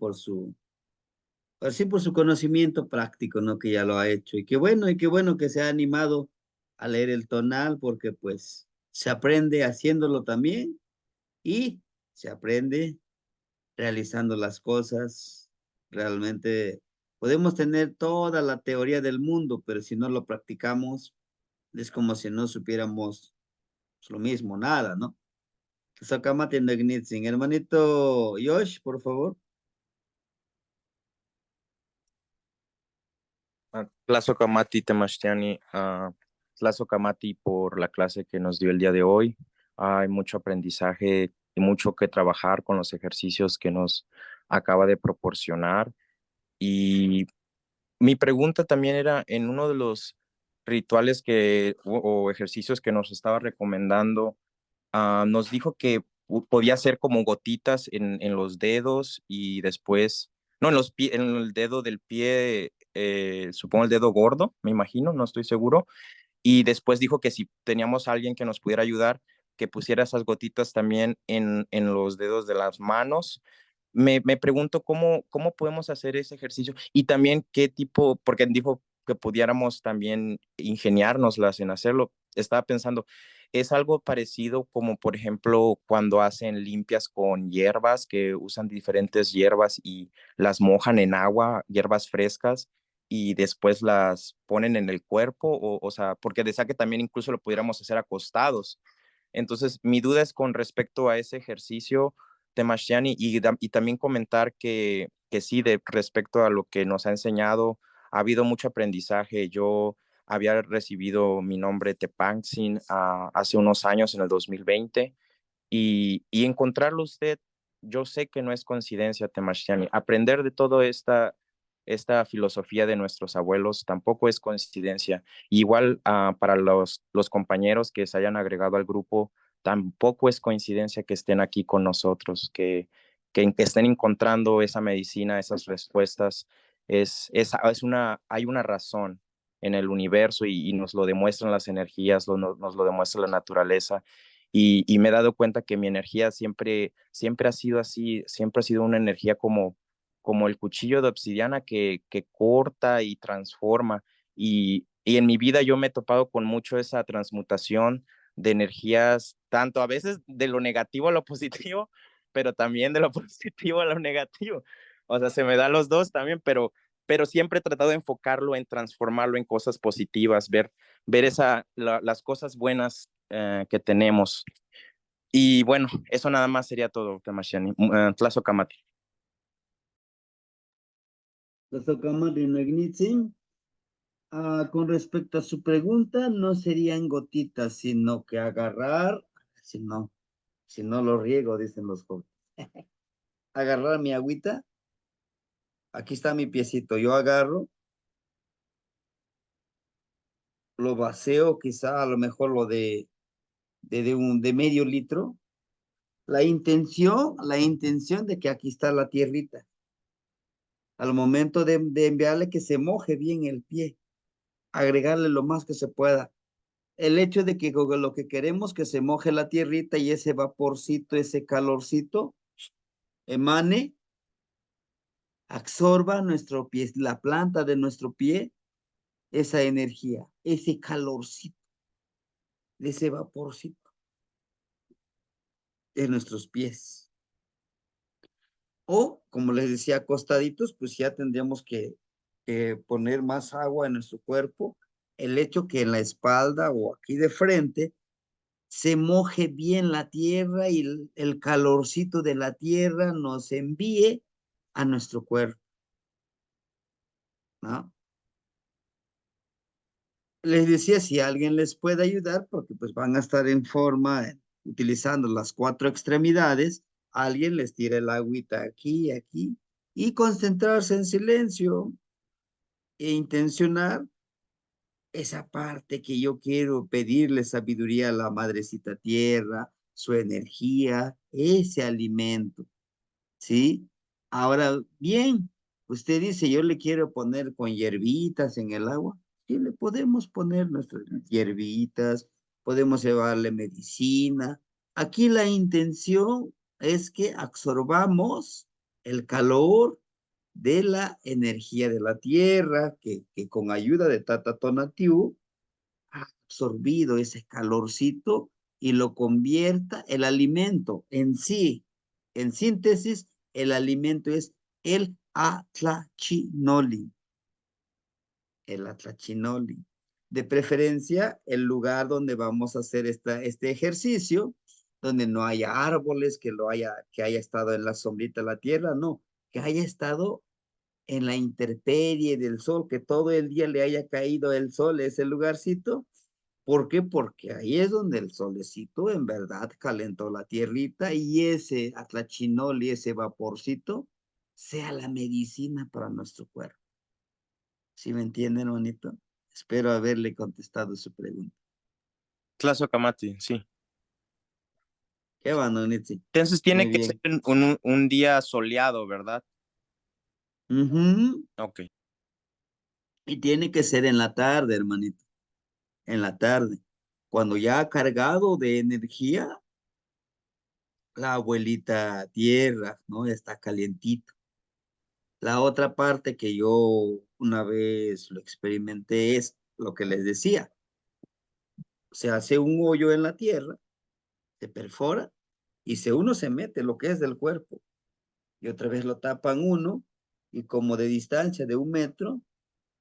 así por su conocimiento práctico, ¿no? Que ya lo ha hecho. Y qué bueno que se ha animado a leer el tonal, porque pues se aprende haciéndolo también y se aprende realizando las cosas. Realmente podemos tener toda la teoría del mundo, pero si no lo practicamos, es como si no supiéramos lo mismo, nada, ¿no? Sacamate Nagnitzin. Hermanito Yosh, por favor. Tlazocamati Temachtiani, Tlazocamati por la clase que nos dio el día de hoy. Hay mucho aprendizaje y mucho que trabajar con los ejercicios que nos acaba de proporcionar. Y mi pregunta también era, en uno de los rituales o ejercicios que nos estaba recomendando, nos dijo que podía ser como gotitas en los dedos y después, no, en el dedo del pie, supongo el dedo gordo, me imagino, no estoy seguro. Y después dijo que si teníamos a alguien que nos pudiera ayudar, que pusiera esas gotitas también en los dedos de las manos. Me pregunto cómo podemos hacer ese ejercicio y también qué tipo, porque dijo que pudiéramos también ingeniárnoslas en hacerlo. Estaba pensando, es algo parecido como, por ejemplo, cuando hacen limpias con hierbas, que usan diferentes hierbas y las mojan en agua, hierbas frescas, y después las ponen en el cuerpo, o sea, porque decía que también incluso lo pudiéramos hacer acostados. Entonces, mi duda es con respecto a ese ejercicio, Temashtiani, y también comentar que sí, respecto a lo que nos ha enseñado, ha habido mucho aprendizaje. Yo había recibido mi nombre Tepanxin hace unos años, en el 2020, y encontrarlo usted, yo sé que no es coincidencia, Temashtiani. Aprender de toda esta filosofía de nuestros abuelos tampoco es coincidencia. Igual para los compañeros que se hayan agregado al grupo, tampoco es coincidencia que estén aquí con nosotros, que estén encontrando esa medicina, esas respuestas. Hay una razón en el universo y nos lo demuestran las energías, nos lo demuestra la naturaleza. Y me he dado cuenta que mi energía siempre ha sido así, siempre ha sido una energía como el cuchillo de obsidiana que corta y transforma. Y en mi vida yo me he topado con mucho esa transmutación de energías, tanto a veces de lo negativo a lo positivo, pero también de lo positivo a lo negativo. O sea, se me da los dos también, pero siempre he tratado de enfocarlo en transformarlo en cosas positivas, ver las cosas buenas que tenemos. Y bueno, eso nada más sería todo, Temashtiani. Tlazocamati. Tlazocamate Nagnitzin. Con respecto a su pregunta, no serían gotitas, sino que agarrar, si no lo riego, dicen los jóvenes. agarrar mi agüita. Aquí está mi piecito. Yo agarro, lo vacío, quizá a lo mejor lo de medio litro. La intención de que aquí está la tierrita. Al momento de enviarle que se moje bien el pie, agregarle lo más que se pueda. El hecho de que lo que queremos que se moje la tierrita y ese vaporcito, ese calorcito, emane, absorba nuestro pie, la planta de nuestro pie, esa energía, ese calorcito, ese vaporcito de nuestros pies. O, como les decía, acostaditos, pues ya tendríamos que poner más agua en nuestro cuerpo. El hecho que en la espalda o aquí de frente se moje bien la tierra y el calorcito de la tierra nos envíe a nuestro cuerpo, ¿no? Les decía si alguien les puede ayudar, porque pues van a estar en forma, utilizando las 4 extremidades, alguien les tira el agüita aquí, aquí, y concentrarse en silencio e intencionar esa parte que yo quiero pedirle sabiduría a la madrecita tierra, su energía, ese alimento, ¿sí? Ahora bien, usted dice, yo le quiero poner con hierbitas en el agua. Sí, le podemos poner nuestras hierbitas, podemos llevarle medicina. Aquí la intención es que absorbamos el calor de la energía de la tierra, que con ayuda de Tata Tonatiuh ha absorbido ese calorcito y lo convierta el alimento en sí. En síntesis, el alimento es el atlachinoli. El atlachinoli. De preferencia, el lugar donde vamos a hacer este ejercicio, donde no haya árboles, que haya estado en la sombrita de la tierra, no, que haya estado en la intemperie del sol, que todo el día le haya caído el sol, ese lugarcito. ¿Por qué? Porque ahí es donde el solecito en verdad calentó la tierrita y ese atlachinol y ese vaporcito sea la medicina para nuestro cuerpo. ¿Sí me entienden, hermanito? Espero haberle contestado su pregunta. Tlazocamati, sí. ¿Qué va, Nonitzi? Entonces Muy tiene que ser bien. un día soleado, ¿verdad? Ujú. Ok. Y tiene que ser en la tarde, hermanito. En la tarde. Cuando ya ha cargado de energía, la abuelita tierra, ¿no? Está calientito. La otra parte que yo una vez lo experimenté es lo que les decía. Se hace un hoyo en la tierra, se perfora y uno se mete lo que es del cuerpo. Y otra vez lo tapan uno y como de distancia de 1 metro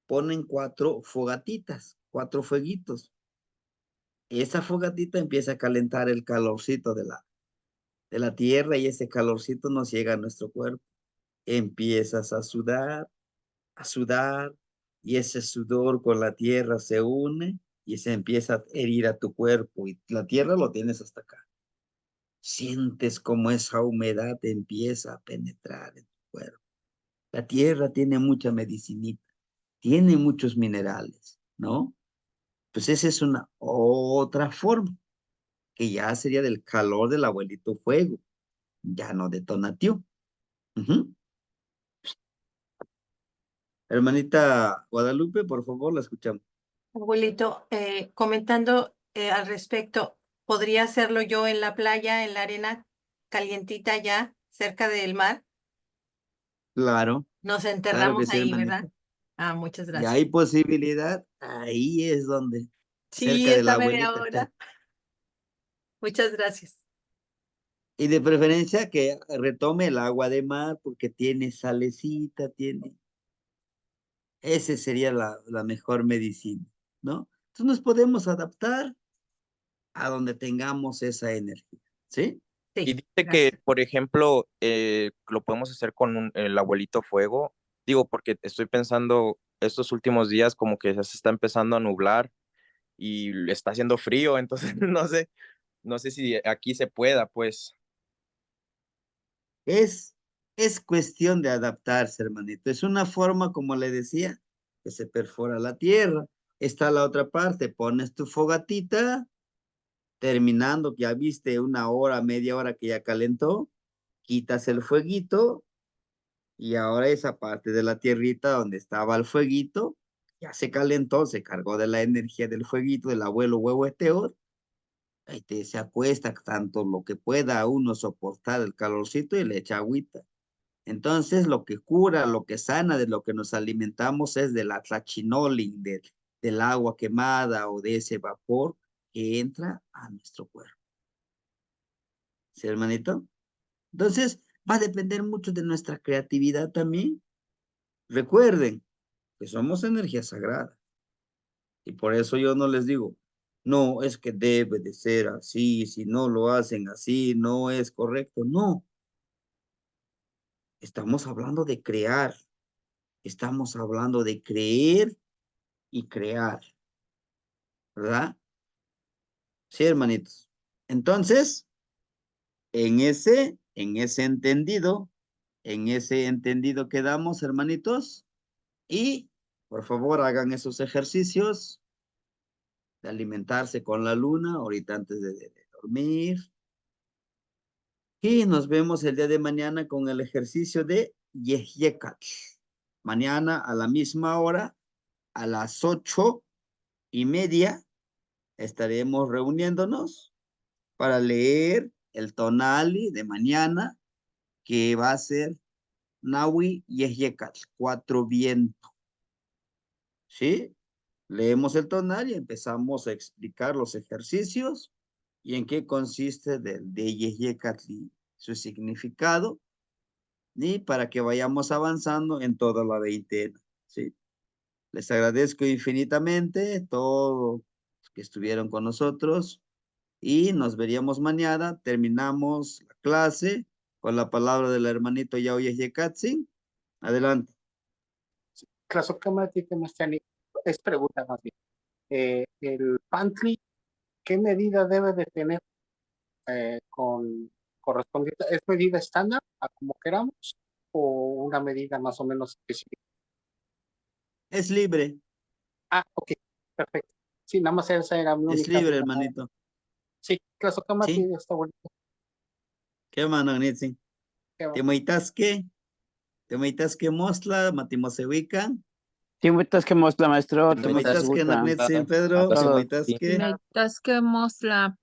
ponen 4 fogatitas, 4 fueguitos. Y esa fogatita empieza a calentar el calorcito de la tierra y ese calorcito nos llega a nuestro cuerpo. Empiezas a sudar y ese sudor con la tierra se une y se empieza a herir a tu cuerpo y la tierra lo tienes hasta acá. Sientes como esa humedad empieza a penetrar en tu cuerpo. La tierra tiene mucha medicinita, tiene muchos minerales, ¿no? Pues esa es una otra forma, que ya sería del calor del abuelito fuego, ya no de Tonatiuh. Ujú. Hermanita Guadalupe, por favor, la escuchamos. Abuelito, comentando al respecto, ¿podría hacerlo yo en la playa, en la arena calientita ya, cerca del mar? Claro, Nos claro que enterramos sí, ahí, hermanita. ¿verdad? Ah, muchas Y hay gracias. posibilidad, ahí es donde, Sí, cerca de la está media abuelita. hora. Muchas gracias. Y de preferencia que retome el agua de mar porque tiene salecita, tiene. Ese sería la mejor medicina, ¿no? Entonces nos podemos adaptar a donde tengamos esa energía, ¿sí? Y Sí, dice que, gracias. por ejemplo, lo podemos hacer con el abuelito fuego. Digo, porque estoy pensando estos últimos días como que ya se está empezando a nublar y está haciendo frío, entonces no sé si aquí se pueda, pues. Es Es cuestión de adaptarse, hermanito. Es una forma, como le decía, que se perfora la tierra. Está la otra parte, pones tu fogatita, terminando, que ya viste una hora, media hora que ya calentó, quitas el fueguito y ahora esa parte de la tierrita donde estaba el fueguito, ya se calentó, se cargó de la energía del fueguito, del abuelo huevo Eteor, ahí se acuesta tanto lo que pueda uno soportar el calorcito y le echa agüita. Entonces, lo que cura, lo que sana de lo que nos alimentamos es de la tlachinolin, del agua quemada o de ese vapor que entra a nuestro cuerpo. ¿Sí, hermanito? Entonces, va a depender mucho de nuestra creatividad también. Recuerden que somos energía sagrada. Y por eso yo no les digo, no, es que debe de ser así, si no lo hacen así, no es correcto. No. Estamos hablando de crear. Estamos hablando de creer y crear. ¿Verdad? Sí, hermanitos. Entonces, en ese entendido quedamos, hermanitos. Y, por favor, hagan esos ejercicios de alimentarse con la luna ahorita antes de dormir. Y nos vemos el día de mañana con el ejercicio de Yehyekatl. Mañana a la misma hora, a las 8:30, estaremos reuniéndonos para leer el tonali de mañana, que va a ser Nahui Yehyekatl, 4 vientos. ¿Sí? Leemos el tonal y empezamos a explicar los ejercicios y en qué consiste de Yehyekatl, su significado, y para que vayamos avanzando en toda la veintena. ¿Sí? Les agradezco infinitamente todos los que estuvieron con nosotros y nos veríamos mañana. Terminamos la clase con la palabra del hermanito Yao Yehyekatl. Adelante. Tlazohcamati Temachtiani, es pregunta más bien. El pantry, ¿qué medida debe de tener con correspondiente? ¿Es medida estándar a como queramos o una medida más o menos específica? Es libre, Ah, ok, perfecto. Sí, nada más esa era mi es única libre, duda. hermanito. Sí, Tlazohcamati Sí. está bonito. ¿Qué mano, Nitsi? Qué bueno. Temaitasque mostla, Matimosewica. Timaitasque mostla, maestro. Temaitasque Timaitasque Nagnetzin, Pedro. Todos. Temaitasque. Meitasque mostla.